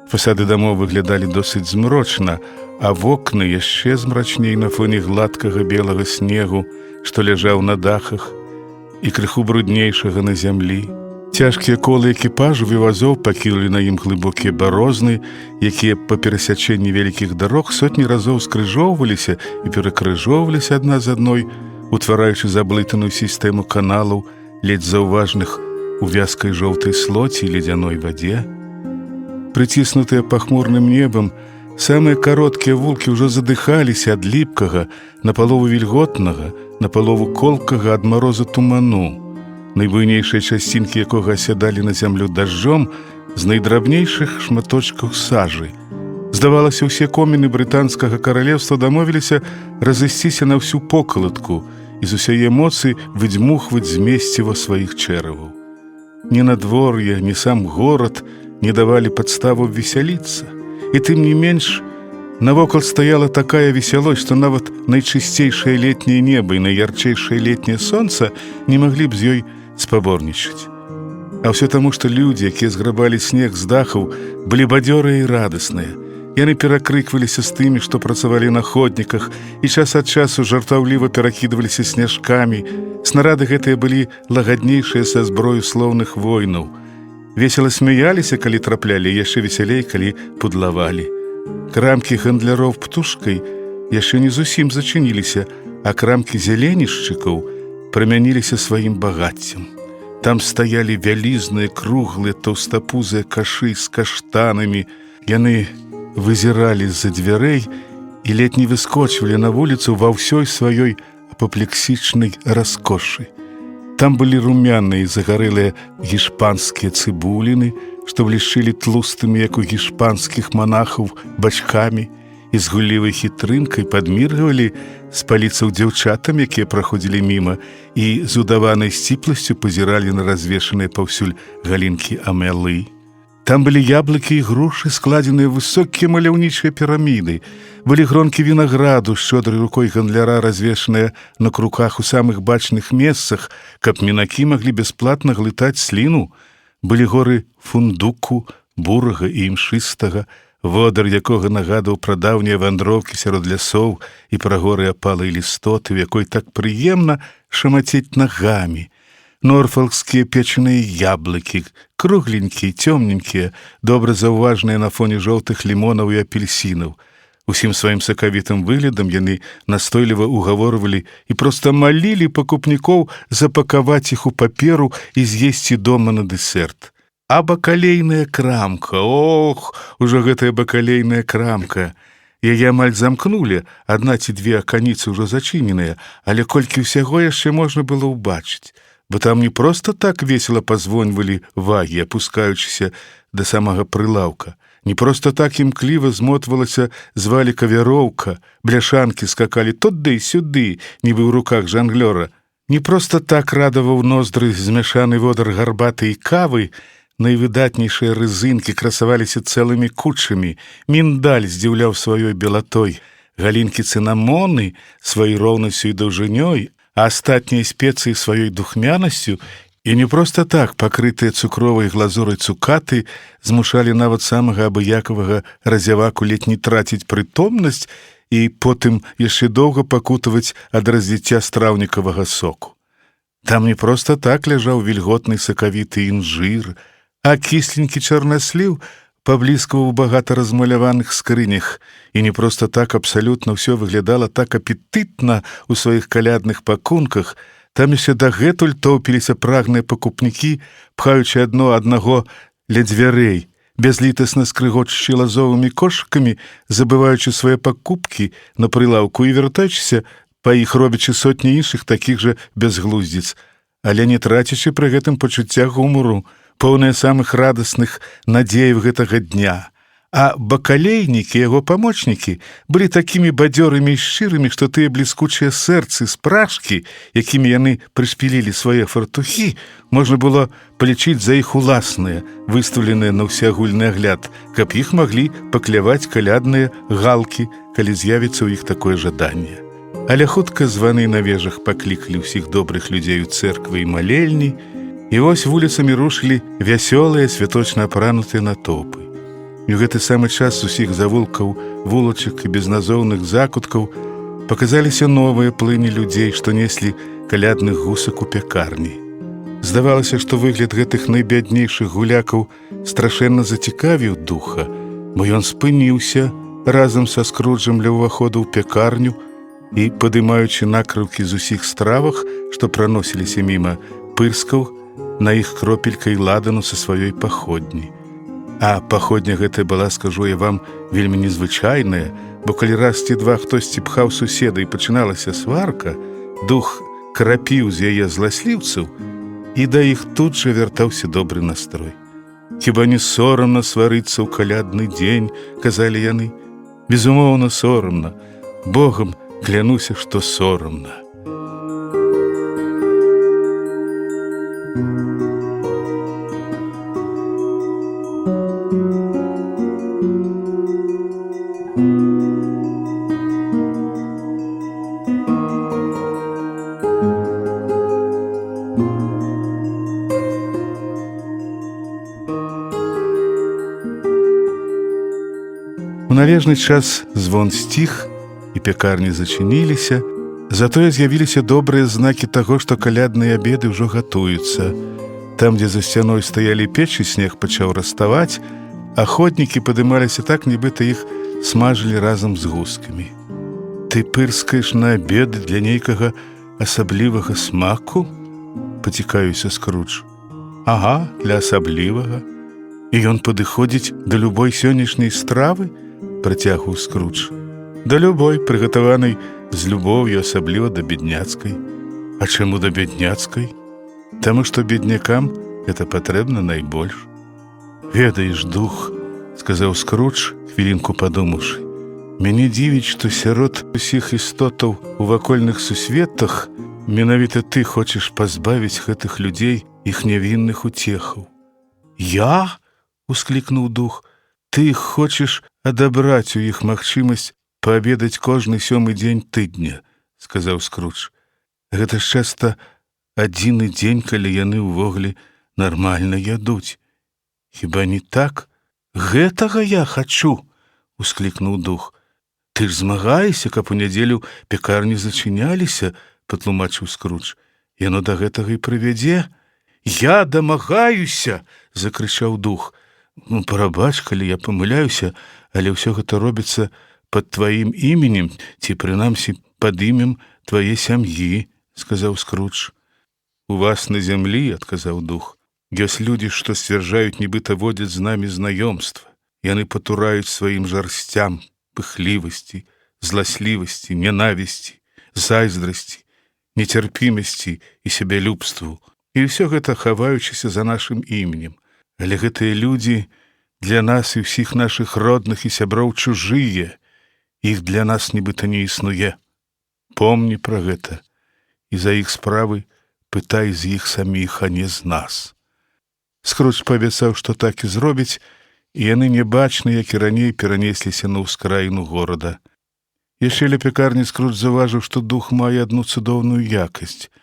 Фасады дамоў выглядалі досыць змрочна, а вокны яшчэ змрачней на фоне гладкага белага снегу, што ляжаў на дахах. і крыху бруднейшага на зямлі. Цяжкія колы экіпажу і вазоў пакінулі на ім глыбокія барозны, якія па перасячэнні вялікіх дарог сотні разоў скрыжоўваліся і перакрыжоўваліся адна з адной, утвараючы заблытаную сістэму каналаў, ледзь заўважных у вязкай жоўтай слоці і ледзяной вадзе. Прыціснутыя пахмурным небам, самыя кароткія вулкі ўжо задыхаліся ад ліпкага, напалову вільготнага, напалову колкага ад мароза туману, найбуйнейшыя часцінкі якога асядалі на зямлю дажджом з найдрабнейшых шматочкаў сажы. Здавалася, усе коміны брытанскага каралевства дамовіліся разысціся на ўсю покалатку і з усяе моцы выдзьмухваць з месціва сваіх чэраваў. Ні надвор'е, ні сам горад не давалі падставу весяліцца. І тым не менш, навокал стаяла такая весялосць, што нават найчысцейшае летняе неба і найярчэйшае летняе сонца не маглі б з ёй спаборнічаць. А ўсё таму, што людзі, якія зграбалі снег з дахаў, былі бадзёрыя і радасныя. Яны перакрыкваліся з тымі, што працавалі на ходніках, і час ад часу жартаўліва перакідваліся сняжкамі. Снарады гэтыя былі лагаднейшыя са зброю слоўных войнаў. Весела смяяліся, калі траплялі, яшчэ весялей, калі пудлавалі. Крамкі гандляроў птушкай яшчэ не зусім зачыніліся, а крамкі зяленішчыкаў прамяніліся сваім багаццем. Там стаялі вялізныя, круглыя, таўстапузыя кашы з каштанамі. Яны вызіралі з-за дзвярэй і ледь не выскочвалі на вуліцу ва ўсёй сваёй апаплексічнай раскошы. Там былі румяныя і загарэлыя гішпанскія цыбуліны, што блішчылі тлустымі, як у гішпанскіх манахаў, бачкамі, і з гуллівай хітрынкай падміргвалі з паліцаў дзяўчатам, якія праходзілі міма, і з удаванай сціпласцю пазіралі на развешаныя паўсюль галінкі амелы. Там былі яблыкі і грушы, складзеныя высокія маляўнічыя піраміды. Былі гронкі вінаграду, шчодрай рукой гандляра, развешаныя на круках у самых бачных месцах, каб мінакі маглі бясплатна глытаць сліну. Былі горы фундуку, бурага і імшыстага, водар якога нагадаў пра даўнія вандроўкі сярод лясоў і пра горы апалай лістоты, в якой так прыемна шамацець нагамі. Норфалкскія печаныя яблыкі, кругленькія, цёмненькія, добра заўважныя на фоне жоўтых лімонаў і апельсінаў. Усім сваім сакавітым выглядам яны настойліва угаворвалі і проста малілі пакупнікоў запакаваць іх у паперу і з'есці дома на дэсерт. А бакалейная крамка, ох, ужо гэтая бакалейная крамка. Яе амаль замкнулі, адна ці две аканіцы ўжо зачыненыя, але колькі ўсяго яшчэ можна было ўбачыць. Бо там не проста так весела пазвоньвалі вагі, апускаючыся да самага прылаўка. Не проста так імкліва змотвалася з валіка вяроўка, бляшанкі скакалі туды і сюды, нібы ў руках жанглёра. Не проста так радаваў ноздры змяшаны водар гарбаты і кавы, найвыдатнейшыя рызынкі красаваліся цэлымі кучамі, міндаль здзіўляў сваёй белатой, галінкі цынамоны сваёй роўнасцю і даўжынёй, а астатнія спецыі сваёй духмянасцю, і не проста так пакрытыя цукровай глазурай цукаты змушалі нават самага абыякавага разяваку ледь не траціць прытомнасць і потым яшчэ доўга пакутаваць ад развіцця страўнікавага соку. Там не проста так ляжаў вільготны сакавіты інжыр, а кісленькі чарнасліў пабліскаваў у багата размаляваных скрынях, і не проста так абсалютна ўсё выглядала так апетытна ў сваіх калядных пакунках. Там яшчэ дагэтуль тоўпіліся прагныя пакупнікі, пхаючы аднаго ля дзвярэй, бязлітасна скрыгочучы лазовымі кошыкамі, забываючы свае пакупкі на прылаўку і вяртаючыся па іх, робячы сотні іншых такіх жа бязглуздзіц, але не трацячы пры гэтым пачуцця гумору, поўныя самых радасных надзеяў гэтага дня. А бакалейнікі, яго памочнікі, былі такімі бадзёрымі і шчырымі, што тыя бліскучыя сэрцы з прашкі, якімі яны прышпілілі свае фартухі, можна было палічыць за іх уласныя, выстаўленыя на ўсеагульны агляд, каб іх маглі пакляваць калядныя галкі, калі з'явіцца ў іх такое жаданне. Але хутка званы на вежах паклікалі ўсіх добрых людзей у цэрквы і малельні, і вось вуліцамі рушылі вясёлыя, святочна апранутыя натоўпы. І ў гэты самы час з усіх завулкаў, вулачак і безназоўных закуткаў паказаліся новыя плыні людзей, што неслі калядных гусак у пякарні. Здавалася, што выгляд гэтых найбяднейшых гулякаў страшэнна зацікавіў духа, бо ён спыніўся разам са Скруджам ля ўваходу ў пякарню і, падымаючы накрыўкі з усіх стравах, што праносіліся міма, пырскаў на іх кропелькай ладану са сваёй паходні. А паходня гэтая была, скажу я вам, вельмі незвычайная, бо калі раз ці два хтосьці пхаў суседа і пачыналася сварка, дух крапіў з яе зласліўцаў, і да іх тут жа вяртаўся добры настрой. «Хіба не сорамна сварыцца ў калядны дзень?» – казалі яны. «Безумоўна, сорамна. Богам клянуся, што сорамна». У належны час звон сціх, і пякарні зачыніліся, затое з'явіліся добрыя знакі таго, што калядныя абеды ўжо гатуюцца. Там, дзе за сцяной стаялі печы, снег пачаў раставаць, а ходнікі падымаліся так, нібыта іх смажылі разам з гускамі. «Ты пырскаеш на абеды для нейкага асаблівага смаку?» – пацікаюся Скрудж. «Ага, для асаблівага. І ён падыходзіць да любой сённяшняй стравы?» – працягваў Скрудж. «Да любой, прыгатаванай з любоўю, асабліва да бедняцкай». «А чаму да бедняцкай?» «Таму што беднякам гэта патрэбна найбольш». «Ведаеш, дух», – сказаў Скрудж, хвілінку падумаўшы, «мяне дзівіць, што сярод усіх істотаў у вакольных сусветах менавіта ты хочаш пазбавіць гэтых людзей іх нявінных уцехаў». «Я?» – усклікнуў дух. «Ты хочаш адабраць у іх магчымасць паабедаць кожны 7-й дзень тыдня», – сказаў Скрудж. «Гэта ж часта адзіны дзень, калі яны ўвогуле нармальна ядуць. Хіба не так?» «Гэтага я хачу», – усклікнуў дух. «Ты ж змагаешся, каб у нядзелю пякарні зачыняліся», – патлумачыў Скрудж. «Яно да гэтага і прывядзе». «Я дамагаюся!» – закрычаў дух. «Прабач, калі я памыляюся, але ўсё гэта робіцца пад тваім іменем, ці прынамсі пад імем твае сям'і», – сказаў Скрудж. «У вас на зямлі, – адказаў дух, – ёсць людзі, што сцвярджаюць, нібыта водзяць з намі знаёмства. Яны патураюць сваім жарсцям, пыхлівасці, зласлівасці, нянавісці, зайздрасці, нецярпімасці і сябялюбству. І ўсё гэта хаваючыся за нашым іменем. Але гэтыя людзі для нас і ўсіх нашых родных і сяброў чужыя. Іх для нас нібыта не існуе. Помні пра гэта. І за іх справы пытай з іх саміх, а не з нас». Скрудж паабяцаў, што так і зробіць, і яны небачна, як і раней, перанесліся на ўскраіну горада. Яшчэ ля пякарні Скрудж заўважыў, што дух мае адну цудоўную якасць.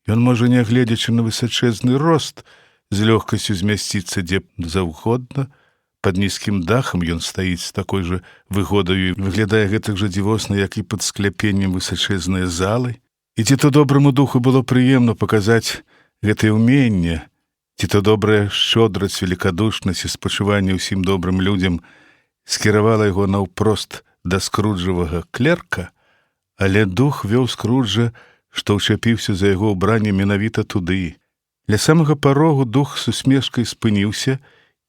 Ён можа, нягледзячы на высачэзны рост, з лёгкасцю змясціцца дзе заўгодна. Пад нізкім дахам ён стаіць з такой жа выгодаю і выглядае гэтак жа дзівосна, як і пад скляпеннем высачэзныя залы. І ці то добраму духу было прыемна паказаць гэтае ўменне, ці то добрая шчодрасць, велікадушнасць і спачуванне ўсім добрым людзям скіравала яго наўпрост да скруджавага клерка, але дух вёў Скруджа, што ўчапіўся за яго ўбранне менавіта туды. Ля самага парогу дух з усмешкай спыніўся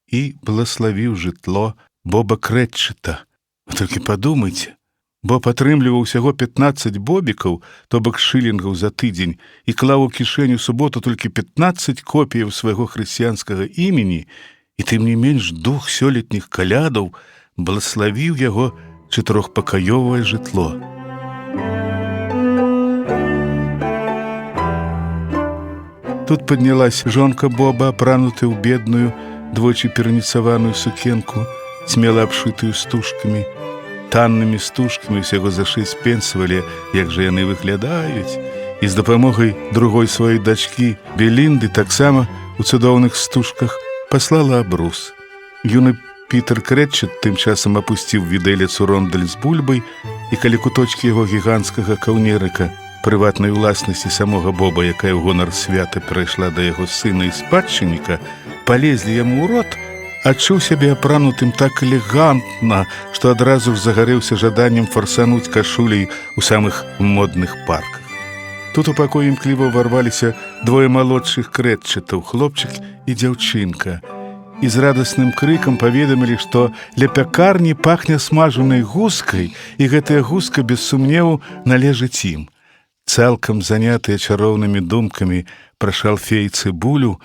і блаславіў жытло Боба Кретчета. Вы толькі падумайце, Боб атрымліваў усяго 15 бобікаў, то бок шылінгаў за тыдзень, і клаў у кішэню суботу толькі 15 копіяў свайго хрысціянскага імені, і тым не менш дух сёлетніх калядаў блаславіў яго 4-пакаёвае жытло. Тут паднялась жонка Боба, апранутая ў бедную, двойчы пераніцаваную сукенку, смела абшытую стужкамі. Таннымі стужкамі ўсяго за 6 пенсавалі, як жа яны выглядаюць, і з дапамогай другой сваёй дачкі Белінды таксама у цудоўных стужках паслала абрус. Юны Пітер Кретчет тым часам апусціў відэлец у рондаль з бульбай, і калі куточкі яго гіганцкага каўнерыка прыватнай уласнасці самога Боба, якая ў гонар свята перайшла да яго сына і спадчынніка, палезлі яму ў рот, адчуў сябе апранутым так элегантна, што адразу ж загарэўся жаданнем фарсануць кашуляй у самых модных парках. Тут у пакоі імкліва ўварваліся двое малодшых крэдчатаў, хлопчык і дзяўчынка, і з радасным крыкам паведамілі, што ля пякарні пахне смажанай гускай, і гэтая гуска, без сумневу, належыць ім. Цалкам занятыя чароўнымі думкамі пра шалфей і цыбулю,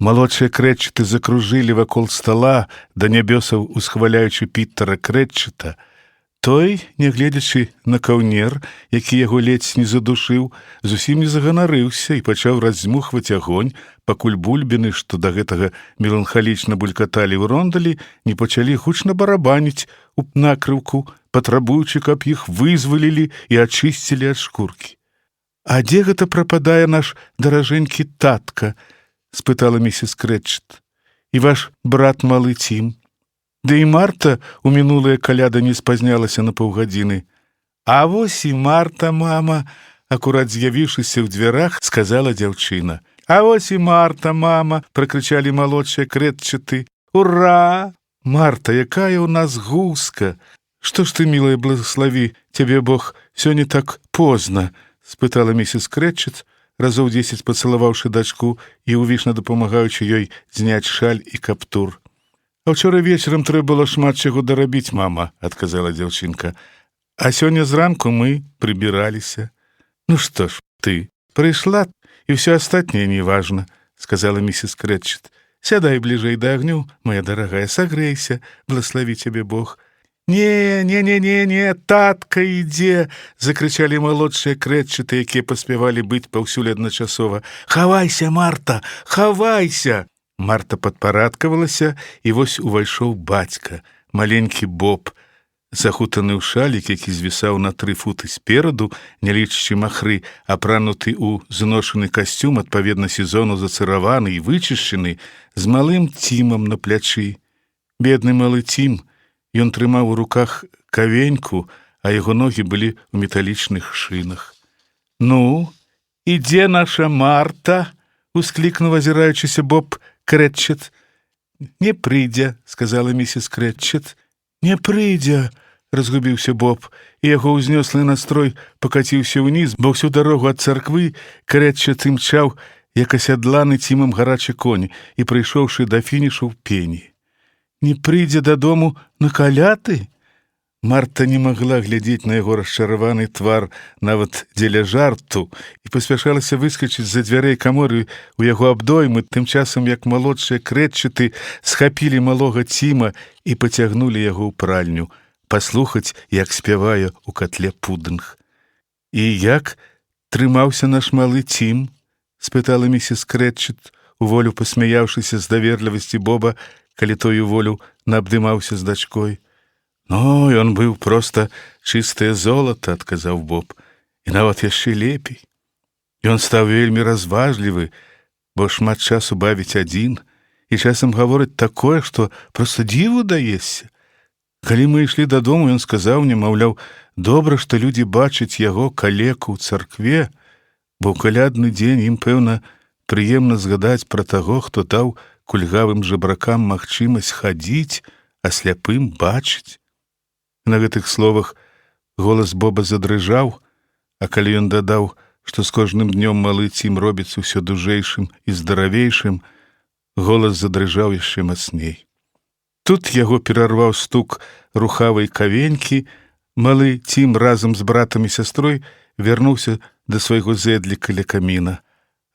малодшыя крэдчаты закружылі вакол стала, да нябёсаў усхваляючы Пітера Крэдчата. Той, нягледзячы на каўнер, які яго ледзь не задушыў, зусім не заганарыўся і пачаў раздзьмухваць агонь, пакуль бульбіны, што да гэтага меланхалічна булькаталі ў рондалі, не пачалі гучна барабаніць у накрыўку, патрабуючы, каб іх вызвалілі і ачысцілі ад шкуркі. «А дзе гэта прападае наш даражэнькі татка?» – спытала місіс Крэдчат. «І ваш брат малы Тім?» Да і Марта у мінулыя каляды не спазнялася на паўгадзіны. «А вось і Марта, мама!» – акурат з'явіўшыся ў дзвярах, сказала дзяўчына. «А вось і Марта, мама!» – пракрычалі малодшыя крэдчаты. «Ура! Марта, якая ў нас гуска! Што ж ты, мілая, благослові, цябе Бог, сёння так позна?» – спытала місіс Крэдчат, разоў 10 пацалаваўшы дачку і увішна дапамагаючы ёй зняць шаль і каптур. «А вчора вечарам трэба было шмат чаго дарабіць, мама», – адказала дзяўчынка. «А сёння зранку мы прыбіраліся». «Ну што ж, ты прыйшла, і ўсё астатняе не важна», – сказала місіс Крэдчат. «Сядай бліжэй да агню, моя дарагая, сагрэйся, благослови цябе Бог». «Не, татка ідзе!» – закрычалі малодшыя крэдчаты, якія паспявалі быць паўсюль адначасова. «Хавайся, Марта, хавайся!» Марта падпарадкавалася, і вось увайшоў бацька, маленькі Боб, захутаны ў шалік, які звісаў на 3 футы спераду, не лічачы махры, апрануты ў зношаны касцюм, адпаведна сезону зацыраваны і вычышчаны, з малым Цімам на плячы. Бедны малы Цім, ён трымаў у руках кавеньку, а яго ногі былі ў металічных шынах. «Ну, і дзе наша Марта?» – усклікнуў, азіраючыся Боб Крэдчат. «Не прыйдзе», – сказала місіс Крэдчат. «Не прыйдзе», – разгубіўся Боб, і яго ўзнёслы настрой пакаціўся ўніз, бо ўсю дарогу ад царквы Крэдчат імчаў, як асядланы Цімам гарачы конь, і прыйшоўшы да фінішу ў пені. «Не прыйдзе дадому на каляды?» Марта не магла глядзець на яго расчараваны твар нават дзеля жарту і паспяшалася выскачыць з-за дзвярэй каморы ў яго абдоймы, тым часам як малодшыя крэдчаты схапілі малога Ціма і пацягнулі яго ў пральню, паслухаць, як спявае ў катле пудынг. «І як трымаўся наш малы Цім?» – спытала місіс Крэдчат, уволю пасмяяўшыся з даверлівасці Боба, калі той уволю наабдымаўся з дачкой. «Ну, ён быў проста чыстае золата», – адказаў Боб, – «і нават яшчэ лепей. Ён стаў вельмі разважлівы, бо шмат часу бавіць адзін, і часам гаворыць такое, што проста дзіву даешся. Калі мы ішлі дадому, ён сказаў мне, маўляў, добра, што людзі бачаць яго калеку ў царкве, бо ў калядны дзень ім, пэўна, прыемна згадаць пра таго, хто даў кульгавым жабракам магчымасць хадзіць, а сляпым бачыць». На гэтых словах голас Боба задрыжаў, а калі ён дадаў, што з кожным днём малы Цім робіцца ўсё дужэйшым і здаравейшым, голас задрыжаў яшчэ мацней. Тут яго перарваў стук рухавай кавенькі, малы Цім разам з братам і сястрой вярнуўся да свайго зэдліка ля каміна.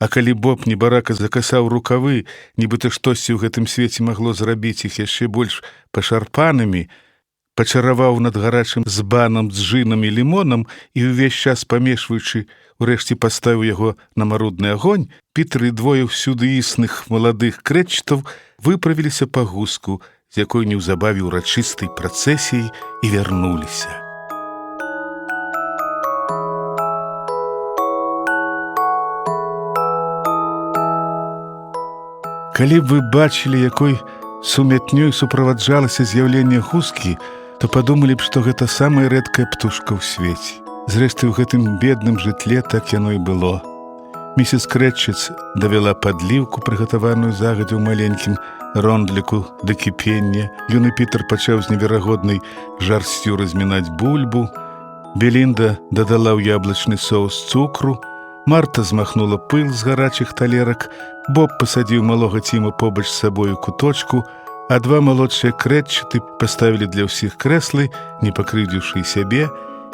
А калі Боб небарака закасаў рукавы, нібыта штосьці ў гэтым свеце магло зрабіць іх яшчэ больш пашарпанымі, пачараваў над гарачым збанам з жынам і лімонам і ўвесь час памешваючы, урэшце паставіў яго на марудны агонь, Пітер і двое ўсюды існых маладых крэдчатаў выправіліся па гуску, з якой неўзабаве ўрачыстай працэсіяй і вярнуліся. Калі б вы бачылі, якой сумятнёй суправаджалася з'яўленне гускі, то падумалі б, што гэта самая рэдкая птушка ў свеце. Зрэшты, у гэтым бедным жытле так яно і было. Місіс Крэтчыц давяла падліўку, прыгатаваную загадзя ў маленькім рондліку да кіпення. Юны Пітер пачаў з неверагоднай жарсцю размінаць бульбу. Белінда дадала ў яблычны соус цукру. Марта змахнула пыл з гарачых талерак. Боб пасадзіў малога Ціма побач з сабою куточку, а два малодшыя Крэтчыты паставілі для ўсіх крэслы, не пакрыўдзіўшы і сябе,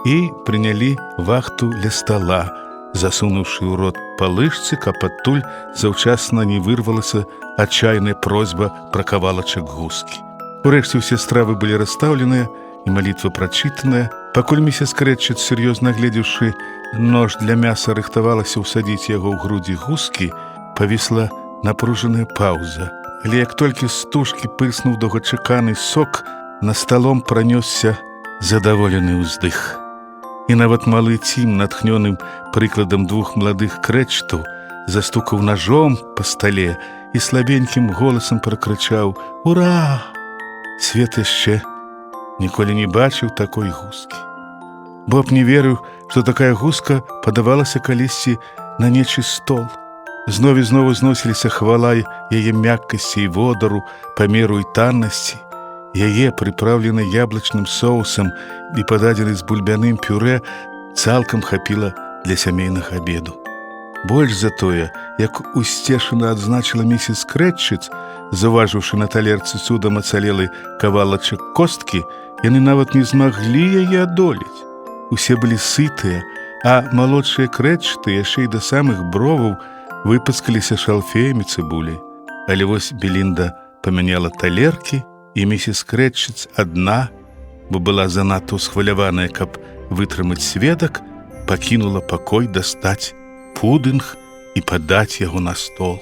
і прынялі вахту ля стала, засунуўшы ў рот па лыжцы, каб адтуль заўчасна не вырвалася адчайная просьба пра кавалачак гускі. Урэшце ўсе стравы былі расстаўленыя і малітва прачытаная. Пакуль місіс Крэтчыт, сур'ёзна гледзеўшы нож для мяса, рыхтавалася ўсадзіць яго ў грудзі гускі, павісла напружаная паўза. Але як толькі з стужкі пырснуў доўгачаканы сок, на сталом пранёсся задаволены ўздых. І нават малы Цім, натхнёным прыкладам двух маладых Крэтчытаў, застукаў ножом па стале і слабенькім голасам пракрычаў: «Ура!» Свет яшчэ ніколі не бачыў такой гускі. Боб не верыў, што такая гуска падавалася калісьці на нечы стол. Зноў і зноў зносіліся хвала яе мяккасці і водару, памеру і таннасці. Яе, прыпраўлены яблычным соусам і пададзены з бульбяным пюрэ, цалкам хапіла для сямейнага абеду. Больш за тое, як усцешана адзначыла місіс Крэтчыт, заўважыўшы на талерцы цудам ацалелы кавалачак косткі, яны нават не змаглі яе адолець. Усе былі сытыя, а малодшыя Крэтчыты яшчэ і да самых броваў выпаскаліся шалфеямі цыбуляй. Але вось Белінда памяняла талеркі, і місіс Крэтчыт адна, бо была занадта ўсхваляваная, каб вытрымаць сведак, пакінула пакой дастаць пудынг і падаць яго на стол.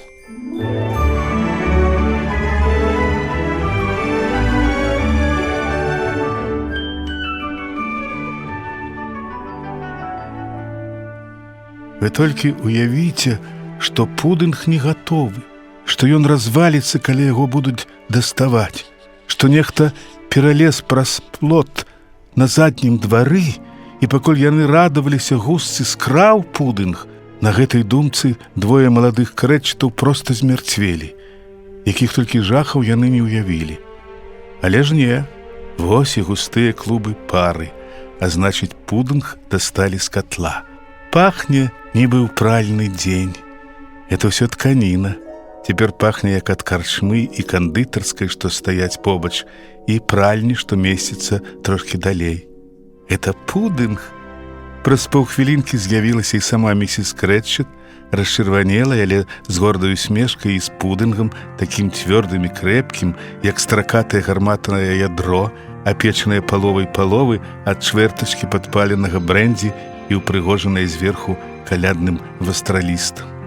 Вы толькі уявіце, што пудынг не гатовы, што ён разваліцца, калі яго будуць даставаць, што нехта пералез праз плот на заднім двары, і пакуль яны радаваліся гусцы, скраў пудынг. На гэтай думцы двое маладых Крэтчытаў проста змярцвелі. Якіх толькі жахаў яны не ўявілі. Але ж не, вось і густыя клубы пары, а значыць, пудынг дасталі з катла. Пахне, нібы ў пральны дзень. Это ўсё тканіна. Цяпер пахне як ад карчмы і кандытарскай, што стаяць побач, і пральні, што месціцца трошкі далей. Это пудынг. Праз паўхвілінкі з'явілася і сама місіс Крэтчыт, расчырванелая, але з гордаю смешкай і з пудынгам, такім цвёрдым і крэпкім, як стракатае гарматнае ядро, апечанае паловай ад чвэртачкі падпаленага брэндзі і ўпрыгожанае зверху калядным вастралістам.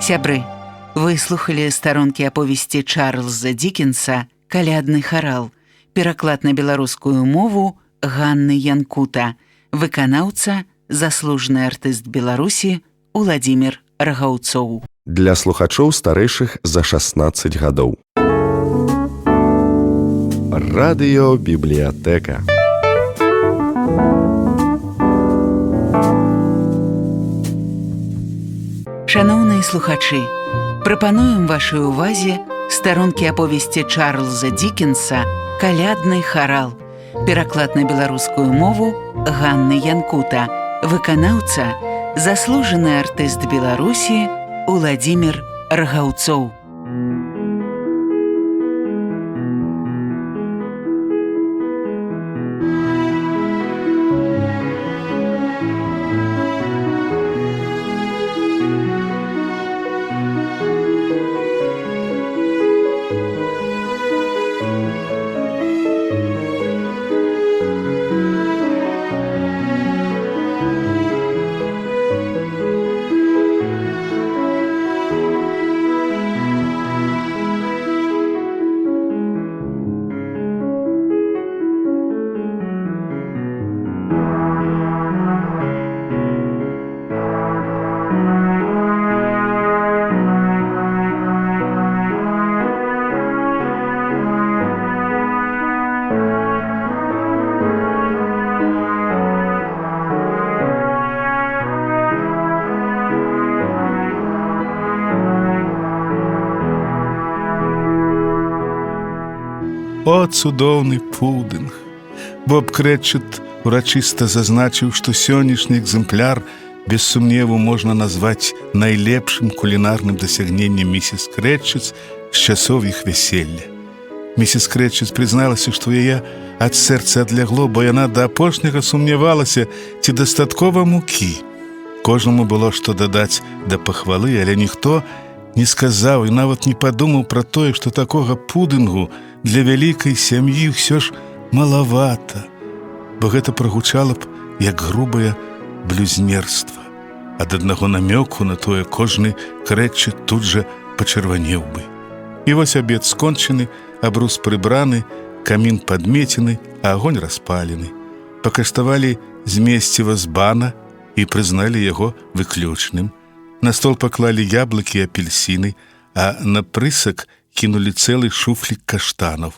Сябры, выслухалі старонкі аповесці Чарльза Дікенса «Калядны харал», пераклад на беларускую мову Ганны Янкута, выканаўца, заслужаны артыст Беларусі Уладзімір Рагаўцоў. Для слухачоў старэйшых за 16 гадоў. Радыёбібліятэка. Шаноўныя слухачы, прапануем вашай увазе старонкі аповесці Чарльза Дікенса «Калядны харал», пераклад на беларускую мову Ганны Янкута, выканаўца, заслужаны артыст Беларусі Уладзімір Рагаўцоў. О, цудоўны пудынг! Боб Крэтчет урачыста зазначыў, што сённяшні экземпляр без сумневу можна назваць найлепшым кулінарным дасягненнем місіс Крэтчет з часоў іх вяселля. Місіс Крэтчет прызналася, што яе ад сэрца адлягло, бо яна да апошняга сумнявалася, ці дастаткова мукі. Кожнаму было што дадаць да пахвалы, але ніхто не сказаў і нават не падумаў пра тое, што такога пудынгу для вялікай сям'і ўсё ж малавата, бо гэта прагучала б як грубае блюзнерства. Ад аднаго намёку на тое кожны Крэтчет тут жа пачырванеў бы. І вось абед скончаны, абрус прыбраны, камін падмецены, а агонь распалены. Пакаштавалі змесціва з бана і прызналі яго выключным. На стол паклалі яблыкі і апельсіны, а на прысак кінулі цэлы шуфлік каштанаў.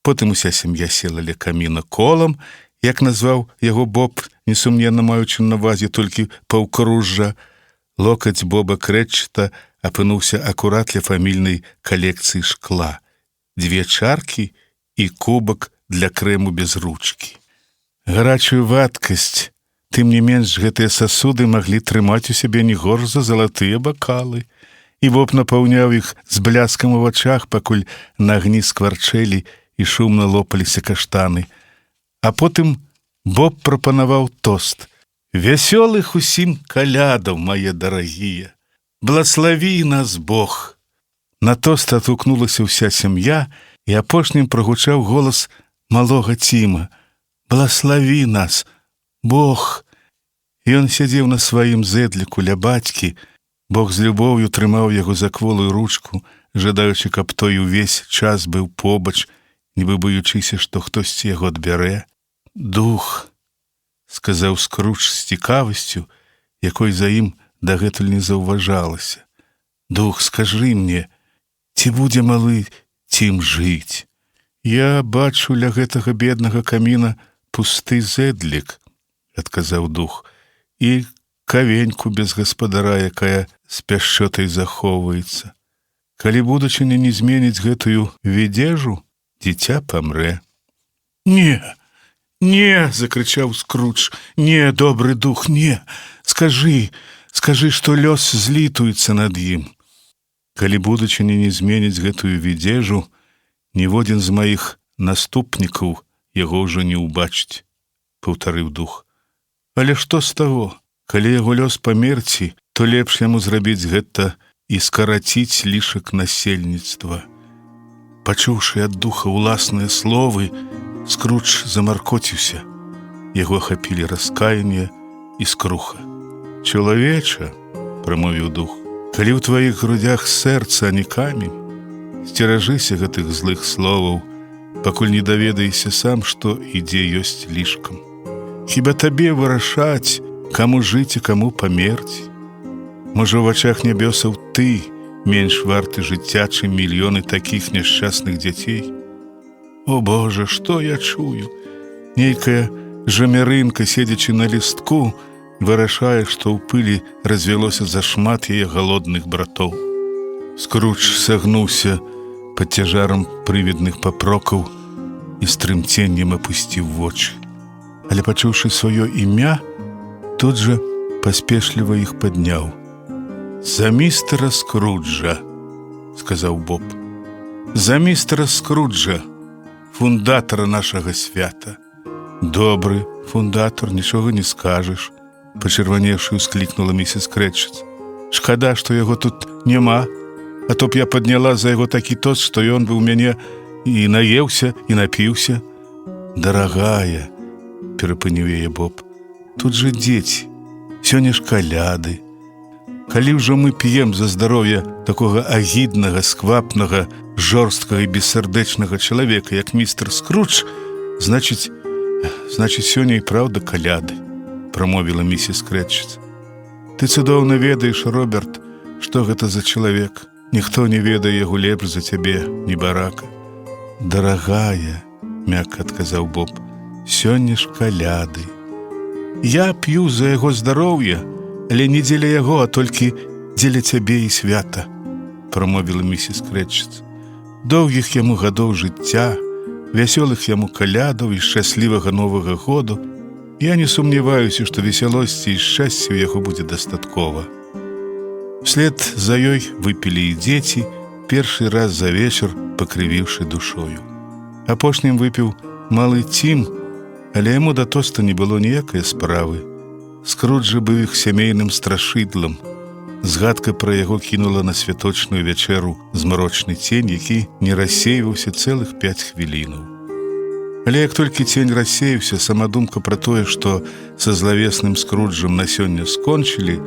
Потым уся сям'я села ля каміна колам, як назваў яго Боб, несумненна маючы на ўвазе толькі паўкружжа. Локаць Боба Крэтчета апынуўся акурат ля фамільнай калекцыі шкла. 2 чаркі і кубак для крэму без ручкі. Гарачую вадкасць, тым не менш гэтыя сасуды маглі трымаць у сябе не горш за залатыя бакалы. І Боб напаўняў іх з бляскам у вачах, пакуль на агні скварчэлі і шумна лопаліся каштаны. А потым Боб прапанаваў тост. «Вясёлых усім калядаў, мае дарагія! Блаславі нас Бог!» На тост адгукнулася ўся сям'я, і апошнім прагучаў голас малога Ціма. «Блаславі нас, Бог!» Ён сядзеў на сваім зэдліку ля бацькі. Бог з любоўю трымаў яго за кволую ручку, жадаючы, каб той увесь час быў побач, нібы баючыся, што хтосьці яго адбярэ. «Дух», — сказаў Скрудж з цікавасцю, якой за ім дагэтуль не заўважалася. «Дух, скажы мне, ці будзе малы Цім жыць? Я бачу ля гэтага беднага каміна пусты зэдлік», — адказаў Дух, «і кавеньку без гаспадара, якая з пяшчотай захоўваецца. Калі будучыня не зменіць гэтую відзежу, дзіця памрэ». «Не, не!» — закрычаў Скрудж. «Не, добры дух, не! Скажы, што лёс злітуецца над ім. Калі будучыня не зменіць гэтую відзежу, ніводзін з маіх наступнікаў яго ўжо не ўбачыць», — паўтарыў Дух. «Але што з таго? Калі яго лёс памерці, то лепш яму зрабіць гэта і скараціць лішак насельніцтва». Пачуўшы ад Духа ўласныя словы, Скрудж замаркоціўся. Яго ахапілі раскаянне і скруха. «Чалавеча», — прамовіў Дух, Калі ў тваіх грудях сэрца, а не камень, сцеражыся гэтых злых словаў, пакуль не даведаешся сам, што ідзе ёсць лішкам. Хіба табе вырашаць, каму жыць і каму памерці? Можа, ў вачах нябёсаў ты менш варты жыцця, чым мільёны такіх няшчасных дзяцей? О, Божа, што я чую? Нейкая жамярынка, седзячы на лістку, вырашае, што ў пылі развялося зашмат яе галодных братоў. Скрудж сагнуўся пад цяжарам прывідных папрокаў і з трымценнем апусціў вочы. Але, пачуўшы сваё імя, тут жа паспешліва іх падняў. «За містера Скруджа», – сказаў Боб. «За містера Скруджа, фундатара нашага свята». «Добры фундатар, нічога не скажаш», – пачырванеўшы усклікнула місіс Крэчет. «Шкада, што яго тут няма, а то б я падняла за яго такі тост, што ён бы ў мяне і наеўся, і напіўся». «Дарагая», – перапыніў яе Боб, – «тут жа дзеці, сёння ж каляды. Калі ўжо мы п'ем за здароўе такога агіднага, сквапнага, жорсткага і бессардэчнага чалавека, як містер Скрудж, значыць, сёння і праўда каляды», – прамовіла місіс Крэчет. «Ты цудоўна ведаеш, Роберт, што гэта за чалавек. Ніхто не ведае яго лепш за цябе, ні барака». «Дарагая», – мякка адказаў Боб, – «сёння ж каляды. Я п'ю за яго здароўе, але не дзеля яго, а толькі дзеля цябе і свята», – прамовіла місіс Крэчет. «Доўгіх яму гадоў жыцця, вясёлых яму калядаў і шчаслівага новага году. Я не сумняваюся, што весялосці і шчасця ў яго будзе дастаткова». Вслед за ёй выпілі і дзеці, першы раз за вечар пакрывіўшы душою. Апошнім выпіў малы Тім, але яму да тоста не было ніякай справы. Скрудж быў іх сямейным страшыдлам. Згадка пра яго кінула на святочную вячэру змрочны цень, які не рассейваўся цэлых 5 хвілінаў. Але як толькі цень рассеяўся, сама думка пра тое, што са злавесным Скруджам на сёння скончылі,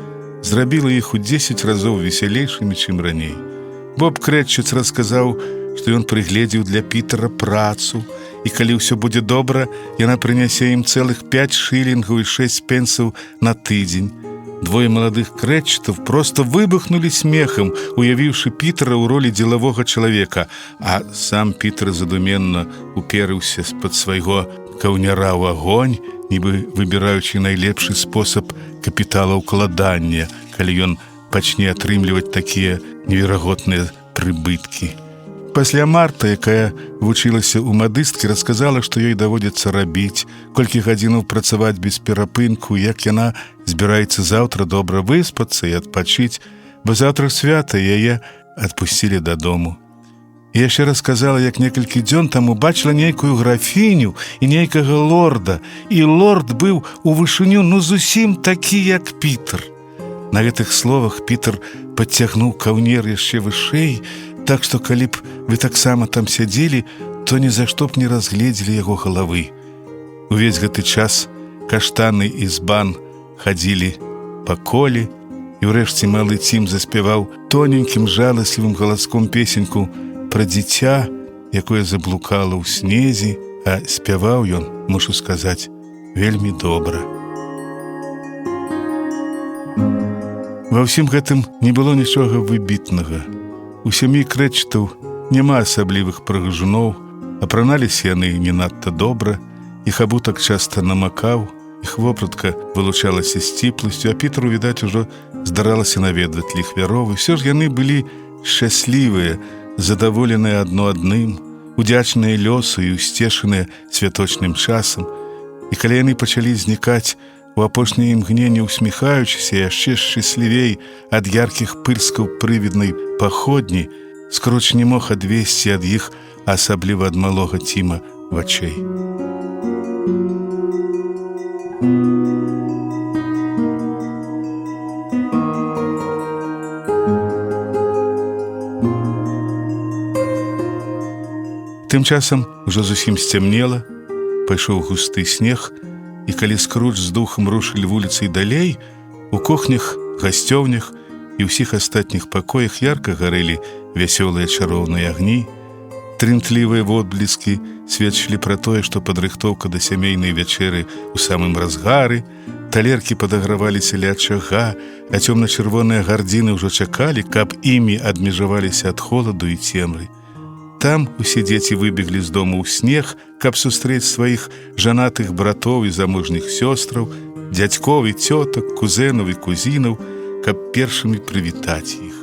зрабіла іх у 10 разоў весялейшымі, чым раней. Боб Крэчет расказаў, што ён прыгледзеў для Пітера працу, і калі ўсё будзе добра, яна прынясе ім цэлых 5 шылінгаў і 6 пенсаў на тыдзень. Двое маладых Крэчетаў проста выбухнулі смехам, уявіўшы Пітера ў ролі дзелавога чалавека, а сам Пітер задуменна уперыўся з-пад свайго каўняра ў агонь, нібы выбіраючы найлепшы спосаб капіталаўкладання, калі ён пачне атрымліваць такія неверагодныя прыбыткі. Пасля Марта, якая вучылася ў мадысткі, расказала, што ёй даводзіцца рабіць, колькі гадзінаў працаваць без перапынку, як яна збіраецца заўтра добра выспацца і адпачыць, бо заўтра свята яе адпусцілі дадому. І яшчэ расказала, як некалькі дзён таму бачыла нейкую графіню і нейкага лорда, і лорд быў у вышыню зусім такі, як Пітер. На гэтых словах Пітер падцягнуў каўнер яшчэ вышэй, так што калі б вы таксама там сядзелі, то ні за што б не разгледзелі яго галавы. Увесь гэты час Каштаны і Збан хадзілі па коле, і ўрэшце малы Тім заспяваў тоненькім жаласлівым галаском песеньку пра дзіця, якое заблукала ў снезе, а спяваў ён, мушу сказаць, вельмі добра. Ва ўсім гэтым не было нічога выбітнага. У сям'і Крэчетаў няма асаблівых прыгажуноў, апраналіся яны не надта добра, іх абутак часта намакаў, іх вопратка вылучалася сціпласцю, а Пітеру, відаць, ужо здаралася наведваць ліхвяроў, і ўсё ж яны былі шчаслівыя, задаволеныя адно адным, удзячныя лёсу і усцешаныя святочным часам. І калі яны пачалі знікаць, у апошняе імгненне усміхаючыся яшчэ шчаслівей ад яркіх пырскаў прывіднай паходні, Скрудж не мог адвесці ад іх, асабліва ад малога Тіма, вачэй. Тым часам ужо зусім сцямнела, пайшоў густы снег, і калі Скрудж з духам рушылі вуліцай далей, у кухнях, гасцёўнях і ўсіх астатніх пакоях ярка гарэлі вясёлыя чароўныя агні. Трымтлівыя водбліскі сведчылі пра тое, што падрыхтоўка да сямейнай вячэры ў самым разгары, талеркі падаграваліся ля ачага, а цёмна-чырвоныя гардзіны ўжо чакалі, каб імі адмежаваліся ад холаду і цемры. Там усе дзеці выбеглі з дому ў снег, каб сустрэць сваіх жанатых братоў і замужніх сёстраў, дзядзькоў і цётак, кузэнаў і кузінаў, каб першымі прывітаць іх.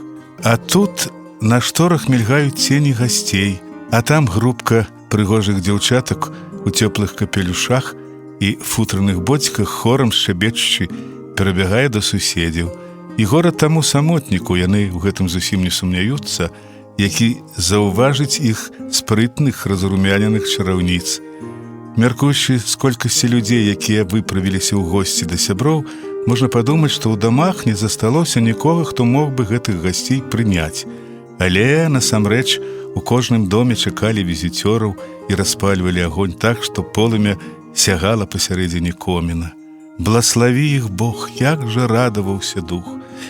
А тут на шторах мільгаюць цені гасцей, а там групка прыгожых дзяўчатак у цёплых капелюшах і футраных боцьках хорам шчабечучы перабягае да суседзяў. І горад таму самотніку, яны ў гэтым зусім не сумняюцца, які заўважыць іх спрытных разрумяненых чараўніц. Мяркуючы з колькасці людзей, якія выправіліся ў госці да сяброў, можна падумаць, што ў дамах не засталося нікога, хто мог бы гэтых гасцей прыняць. Але, насамрэч, у кожным доме чакалі візіцёраў і распальвалі агонь так, што полымя сягала пасярэдзіне коміна. Блаславі іх Бог, як жа радаваўся дух,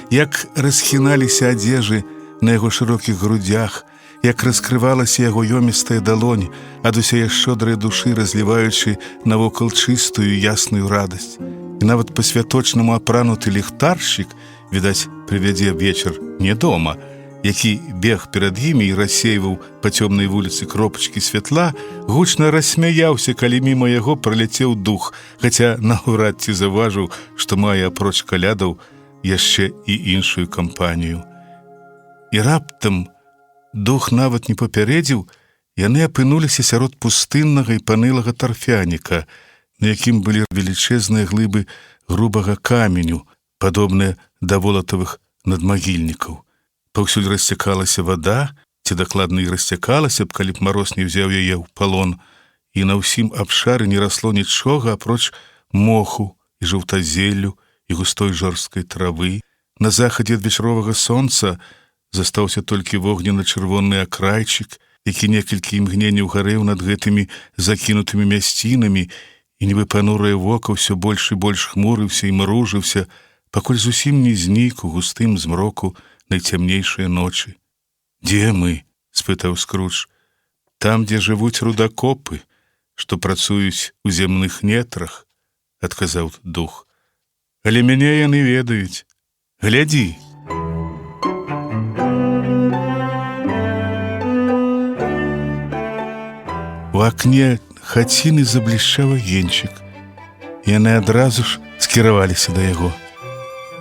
як расхіналіся адзежы на яго шырокіх грудях, як раскрывалася яго ёмістая далонь, ад усяе шчодрай душы разліваючы навокал чыстую ясную радасць. І нават па-святочнаму апрануты ліхтаршчык, відаць, прывядзе вечар не дома, які бег перад імі і рассейваў па цёмнай вуліцы кропачкі святла, гучна рассмяяўся, калі міма яго праляцеў дух, хаця наўрад ці заўважыў, што мае апроч калядаў яшчэ і іншую кампанію. І раптам дух нават не папярэдзіў, яны апынуліся сярод пустыннага і панылага тарфяніка, на якім былі велічэзныя глыбы грубага каменю, падобныя да волатавых надмагільнікаў. Паўсюль расцякалася вада, ці дакладна і расцякалася б, калі б мароз не ўзяў яе ў палон, і на ўсім абшары не расло нічога апроч моху і жаўтазеллю і густой жорсткай травы. На захадзе ад вечаровага сонца застаўся толькі вогненна-чырвоны акрайчык, які некалькі імгненняў гарэў над гэтымі закінутымі мясцінамі, і нібы панурае вока ўсё больш і больш хмурыўся і маружыўся, пакуль зусім не знік у густым змроку найцямнейшыя ночы. «Дзе мы?» – спытаў Скрудж. «Там, дзе жывуць рудакопы, што працуюць у земных нетрах», – адказаў дух. «Але мяне яны ведаюць. Глядзі!» У акне хаціны заблішчаў агеньчык. Яны адразу ж скіраваліся да яго.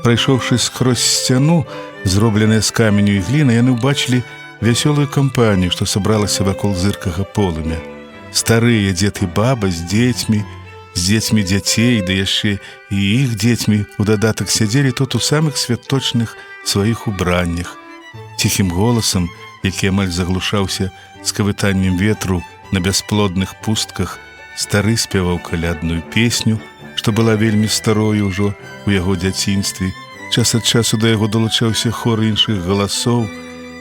Прайшоўшы скрозь сцяну, зробленая з каменю і гліны, яны ўбачылі вясёлую кампанію, што сабралася вакол зыркага полымя. Старыя дзед і баба з дзецьмі дзяцей, да яшчэ і іх дзецьмі у дадатак сядзелі тут у самых святочных сваіх убраннях. Ціхім голасам, які амаль заглушаўся скавытаннем ветру на бясплодных пустках, стары спяваў калядную песню, што была вельмі старою ўжо ў яго дзяцінстве. Час ад часу да яго далучаўся хор іншых галасоў,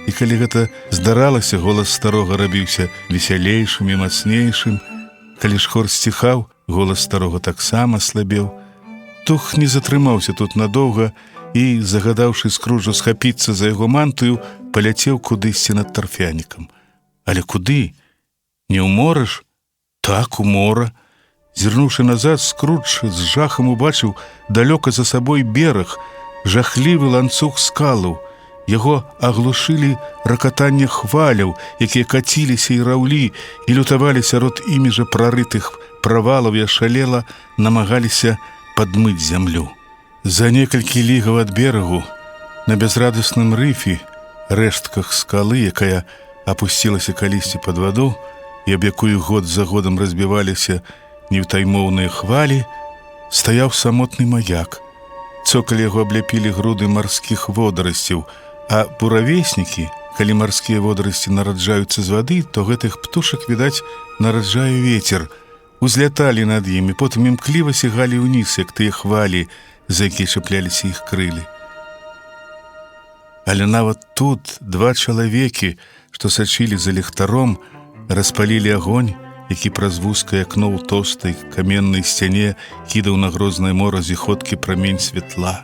і калі гэта здаралася, голас старога рабіўся весялейшым і мацнейшым. Калі ж хор сціхаў, голас старога таксама слабеў. Дух не затрымаўся тут надоўга і, загадаўшы Скруджу схапіцца за яго мантыю, паляцеў кудысьці над тарфянікам. Але куды? Не ў мора ж? Так, у мора. Зірнуўшы назад, Скрудж з жахам убачыў далёка за сабой бераг, жахлівы ланцуг скалаў. Яго аглушылі ракатанне хваляў, якія каціліся і раўлі, і лютавалі сярод імі жа прарытых правалаў і ашалела намагаліся падмыць зямлю. За некалькі лігаў ад берагу, на бязрадасным рыфе, рэштках скалы, якая апусцілася калісьці пад ваду, і аб якую год за годам разбіваліся невтаймоўныя хвалі, стаяў самотны маяк. Цокаль яго абляпілі груды марскіх водарасцяў, а буравеснікі, калі марскія водарасці нараджаюцца з вады, то гэтых птушак, відаць, нараджае вецер. Узляталі над імі, потым імкліва сігалі ўніз, як тыя хвалі, за якія чапляліся іх крылі. Але нават тут два чалавекі, што сачылі за ліхтаром, распалілі агонь, які праз вузкае акно ў тоўстай каменнай сцяне кідаў на грознае мора зіходкі прамень святла.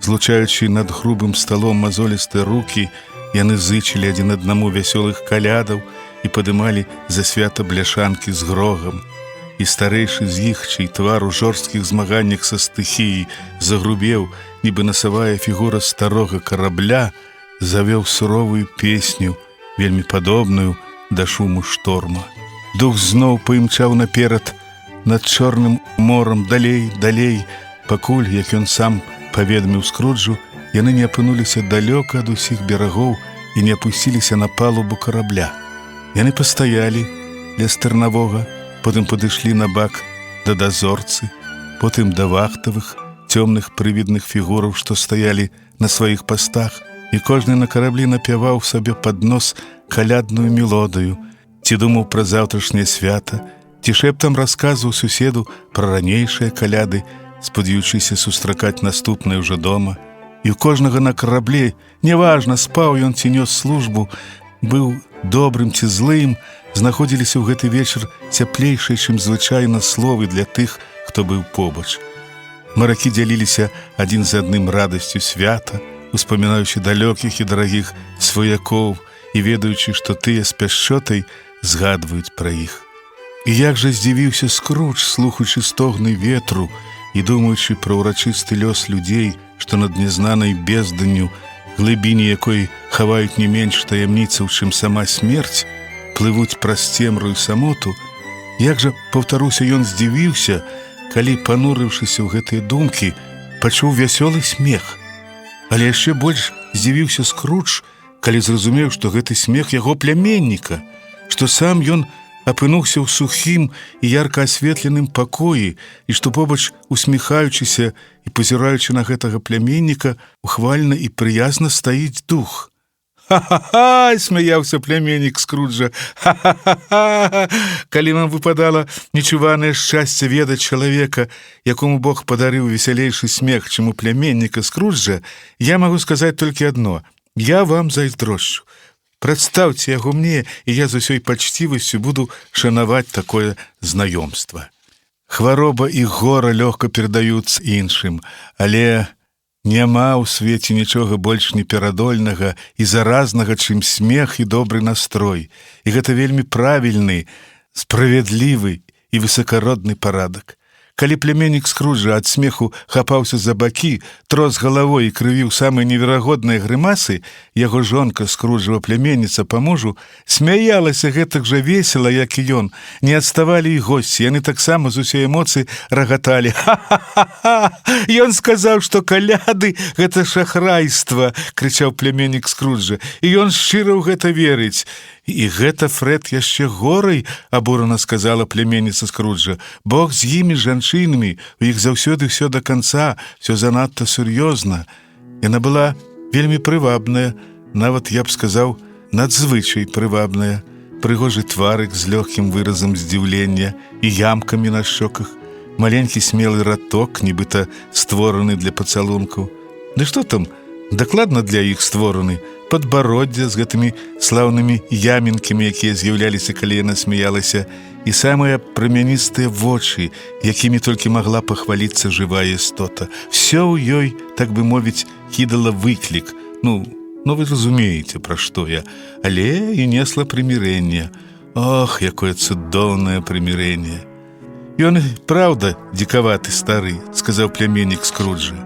Злучаючы над грубым сталом мазолістыя рукі, яны зычылі адзін аднаму вясёлых калядаў і падымалі за свята бляшанкі з грогам. І старэйшы з іх, чый твар у жорсткіх змаганнях са стыхіяй загрубеў, нібы насавая фігура старога карабля, завёў суровую песню, вельмі падобную да шуму шторма. Дух зноў паімчаў наперад над чорным морам далей, далей, пакуль, як ён сам паведаміў Скруджу, яны не апынуліся далёка ад усіх берагоў і не апусціліся на палубу карабля. Яны пастаялі ля стырнавога, потым падышлі на бак да дазорцы, потым да вахтавых, цёмных прывідных фігураў, што стаялі на сваіх пастах, і кожны на караблі напяваў сабе пад нос калядную мелодыю, ці думаў пра заўтрашняе свята, ці шэптам расказваў суседу пра ранейшыя каляды, спадзяючыся сустракаць наступнае ўжо дома. І ў кожнага на карабле, няважна, спаў ён ці нёс службу, быў добрым ці злым, знаходзіліся ў гэты вечар цяплейшыя, чым звычайна словы для тых, хто быў побач. Маракі дзяліліся адзін з адным радасцю свята, успамінаючы далёкіх і дарагіх сваякоў і ведаючы, што тыя з пяшчотай згадваюць пра іх. І як жа здзівіўся Скрудж, слухаючы стогны ветру і думаючы пра ўрачысты лёс людзей, што над нязнанай безданню, глыбіні якой хаваюць не менш таямніцаў, чым сама смерць, плывуць праз цемру і самоту. Як жа, паўтаруся, ён здзівіўся, калі, панурыўшыся ў гэтыя думкі, пачуў вясёлы смех. Але яшчэ больш здзівіўся Скрудж, калі зразумеў, што гэты смех яго пляменніка, што сам ён апынуўся ў сухім і ярка асветленым пакоі, і што побач, усміхаючыся і пазіраючы на гэтага пляменніка, ухвальна і прыязна стаіць дух. «Ха-ха-ха!» – смяяўся пляменнік Скруджа. «Ха-ха-ха! Калі вам выпадала нечуванае шчасце ведаць чалавека, якому Бог падарыў весялейшы смех, чым у пляменніка Скруджа, я магу сказаць толькі адно – я вам зайздрошчу. Прадстаўце яго мне, і я з усёй пачцівасцю буду шанаваць такое знаёмства. Хвароба і гора лёгка перадаюць іншым, але няма ў свеце нічога больш неперадольнага і заразнага, чым смех і добры настрой. І гэта вельмі правільны, справядлівы і высакародны парадак. Калі пляменнік Скруджа ад смеху хапаўся за бакі, трос галавой і крывіў самыя неверагодныя грымасы, яго жонка, Скруджава пляменніца па мужу, смяялася гэтак жа весела, як і ён. Не адставалі і госці, яны таксама з усёй эмоцыі рагаталі. «Ха-ха-ха! Ён сказаў, што каляды – гэта шахрайства!» – крычаў пляменнік Скруджа. «І ён шчыра ў гэта верыць!» «І гэта, Фред, яшчэ горай!» – абурана сказала пляменніца Скруджа. «Бог з імі, жанчынамі, у іх заўсёды ўсё да канца, ўсё занадта сур'ёзна». Яна была вельмі прывабная, нават, я б сказаў, надзвычай прывабная. Прыгожы тварык з лёгкім выразам здзіўлення і ямкамі на шчоках, маленькі смелы раток, нібыта створаны для пацалункаў. Ды што там, дакладна для іх створаны, падбароддзе з гэтымі слаўнымі ямінкамі, якія з'яўляліся, калі яна смяялася, і самыя прамяністыя вочы, якімі толькі магла пахваліцца жывая істота. Всё ў ёй, так бы мовіць, кідала выклік. Ну, вы разумееце, пра што я. Але і несла прымірэнне. Ох, якое цудоўнае прымірэнне! Ён, праўда, дзікаваты стары, сказаў пляменнік Скруджа.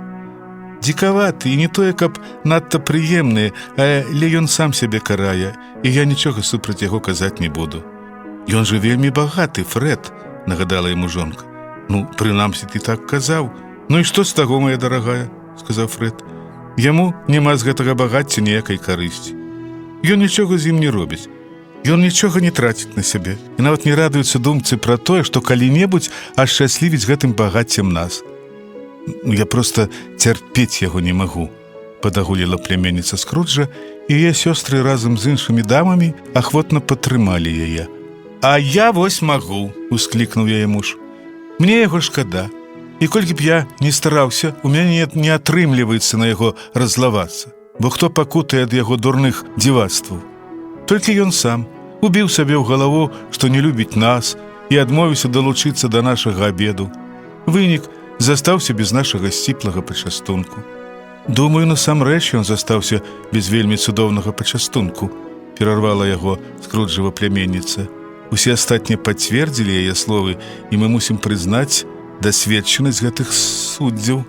Дзікаваты, і не тое, каб надта прыемныя, але ён сам сябе карае, і я нічога супраць яго казаць не буду. Ён жа вельмі багаты, Фред, нагадала яму жонка. Ну, прынамсі, ты так казаў. Ну і што з таго, моя дарагая, сказаў Фред. Яму няма з гэтага багацця ніякай карысці. Ён нічога з ім не робіць. Ён нічога не траціць на сябе. І нават не радуецца думцы пра тое, што калі-небудзь ашчаслівіць гэтым багаццем нас. Я проста цярпець яго не магу, падагуліла пляменніца Скруджа, і яе сёстры разам з іншымі дамамі ахвотна падтрымалі яе. «А я вось магу!» – усклікнуў яе муж. «Мне яго шкада, і колькі б я не стараўся, у мяне не атрымліваецца на яго раззлавацца, бо хто пакутае ад яго дурных дзівацтваў? Толькі ён сам убіў сабе ў галаву, што не любіць нас, і адмовіўся далучыцца да нашага абеду. Вынік – застаўся без нашага сціплага пачастунку. Думаю, насамрэч ён застаўся без вельмі цудоўнага пачастунку, перарвала яго Скруджава пляменніца. Усе астатнія пацвердзілі яе словы, і мы мусім прызнаць дасведчанасць гэтых суддзяў,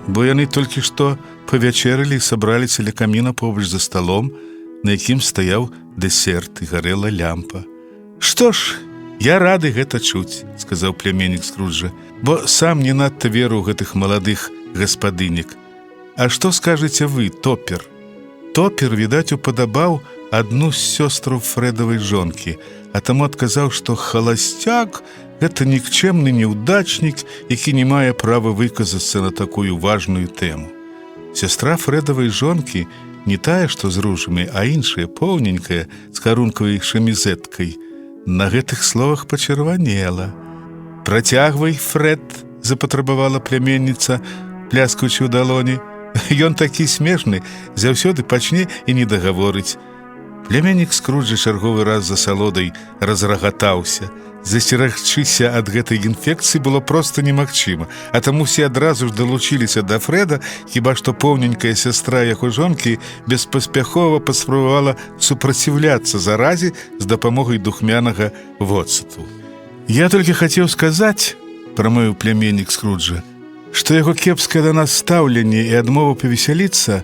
бо яны толькі што павячэралі і сабраліся ля каміна побач за сталом, на якім стаяў дэсерт і гарэла лямпа. «Што ж, я рады гэта чуць», – сказаў пляменнік Скруджа, «бо сам не надта веру ў гэтых маладых гаспадынек. А што скажаце вы, Топер?» Топер, відаць, упадабаў адну з сёстраў Фрэдавай жонкі, а таму адказаў, што халасцяк – гэта нікчэмны неўдачнік, які не мае права выказацца на такую важную тэму. Сястра Фрэдавай жонкі, не тая, што з ружамі, а іншая, поўненькая, з карункавай шамізэткай, на гэтых словах пачырванела. «Працягвай, Фрэд», – запатрабавала пляменніца, пляскаючы ў далоні. «Ён такі смешны, заўсёды пачне і не дагаворыць». Пляменнік Скруджа чарговы раз за салодай разрагатаўся. Засцерагчыся ад гэтай інфекцыі было проста немагчыма, а таму усе адразу ж далучыліся да Фрэда, хіба што поўненькая сястра яго жонкі беспаспяхова паспрабавала супраціўляцца заразе з дапамогай духмянага воцату. «Я толькі хацеў сказаць, – прамовіў пляменнік Скруджа, – што яго кепскае да нас стаўленне і адмова павесяліцца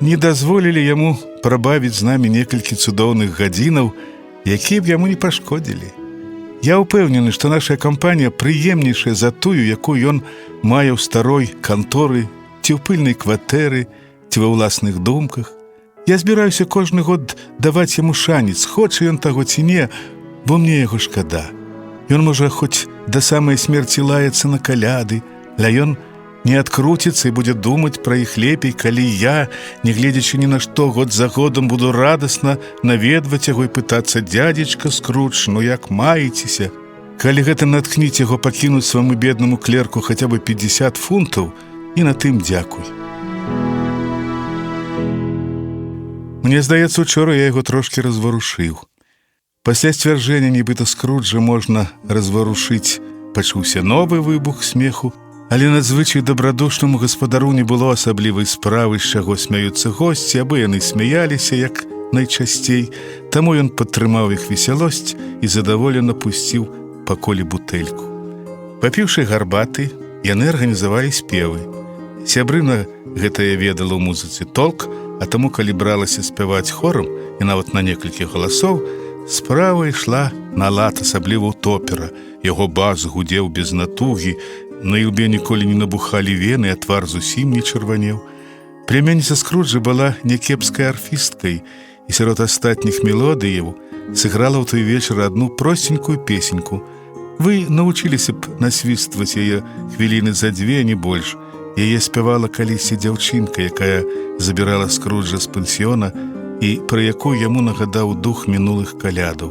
не дазволілі яму прабавіць з намі некалькі цудоўных гадзінаў, якія б яму не пашкодзілі. Я ўпэўнены, што наша кампанія прыемнейшая за тую, якую ён мае ў старой канторы, ці ў пыльнай кватэры, ці ва ўласных думках. Я збіраюся кожны год даваць яму шанец, хоча ён таго ці не, бо мне яго шкада. Ён можа хоць да самай смерці лаяцца на каляды, але ён не адкруціцца і будзе думаць пра іх лепей, калі я, не гледзячы ні на што, год за годам буду радасна наведваць яго і пытацца: «Дядзечка Скрудж, ну як маецеся?» Калі гэта наткніць яго пакінуць сваму беднаму клерку хаця бы 50 фунтаў, і на тым дзякуй. Мне здаецца, учора я яго трошкі разварушыў. Пасля сцвярджэння, нібыта Скруджа можна разварушыць, пачуўся новы выбух смеху, але надзвычай дабрадушнаму гаспадару не было асаблівай справы, з чаго смяюцца госці, абы яны смяяліся як найчасцей, таму ён падтрымаў іх весялосць і задаволена пусціў па коле бутэльку. Папіўшы гарбаты, яны арганізавалі спевы. Сябрына гэтая ведала ў музыцы толк, а таму, калі бралася спяваць хорам і нават на некалькі галасоў, справа ішла на лад, асабліва ў Топера. Яго бас гудзеў без натугі, на ілбе ніколі не набухалі вены, а твар зусім не чырванеў. Пляменніца Скруджа была някепскай арфісткай, і сярод астатніх мелодыяў сыграла ў той вечар адну простенькую песеньку. Вы навучыліся б насвістваць яе хвіліны за 2, не больш. Яе спявала калісьці дзяўчынка, якая забірала Скруджа з пансіёна і пра якую яму нагадаў дух мінулых калядаў.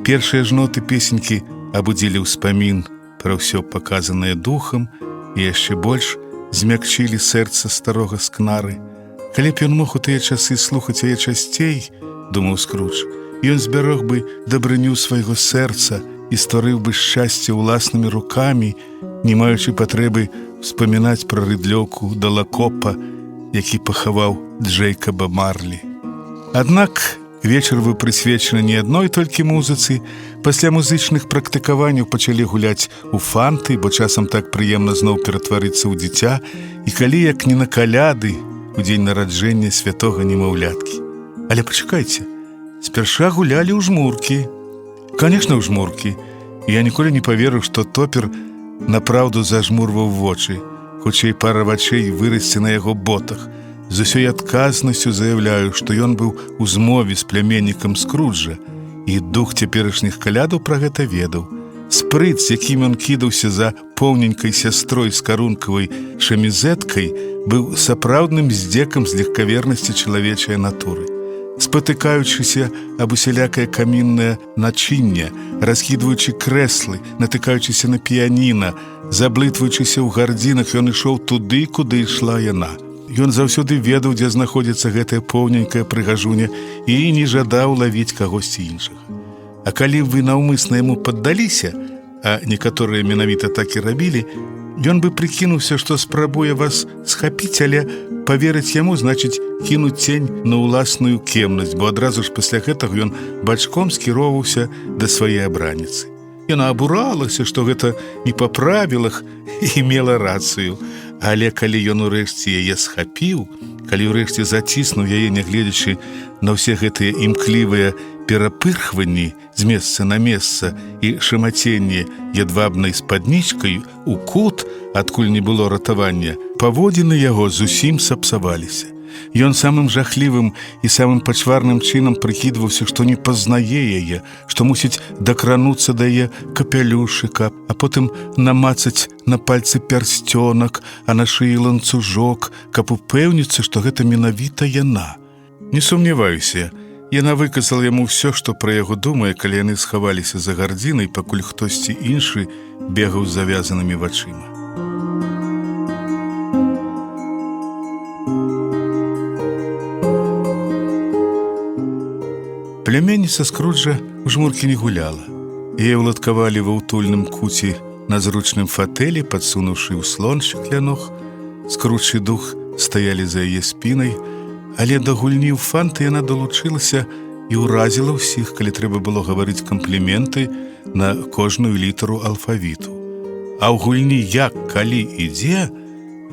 Першыя ж ноты песенькі абудзілі ўспамін пра ўсё паказанае духам і яшчэ больш змякчылі сэрца старога скнары. Калі б ён мог у тыя часы слухаць яе часцей, думаў Скрудж, ён збярог бы дабрыню свайго сэрца і стварыў бы шчасце ўласнымі рукамі, не маючы патрэбы успамінаць пра рыдлёўку Далакопа, які пахаваў Джэйкаба Марлі. Аднак вечар быў прысвечаны не адной толькі музыцы. Пасля музычных практыкаванняў пачалі гуляць у фанты, бо часам так прыемна зноў ператварыцца ў дзіця, і калі як не на каляды у дзень нараджэння святога немаўляткі. Але пачакайце, спярша гулялі ў жмуркі. Канешне, ў жмуркі. Я ніколі не паверыў, што Топер напраўду зажмурваў вочы. Хутчэй пара вачэй вырасце на яго ботах. З усёй адказнасцю заяўляю, што ён быў у змове з пляменнікам Скруджа, і дух цяперашніх калядаў пра гэта ведаў. Спрыт, з якім ён кідаўся за поўненькай сястрой з карункавай шамізэткай, быў сапраўдным здзекам з легкавернасці чалавечай натуры. Спатыкаючыся аб усялякае каміннае начынне, раскідваючы крэслы, натыкаючыся на піяніна, заблытваючыся ў гардзінах, ён ішоў туды, куды ішла яна. Ён заўсёды ведаў, дзе знаходзіцца гэтая поўненькая прыгажуня, і не жадаў лавіць кагосьці іншага. А калі вы наўмысна яму паддаліся, а некаторыя менавіта так і рабілі, ён бы прыкінуўся, што спрабуе вас схапіць, але паверыць яму значыць кінуць цень на ўласную кемнасць, бо адразу ж пасля гэтага ён бачком скіроўваўся да свае абраніцы. Яна абуралася, што гэта не па правілах, і мела рацыю. Але калі ён урэшце яе схапіў, калі ўрэшце заціснуў яе, нягледзячы на ўсе гэтыя імклівыя перапырхванні з месца на месца і шамаценне ядвабнай спаднічкай у кут, адкуль не было ратавання, паводзіны яго зусім сапсаваліся. Ён самым жахлівым і самым пачварным чынам прыкідваўся, што не пазнае яе, што мусіць дакрануцца да яе капялюшыка, а потым намацаць на пальцы пярсцёнак, а на шыі ланцужок, каб упэўніцца, што гэта менавіта яна. Не сумняваюся, яна выказала яму ўсё, што пра яго думае, калі яны схаваліся за гардзінай, пакуль хтосьці іншы бегаў з завязанымі вачыма. Пляменніца Скруджа ў жмуркі не гуляла. Яе ўладкавалі ва ўтульным куце на зручным фатэлі, падсунуўшы ўслон шкляног. Скрудж і дух стаялі за яе спінай, але да гульні ў фанты яна далучылася і ўразіла ўсіх, калі трэба было гаварыць кампліменты на кожную літару алфавіту. А ў гульні «Як, калі і дзе»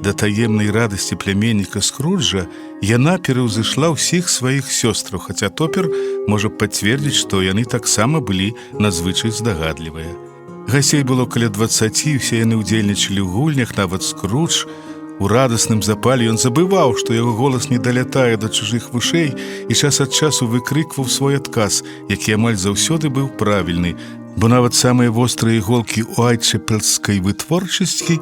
да таемнай радасці пляменніка Скруджа яна пераўзышла ўсіх сваіх сёстраў, хаця топер можа пацвердзіць, што яны таксама былі надзвычай здагадлівыя. Гасей было каля 20, усе яны ўдзельнічалі ў гульнях, нават Скрудж. У радасным запале ён забываў, што яго голас не далятае да чужых вушэй і час ад часу выкрыкваў свой адказ, які амаль заўсёды быў правільны, бо нават самыя вострыя іголкі уайтчэпелскай вытворчасці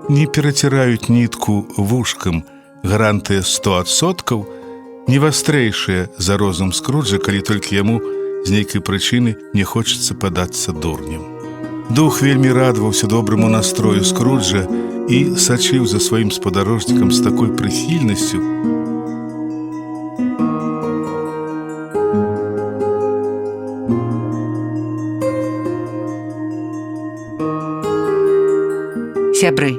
не пераціраюць нітку вушкам, гарантыя 100%, не вастрэйшыя за розум Скруджа, калі толькі яму з нейкай прычыны не хочацца падацца дурнем. Дух вельмі радаваўся добраму настрою Скруджа і сачыў за сваім спадарожнікам з такой прыхільнасцю. Сябры,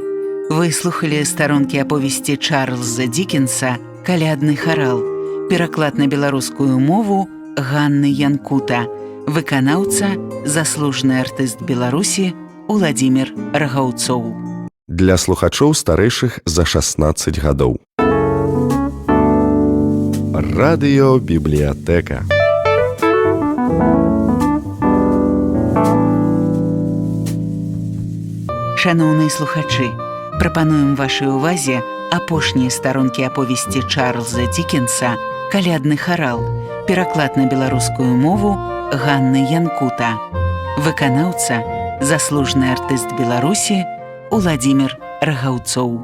вы слухалі старонкі аповесці Чарльза Дікенса «Калядны харал», пераклад на беларускую мову Ганны Янкута, выканаўца, заслужаны артыст Беларусі Уладзімір Рагаўцоў. Для слухачоў старэйшых за 16 гадоў. Радыёбібліятэка. Шаноўныя слухачы, прапануем вашай увазе апошнія старонкі аповесці Чарльза Дікенса «Калядны харал», пераклад на беларускую мову Ганны Янкута, выканаўца, заслужаны артыст Беларусі Уладзімір Рагаўцоў.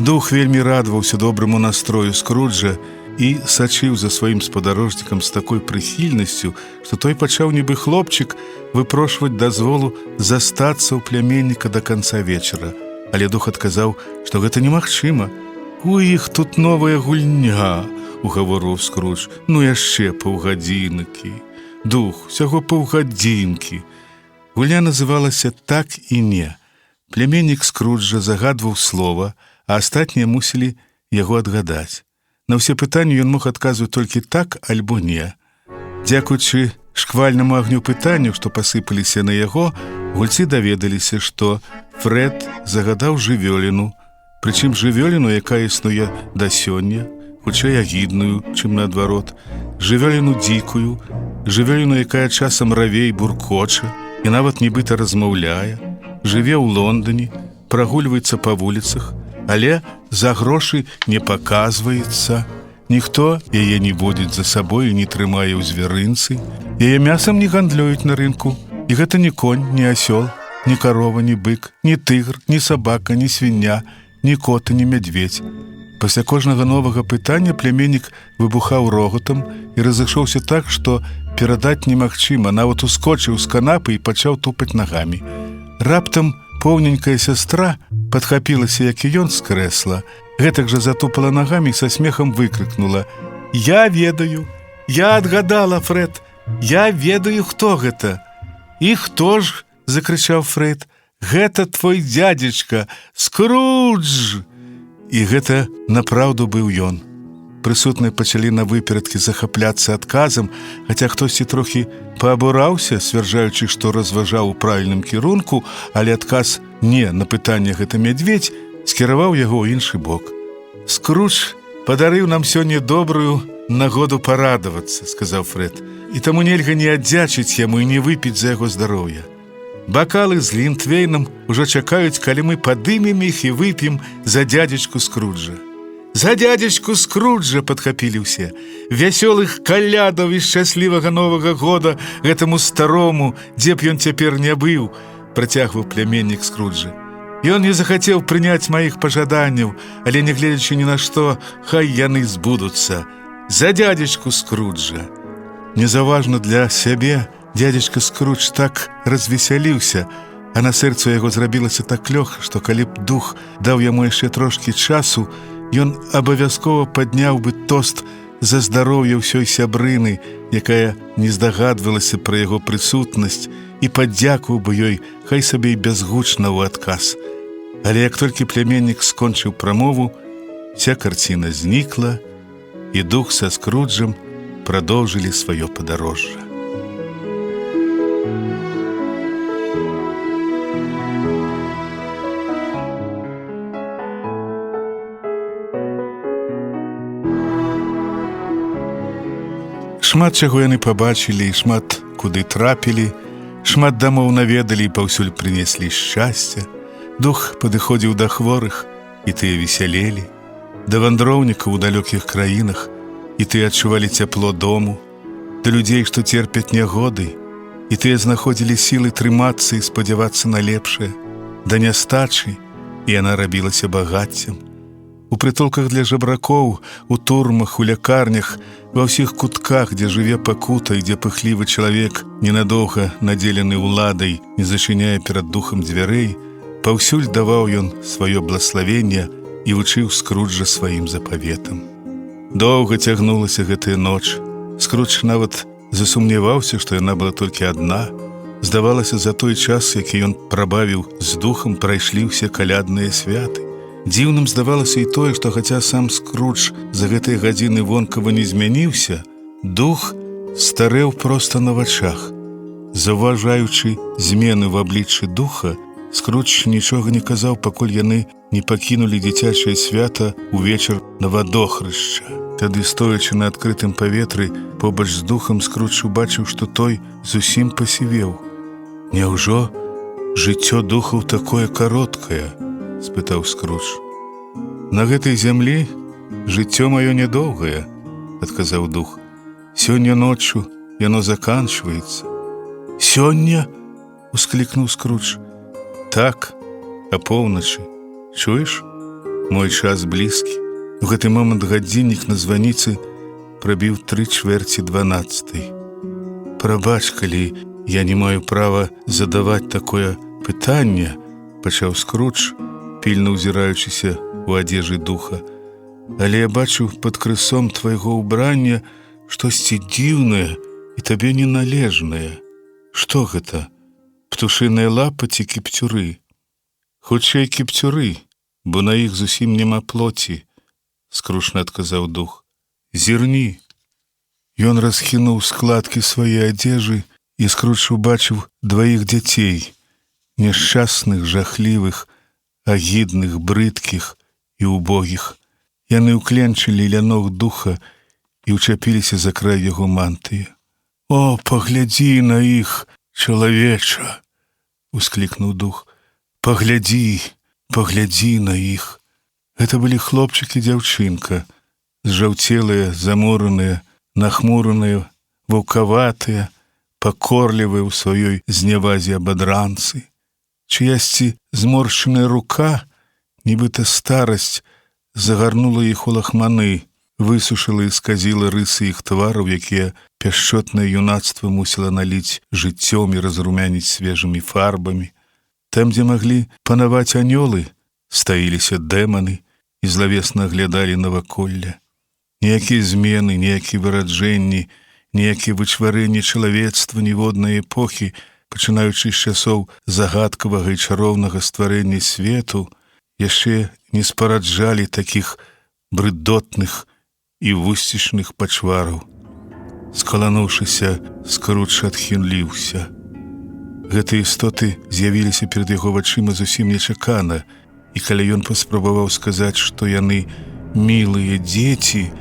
Дух вельмі радаваўся добраму настрою Скруджа і сачыў за сваім спадарожнікам з такой прыхільнасцю, што той пачаў нібы хлопчык выпрошваць дазволу застацца ў пляменніка да канца вечара. Але дух адказаў, што гэта немагчыма. «У іх тут новая гульня», — угаворыў Скрудж. «Ну яшчэ паўгадзінкі». «Дух, усяго паўгадзінкі». Гульня называлася «Так і не». Пляменнік Скруджа загадваў слова, а астатнія мусілі яго адгадаць. На ўсе пытанні ён мог адказваць толькі так альбо не. Дзякуючы шквальнаму агню пытанняў, што пасыпаліся на яго, гульцы даведаліся, што Фред загадаў жывёліну, Прычым жывёліну, якая існуе да сёння, хутчэй агідную, чым наадварот, жывёліну дзікую, жывёліну, якая часам раве і буркоча, і нават нібыта размаўляе, жыве ў Лондоне, прагульваецца па вуліцах, але за грошы не паказваецца. Ніхто яе не водзіць за сабой і не трымае ў звярынцы. Яе мясам не гандлююць на рынку. І гэта ні конь, ні асёл, ні карова, ні бык, ні тыгр, ні сабака, ні свіння, ні кот, ні мядзведзь. Пасля кожнага новага пытання пляменнік выбухаў рогатам і разышоўся так, што перадаць немагчыма, нават ускочыў з канапы і пачаў тупаць нагамі. Раптам поўненькая сястра падхапілася, як і ён з крэсла, гэтак жа затупала нагамі і са смехам выкрыкнула: «Я ведаю, я адгадала, Фред, я ведаю, хто гэта». «І хто ж?» – закрычаў Фред. «Гэта твой дзядзечка, Скрудж!» І гэта напраўду быў ён. Прысутныя пачалі на выперадкі захапляцца адказам, хаця хтосьці трохі паабураўся, сцвярджаючы, што разважаў у правільным кірунку, але адказ «не» на пытанне «гэта мядзведзь» скіраваў яго ў іншы бок. «Скрудж падарыў нам сёння добрую нагоду парадавацца», – сказаў Фред, «і таму нельга не аддзячыць яму і не выпіць за яго здароўе. Бакалы з глінтвейнам ужо чакаюць, калі мы падымем іх і вып'ем за дзядзечку Скруджа». «За дзядзечку Скруджа!» – падхапілі ўсе. «Вясёлых калядаў і шчаслівага Новага года гэтаму старому, дзе б ён цяпер не быў!» – працягваў пляменнік Скруджа. «Ён не захацеў прыняць маіх пажаданняў, але, нягледзячы ні на што, хай яны збудуцца. За дзядзечку Скруджа!» Незаўважна для сябе дзядзечка Скрудж так развесяліўся, а на сэрцу яго зрабілася так лёгка, што калі б дух даў яму яшчэ трошкі часу, ён абавязкова падняў бы тост за здароўе ўсёй сябрыны, якая не здагадвалася пра яго прысутнасць, і падзякуваў бы ёй, хай сабе і бязгучна ў адказ. Але як толькі пляменнік скончыў прамову, вся карціна знікла, і дух са Скруджам прадоўжылі сваё падарожжа. Шмат чаго яны пабачылі, шмат куды трапілі, шмат дамоў наведалі і паўсюль прынеслі шчасця. Дух падыходзіў да хворых, і тыя весялелі, да вандроўнікаў у далёкіх краінах, і тыя адчувалі цяпло дому, да людзей, што церпяць нягоды, і тыя знаходзілі сілы трымацца і спадзявацца на лепшае, да нястачы, і яна рабілася багаццем. У прытулках для жабракоў, у турмах, у лякарнях, ва ўсіх кутках, дзе жыве пакута і дзе пыхлівы чалавек, ненадоўга надзелены ўладай, не зачыняе перад духам дзвярэй, паўсюль даваў ён сваё блаславенне і вучыў Скруджа сваім запаветам. Доўга цягнулася гэтая ноч. Скрудж нават засумняваўся, што яна была толькі адна. Здавалася, за той час, які ён прабавіў з духам, прайшлі ўсе калядныя святы. Дзіўным здавалася і тое, што хаця сам Скрудж за гэтыя гадзіны вонкава не змяніўся, дух старэў проста на вачах. Заўважаючы змены в абліччы духа, Скрудж нічога не казаў, пакуль яны не пакінулі дзіцячае свята ўвечар на вадохрышча. Тады, стоячы на адкрытым паветры, побач з духам, Скрудж убачыў, што той зусім пасівеў. «Няўжо жыццё духаў такое кароткае?» – спытаў Скрудж. «На гэтай зямлі жыццё маё нядоўгае», – адказаў дух. «Сёння ноччу яно заканчваецца». «Сёння?» – усклікнуў Скрудж. «Так, апоўначы. Чуеш? Мой час блізкі». У гэты момант гадзіннік на званіцы прабіў 3:12. «Прабач, калі я не маю права задаваць такое пытанне», – пачаў Скрудж, пільна ўзіраючыся ў адзежы духа. «Але я бачу пад крысом твайго ўбрання штосьці дзіўнае і табе неналежнае. Што гэта? Птушыныя лапы ці кіпцюры?» «Хутчэй кіпцюры, бо на іх зусім няма плоці», – скрушна адказаў дух. «Зірні». Ён расхінуў складкі свае адзежы, і Скрудж убачыў дваіх дзяцей, няшчасных, жахлівых, агідных, брыдкіх, і убогіх. Яны ўкленчылі ля ног духа і ўчапіліся за край яго мантыі. «О, паглядзі на іх, чалавеча!» — усклікнуў дух. «Паглядзі, паглядзі на іх!» Гэта былі хлопчык і дзяўчынка, зжаўцелыя, замораныя, нахмураныя, ваўкаватыя, пакорлівыя ў сваёй знявазе абадранцы. Чыясьці зморшчаная рука, нібыта старасць, загарнула іх у лахманы, высушыла і сказіла рысы іх твараў, якія пяшчотнае юнацтва мусіла наліць жыццём і разрумяніць свежымі фарбамі. Там, дзе маглі панаваць анёлы, стаіліся дэманы і злавесна глядалі наваколля. Ніякія змены, ніякія выраджэнні, ніякія вычварэнні чалавецтва ніводнай эпохі, пачынаючы з часоў загадкавага і чароўнага стварэння свету, яшчэ не спараджалі такіх брыдотных і вусцішных пачвараў. Скалануўшыся, Скрудж адхінліўся. Гэтыя істоты з'явіліся перад яго вачыма зусім нечакана, і калі ён паспрабаваў сказаць, што яны мілыя дзеці,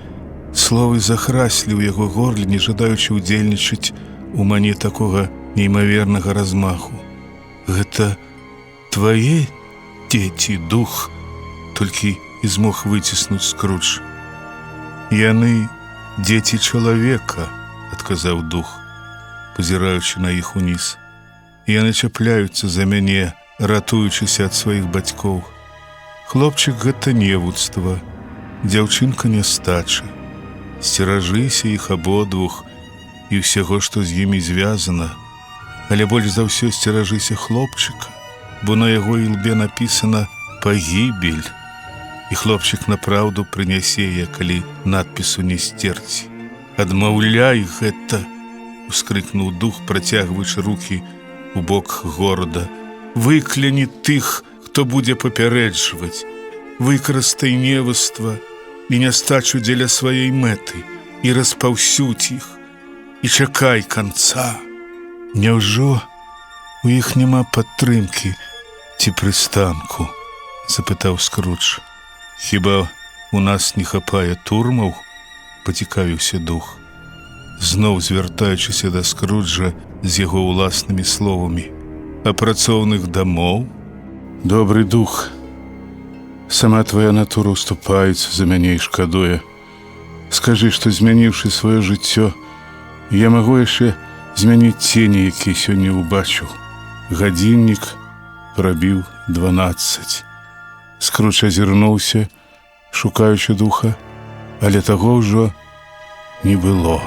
словы захраслі ў яго горле, не жадаючы ўдзельнічаць у мане такога неймавернага размаху. «Гэта твае дзеці, дух?» — толькі і змог выціснуць Скрудж. «Яны дзеці чалавека», — адказаў дух, пазіраючы на іх уніз. «Яны чапляюцца за мяне, ратуючыся ад сваіх бацькоў. Хлопчык — гэта невуцтва, дзяўчынка — нястачы. Сцеражыся іх абодвух і ўсяго, што з імі звязана, але больш за ўсё сцеражыся хлопчыка, бо на яго ілбе напісана «пагібель», і хлопчык напраўду прынясе яе, калі надпісу не сцерці. «Адмаўляй гэта!» — ускрыкнуў дух, працягваючы рукі у бок горада. «Выкляні тых, хто будзе папярэджваць. Выкарыстай невуцтва і нястачу дзеля сваёй мэты і распаўсюдзь іх, і чакай канца». «Няўжо у іх няма падтрымкі ці прыстанку?» — запытаў Скрудж. «Хіба у нас не хапае турмаў?» — пацікавіўся дух, зноў звяртаючыся да Скруджа з яго ўласнымі словамі. «А працоўных дамоў?» «Добры дух, сама твая натура уступаецца за мяне і шкадуе. Скажы, што, змяніўшы сваё жыццё, я магу яшчэ змяніць цені, якія сёння ўбачыў». Гадзіннік прабіў 12. Скрудж азірнуўся, шукаючы духа, але таго ўжо не было.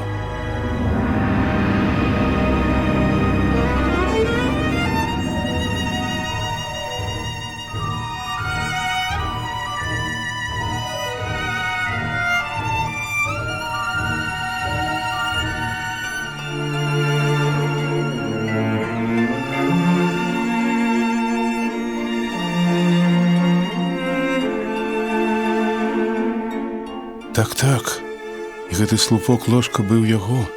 Так, і гэты слупок ложка быў яго,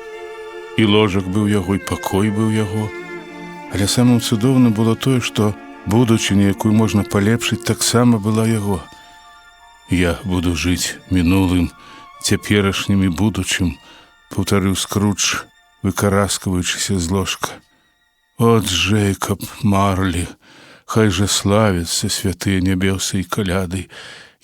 і ложак быў яго, і пакой быў яго. Але самым цудоўным было тое, што будучыня, якую можна палепшыць, таксама была яго. «Я буду жыць мінулым, цяперашнім і будучым», — паўтарыў Скрудж, выкараскаваючыся з ложка. «О, Джэйкаб Марлі, хай жа славяцца святыя нябёсы і каляды.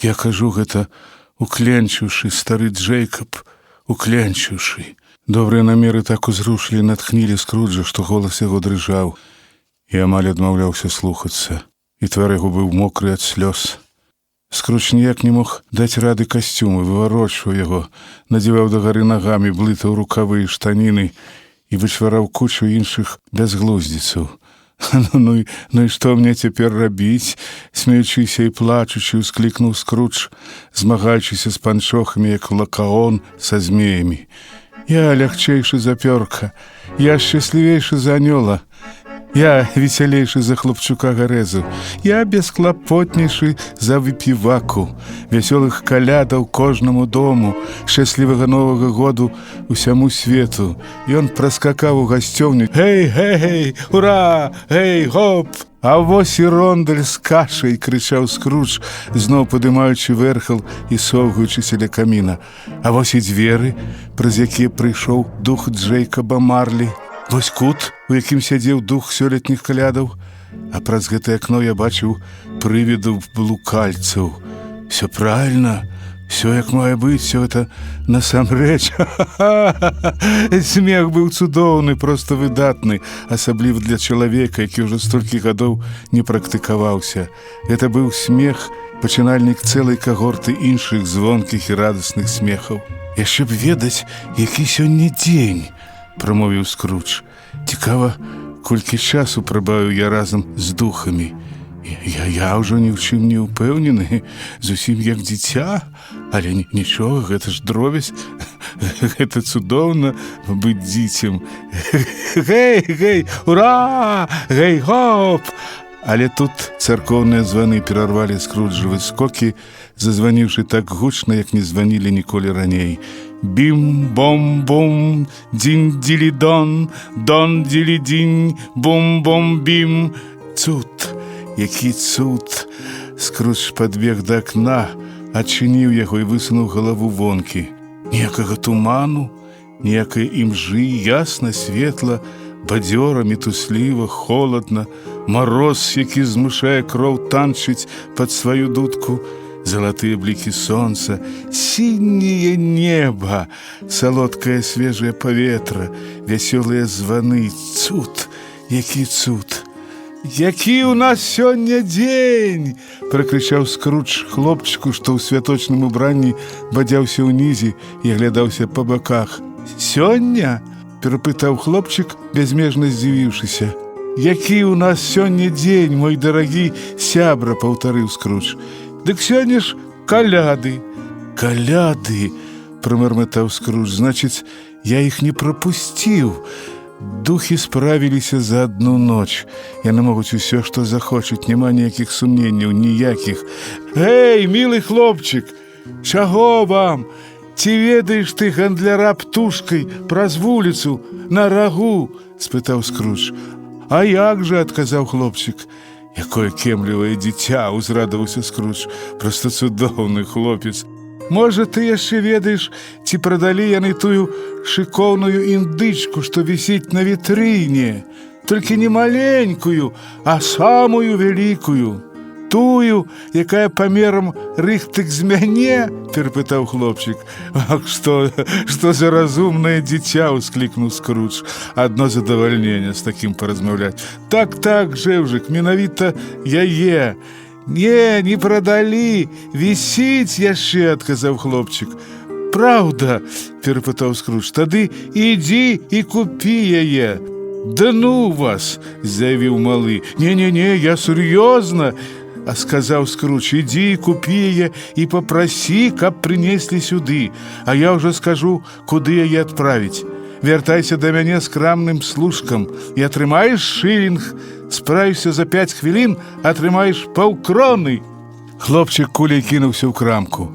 Я кажу гэта, укленчыўшы, стары Джэйкаб, укленчыўшы». Добрыя намеры так узрушылі, натхнілі Скруджа, што голас яго дрыжаў і амаль адмаўляўся слухацца, і твар яго быў мокры ад слёз. Скрудж ніяк не мог даць рады касцюму, выварочваў яго, надзяваў дагары нагамі, блытаў рукавы і штаніны і вычвараў кучу іншых бязглуздзіцаў. Ну і што мне цяпер рабіць?» — смеючыся і плачучы, усклікнуў Скрудж, змагаючыся з панчохамі, як лакаон са змеямі. «Я лягчэйшы за пёрка, я шчаслівейшы за анёла. Я весялейшы за хлопчука Гарэзу. Я бесклапотнейшы за выпіваку. Вясёлых калядаў кожнаму дому, шчаслівага новага году усяму свету. Ён праскакаў у гасцёўню. Гэй, гэй, ура! Гэй, гоп! А вось і рондаль з кашай, крычаў Скрудж, зноў падымаючы вэрхал і совгаючыся ля каміна. А вось і дзверы, праз якія прыйшоў дух Джэйкаба Марлі. Вось кут, у якім сядзеў дух сёлетніх калядаў, а праз гэтае акно я бачыў прывіду блукальцаў. Всё правильно, всё як мае быць, всё это насамрэч. Смех быў цудоўны, проста выдатны, асабліва для чалавека, які ўжо столькі гадоў не практыкаваўся. Гэта быў смех, пачынальнік цэлай кагорты іншых звонкіх і радасных смехаў. Яшчэ б ведаць, які сёння дзень, прамовіў Скрудж. Цікава, колькі часу прабавіў я разам з духамі. Я ўжо ні ў чым не ўпэўнены, зусім як дзіця, але нічога, гэта ж дробязь. Гэта цудоўна быць дзіцем. Гэй, гэй, ура! Гэй, гоп! Але тут царкоўныя званы перарвалі Скруджавы скокі, зазваніўшы так гучна, як не званілі ніколі раней. Бім-бом-бом, дзінь-дзілі-дон, дон-дзілі-дзінь, бум-бом-бім. Цуд, які цуд! Скрудж падбег да акна, адчыніў яго і высунуў галаву вонкі. Ніякага туману, ніякай імжы, ясна, светла, бадзёра, мітусліва, холадна, мароз, які змушае кроў танчыць пад сваю дудку, залатыя блікі сонца, сіняе неба, салодкае свежае паветра, вясёлыя званы. Цуд, які цуд! Які ў нас сёння дзень! Пракрычаў Скрудж хлопчыку, што ў святочным убранні бадзяўся ўнізе і аглядаўся па баках. Сёння? Перапытаў хлопчык, бязмежна здзівіўшыся. Які ў нас сёння дзень, мой дарагі сябра, паўтарыў Скрудж. Дык сёння ж каляды. Каляды, прамармытаў Скрудж, значыць, я іх не прапусціў. Духі справіліся за адну ноч. Яны могуць усё, што захочуць, няма ніякіх сумненняў, ніякіх. Гэй, мілы хлопчык, чаго вам? Ці ведаеш ты гандляра птушкай праз вуліцу на рагу? Спытаў Скрудж. А як жа, адказаў хлопчык. Якое кемлівае дзіця, узрадаваўся Скрудж. Проста цудоўны хлопец. Можа, ты яшчэ ведаеш, ці прадалі яны тую шыкоўную індычку, што вісіць на вітрыне. Толькі не маленькую, а самую вялікую. Тую, якая памерам рыхтык з мяне, перапытаў хлопчык. Ах, што за разумнае дзіця, усклікнуў Скрудж. Адно задавальненне з такім паразмаўляць. Так, жэўжык, менавіта яе. Не прадалі, вісіць яшчэ, адказаў хлопчык. Праўда, перапытаў Скрудж, тады ідзі і купі яе. Да ну вас, заявіў малы. Не, я сур'ёзна, а сказаў Скрудж, ідзі, купі яе і папрасі, каб прынеслі сюды, а я ўжо скажу, куды яе адправіць. Вяртайся да мяне з крамным служкам і атрымаеш шылінг. Справішся за 5 хвілін, атрымаеш паўкроны. Хлопчык куляй кінуўся ў крамку.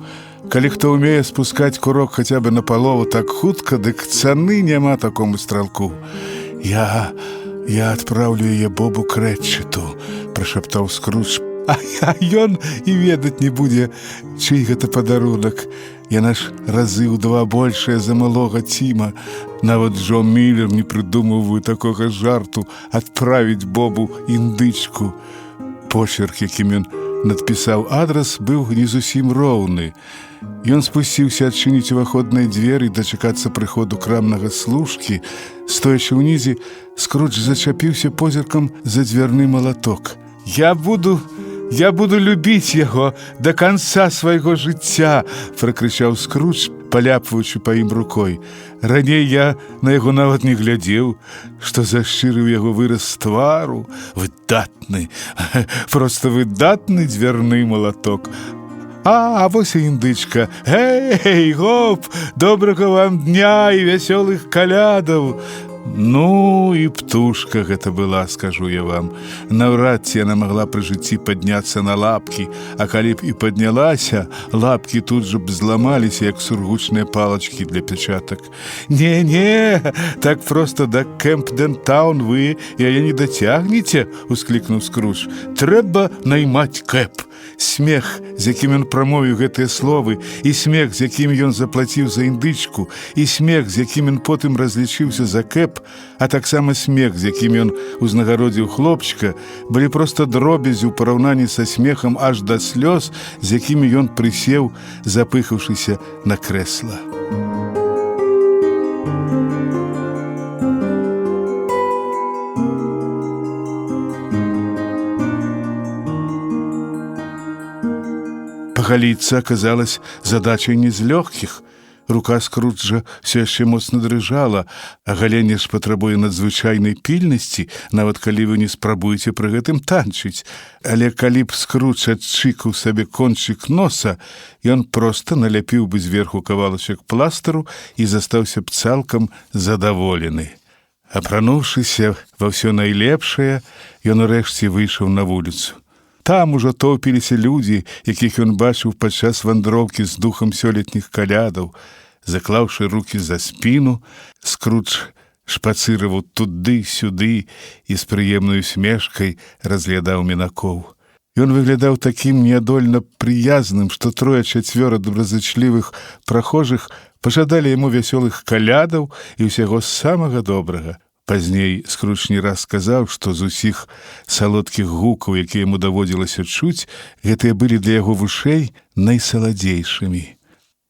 Калі хто ўмее спускаць курок хаця бы напалову так хутка, дык цаны няма такому стралку. Я адпраўлю яе Бобу Крэчету, прашаптаў Скрудж. А ён і ведаць не будзе, чый гэта падарунак. Яна ж разы ў 2 большая за малога Ціма. Нават Джон Міллер не прыдумваў такога жарту адправіць Бобу індычку. Почерк, якім ён надпісаў адрас, быў не зусім роўны. Ён спусціўся адчыніць уваходныя дзверы і дачакацца прыходу крамнага служкі. Стоячы ўнізе, Скрудж зачапіўся позіркам за дзвярны малаток. Я буду любіць яго да канца свайго жыцця, пракрычаў Скрудж, паляпваючы па ім рукой. Раней я на яго нават не глядзеў, што за шчыры ў яго выраз твару. Выдатны, проста выдатны дзвярны малаток. А вось і індычка. Гэй, гоп, добрага вам дня і вясёлых калядаў. Ну, і птушка гэта была, скажу я вам. Наўрад ці яна магла пры жыцці падняцца на лапкі, а калі б і паднялася, лапкі тут жа б зламаліся, як сургучныя палачкі для пячатак. Не, так проста да Кэмпдэн-таун вы яе не дацягнеце, усклікнуў Скрудж. Трэба наймаць Кэп. Смех, з якім ён прамовіў гэтыя словы, і смех, з якім ён заплаціў за індычку, і смех, з якім ён потым разлічыўся за Кэп, а таксама смех, з якім ён узнагародзіў хлопчыка, былі проста дробязі ў параўнанні са смехам аж да слёз, з якімі ён прысеў, запыхаўшыся на крэсла. Пагаліцца аказалась задачай не з лёгкіх. Рука Скруджа все яшчэ моцна дрыжала, а галенне ж патрабуе надзвычайнай пільнасці, нават калі вы не спрабуеце пры гэтым танчыць. Але калі б Скрудж адчыкаў сабе кончык носа, ён проста наляпіў бы зверху кавалачак пластыру і застаўся б цалкам задаволены. Апрануўшыся ва ўсё найлепшае, ён урэшце выйшаў на вуліцу. Там ужо топіліся людзі, якіх ён бачыў падчас вандроўкі з духам сёлетніх калядаў. Заклаўшы рукі за спіну, Скрудж шпацыраваў туды-сюды і з прыемнай усмешкай разглядаў мінакоў. Ён выглядаў такім неадольна прыязным, што трое-чацвёра добразычлівых прахожых пажадалі яму вясёлых калядаў і ўсяго самага добрага. Пазней Скрудж не раз сказаў, што з усіх салодкіх гукаў, якія яму даводзілася чуць, гэтыя былі для яго вушэй найсаладзейшымі.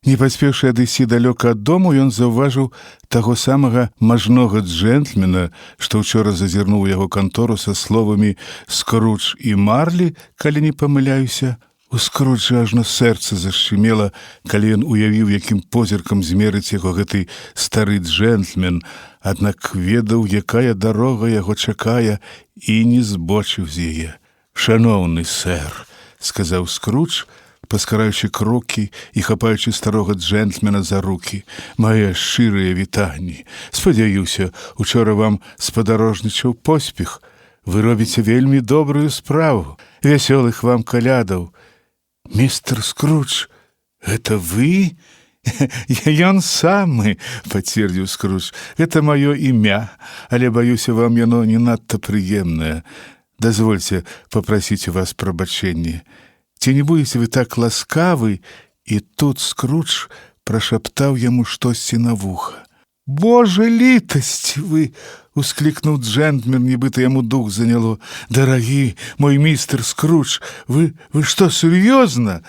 Не паспеўшы адысці далёка ад дому, ён заўважыў таго самага мажнога джентльмена, што ўчора зазірнуў у яго кантору са словамі «Скрудж і Марлі», калі не памыляюся. У Скруджа ажно сэрца зашчымела, калі ён уявіў, якім позіркам змерыць яго гэты стары джентльмен, аднак ведаў, якая дарога яго чакае, і не збочыў з яе. «Шаноўны сэр», — сказаў Скрудж, паскараючы крокі і хапаючы старога джентльмена за рукі, «мае шчырыя вітанні. Спадзяюся, учора вам спадарожнічаў поспех. Вы робіце вельмі добрую справу. Вясёлых вам калядаў». «Містер Скрудж, гэта вы?» «Ён самы», — пацвердзіў Скрудж. «Гэта маё імя, але, баюся, вам яно не надта прыемнае. Дазвольце папрасіць у вас прабачэнне. Ці не будзеце вы так ласкавы?» І тут Скрудж прашаптаў яму штосьці на вуха. «Божа літасць вы!» — усклікнуў джентльмен, нібыта яму дух заняло. «Дарагі мой містер Скрудж, вы што, сур'ёзна?»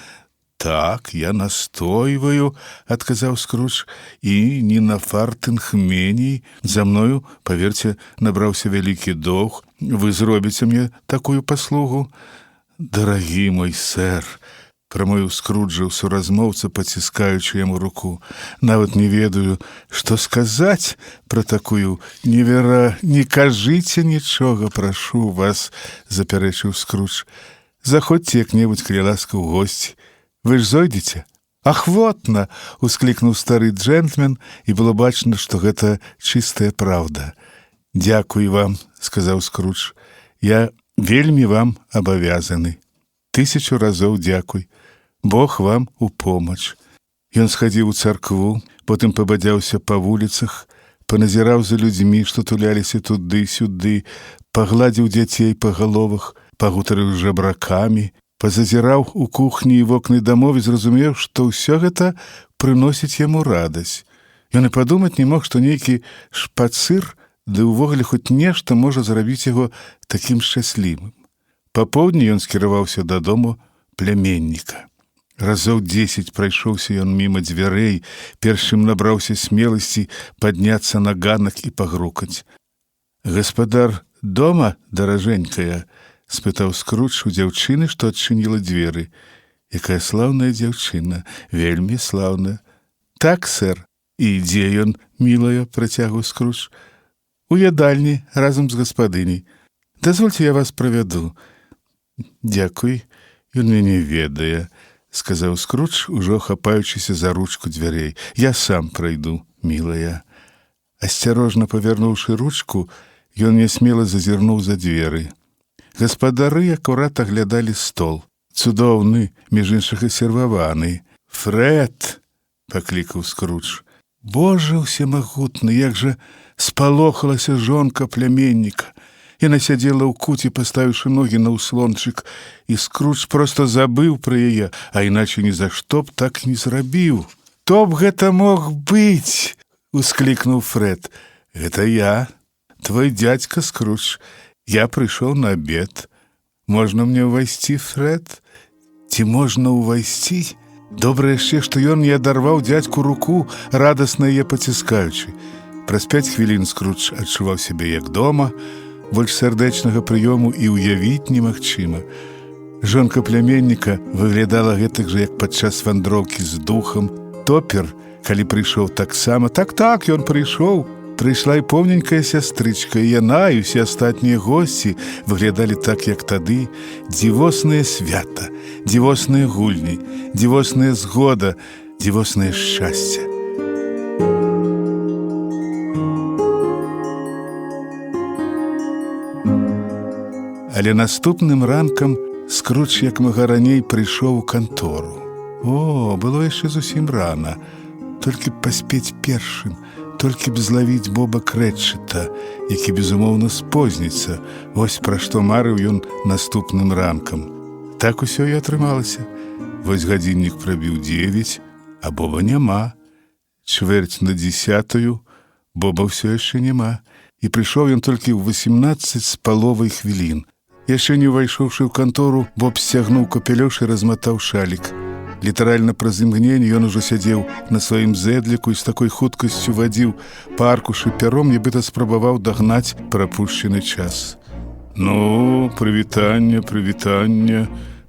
«Так, я настойваю», — адказаў Скрудж, «і не на фартынг меней. За мною, паверце, набраўся вялікі доўг. Вы зробіце мне такую паслугу?» «Дарагі мой сэр», прамовіў Скруджа ў суразмоўца, паціскаючы яму руку. «Нават не ведаю, што сказаць пра такую «Не кажыце нічога, прашу вас», — запярэчыў Скрудж. «Заходзьце як-небудзь, калі ласка, ў госці. Вы ж зойдзеце?» «Ахвотна», — усклікнуў стары джентльмен, і было бачна, што гэта чыстая праўда. «Дзякуй вам», — сказаў Скрудж. «Я вельмі вам абавязаны. 1000 разоў дзякуй. Бог вам у помач». Ён схадзіў у царкву, потым пабадзяўся па вуліцах, паназіраў за людзьмі, што туляліся туды-сюды, пагладзіў дзяцей па галовах, пагутарыў з жабракамі, пазазіраў у кухні і вокны дамоў і зразумеў, што ўсё гэта прыносіць яму радасць. Ён і падумаць не мог, што нейкі шпацыр, ды ўвогуле хоць нешта можа зрабіць яго такім шчаслівым. Папоўдні ён скіраваўся дадому пляменніка. Разоў 10 прайшоўся ён міма дзвярэй, перш чым набраўся смеласці падняцца на ганак і пагрукаць. «Гаспадар дома, даражэнькая?» — спытаў Скрудж у дзяўчыны, што адчыніла дзверы. «Якая слаўная дзяўчына, вельмі слаўная». «Так, сэр. І дзе ён, мілая?» — працягваў Скрудж. «У ядальні, разам з гаспадыняй. Дазвольце, я вас правяду». «Дзякуй, ён мяне ведае», — сказаў Скрудж, ужо хапаючыся за ручку дзвярэй. «Я сам прайду, мілая». Асцярожна павярнуўшы ручку, ён нясмела зазірнуў за дзверы. Гаспадары акурат аглядалі стол. Цудоўны, між іншых і серваваны. «Фред!» – паклікаў Скрудж. «Боже ўсемагутны, як жа спалохалася жонка пляменніка!» Яна сядзела ў куце, паставіўшы ногі на ўслончык, і Скрудж проста забыў пра яе, а іначе ні за што б так не зрабіў. «То б гэта мог быць!» – усклікнуў Фред. «Гэта я, твой дядька Скрудж. Я прыйшоў на абед. Можна мне ўвайсці, Фред? Ці можна ўвайсці?» Добра яшчэ, што ён не адарваў дзядзьку руку, радасна яе паціскаючы. Праз 5 хвілін Скрудж адчуваў сябе як дома. Больш сардэчнага прыёму і ўявіць немагчыма. Жонка пляменніка выглядала гэтак жа, як падчас вандроўкі з духам. Топер, калі прыйшоў таксама, так, ён прыйшоў. Прыйшла і поўненькая сястрычка, і яна, і ўсе астатнія госці выглядалі так, як тады. Дзівоснае свята, дзівосныя гульні, дзівосная згода, дзівоснае шчасце. Але наступным ранкам Скрудж як мага раней прыйшоў у кантору. О, было яшчэ зусім рана. Толькі б паспець першым, толькі б злавіць Боба Кретчета, які, безумоўна, спозніцца. Вось пра што марыў ён наступным ранкам. Так усё і атрымалася. Вось гадзіннік прабіў 9, а Боба няма. 9:45, Боба ўсё яшчэ няма. І прыйшоў ён толькі ў 18:15 хвілін. Яшчэ не ўвайшоўшы ў кантору, Боб сцягнуў капелёш і разматаў шалік. Літаральна праз імгненне ён ужо сядзеў на сваім зэдліку і з такой хуткасцю вадзіў па аркушы пяром, нібыта спрабаваў дагнаць прапушчаны час. «Ну, прывітанне,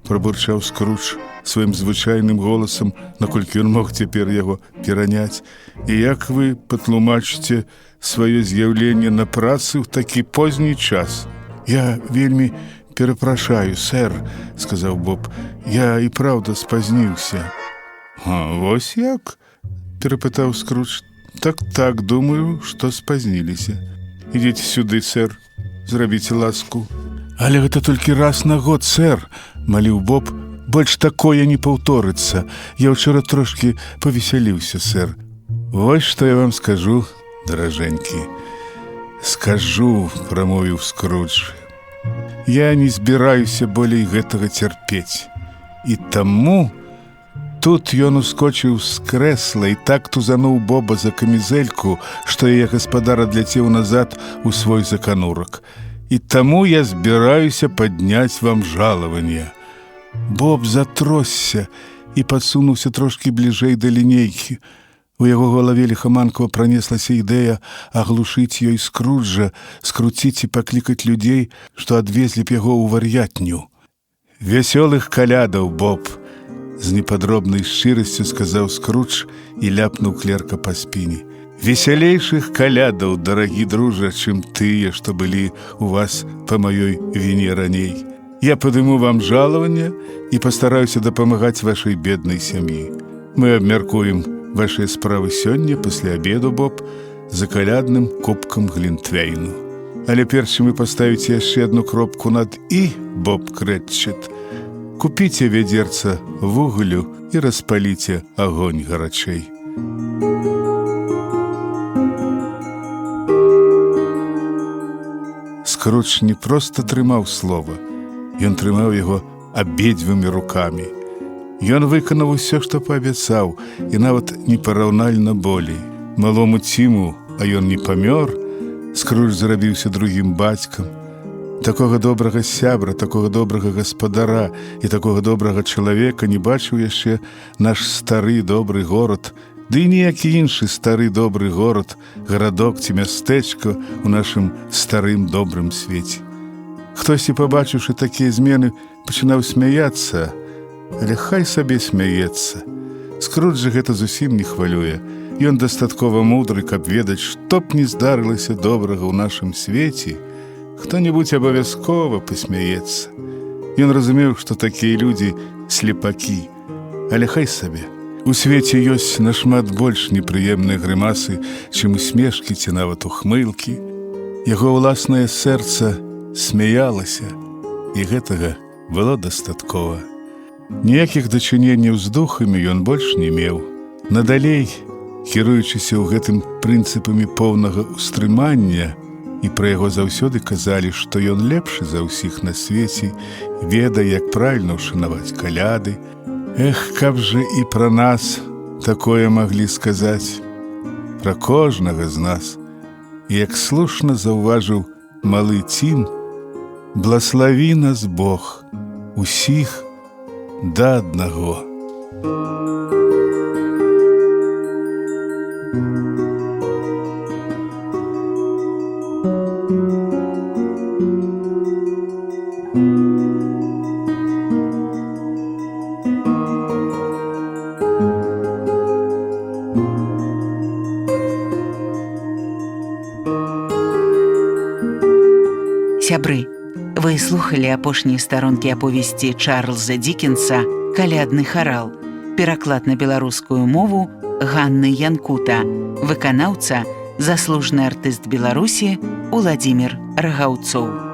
прабурчаў Скрудж сваім звычайным голасам, наколькі ён мог цяпер яго пераняць. «І як вы патлумачыце сваё з'яўленне на працы ў такі позні час?» «Я вельмі перапрашаю, сэр», – сказаў Боб. «Я і праўда спазніўся». «Вось як?» – перапытаў Скрудж. «Так, думаю, што спазніліся. Ідзіце сюды, сэр, зрабіце ласку». «Але гэта толькі раз на год, сэр», – маліў Боб. «Больш такое не паўторыцца. Я ўчора трошкі павесяліўся, сэр». «Вось што я вам скажу, даражэнькі». «Скажу», – прамовіў Скрудж. «Я не збіраюся болей гэтага цярпець. І таму...» Тут ён ускочыў з крэсла і так тузануў Боба за камізэльку, што яе гаспадар адляцеў назад у свой заканурак. «І таму я збіраюся падняць вам жалаванне». Боб затросся і падсунуўся трошкі бліжэй да лінейкі. У яго галаве ліхаманкава пранеслася ідэя аглушыць ёй Скруджа, скруціць і паклікаць людзей, што адвезлі б яго ў вар'ятню. «Вясёлых калядаў, Боб!» з непадробнай шчырасцю сказаў Скрудж і ляпнуў клерка па спіне. «Весялейшых калядаў, дарагі дружа, чым тыя, што былі у вас па маёй віне раней. Я падыму вам жалаванне і пастараюся дапамагаць вашай беднай сям'і. Мы абмяркуем вашыя справы сёння пасля абеду, Боб, за калядным кубкам глінтвейну. Але перш чым вы паставіце яшчэ адну кропку над «і», Боб Кретчет, купіце вядзерца вугалю і распаліце агонь гарачэй». Скрудж не проста трымаў слова, ён трымаў яго абедзвюмі рукамі. Ён выканаў усё, што паабяцаў, і нават непараўнальна болей. Малому Ціму, а ён не памёр, Скрудж зрабіўся другім бацькам. Такога добрага сябра, такога добрага гаспадара і такога добрага чалавека не бачыў яшчэ наш стары добры горад, ды і ніякі іншы стары добры горад, гарадок ці мястэчка ў нашым старым добрым свеце. Хтосьці, пабачыўшы такія змены, пачынаў смяяцца, але хай сабе смяецца. Скруджа гэта зусім не хвалюе. Ён дастаткова мудры, каб ведаць, што б не здарылася добрага ў нашым свеце, хто-небудзь абавязкова пасмяецца. Ён разумеў, што такія людзі слепакі, але хай сабе. У свеце ёсць нашмат больш непрыемныя грымасы, чым усмешкі ці нават ухмылкі. Яго ўласнае сэрца смяялася, і гэтага было дастаткова. Ніякіх дачыненняў з духамі ён больш не меў. Надалей, кіруючыся ў гэтым прынцыпамі поўнага ўстрымання, і пра яго заўсёды казалі, што ён лепшы за ўсіх на свеце, ведае, як правільна ўшанаваць каляды. Эх, каб жа і пра нас такое маглі сказаць, пра кожнага з нас. І як слушна заўважыў малы Цім, блаславі нас Бог усіх да аднаго. Сябры, вы слухалі апошнія старонкі аповесці Чарльза Дікенса «Калядны харал», пераклад на беларускую мову Ганны Янкута, выканаўца, заслужаны артыст Беларусі Уладзімір Рагаўцоў.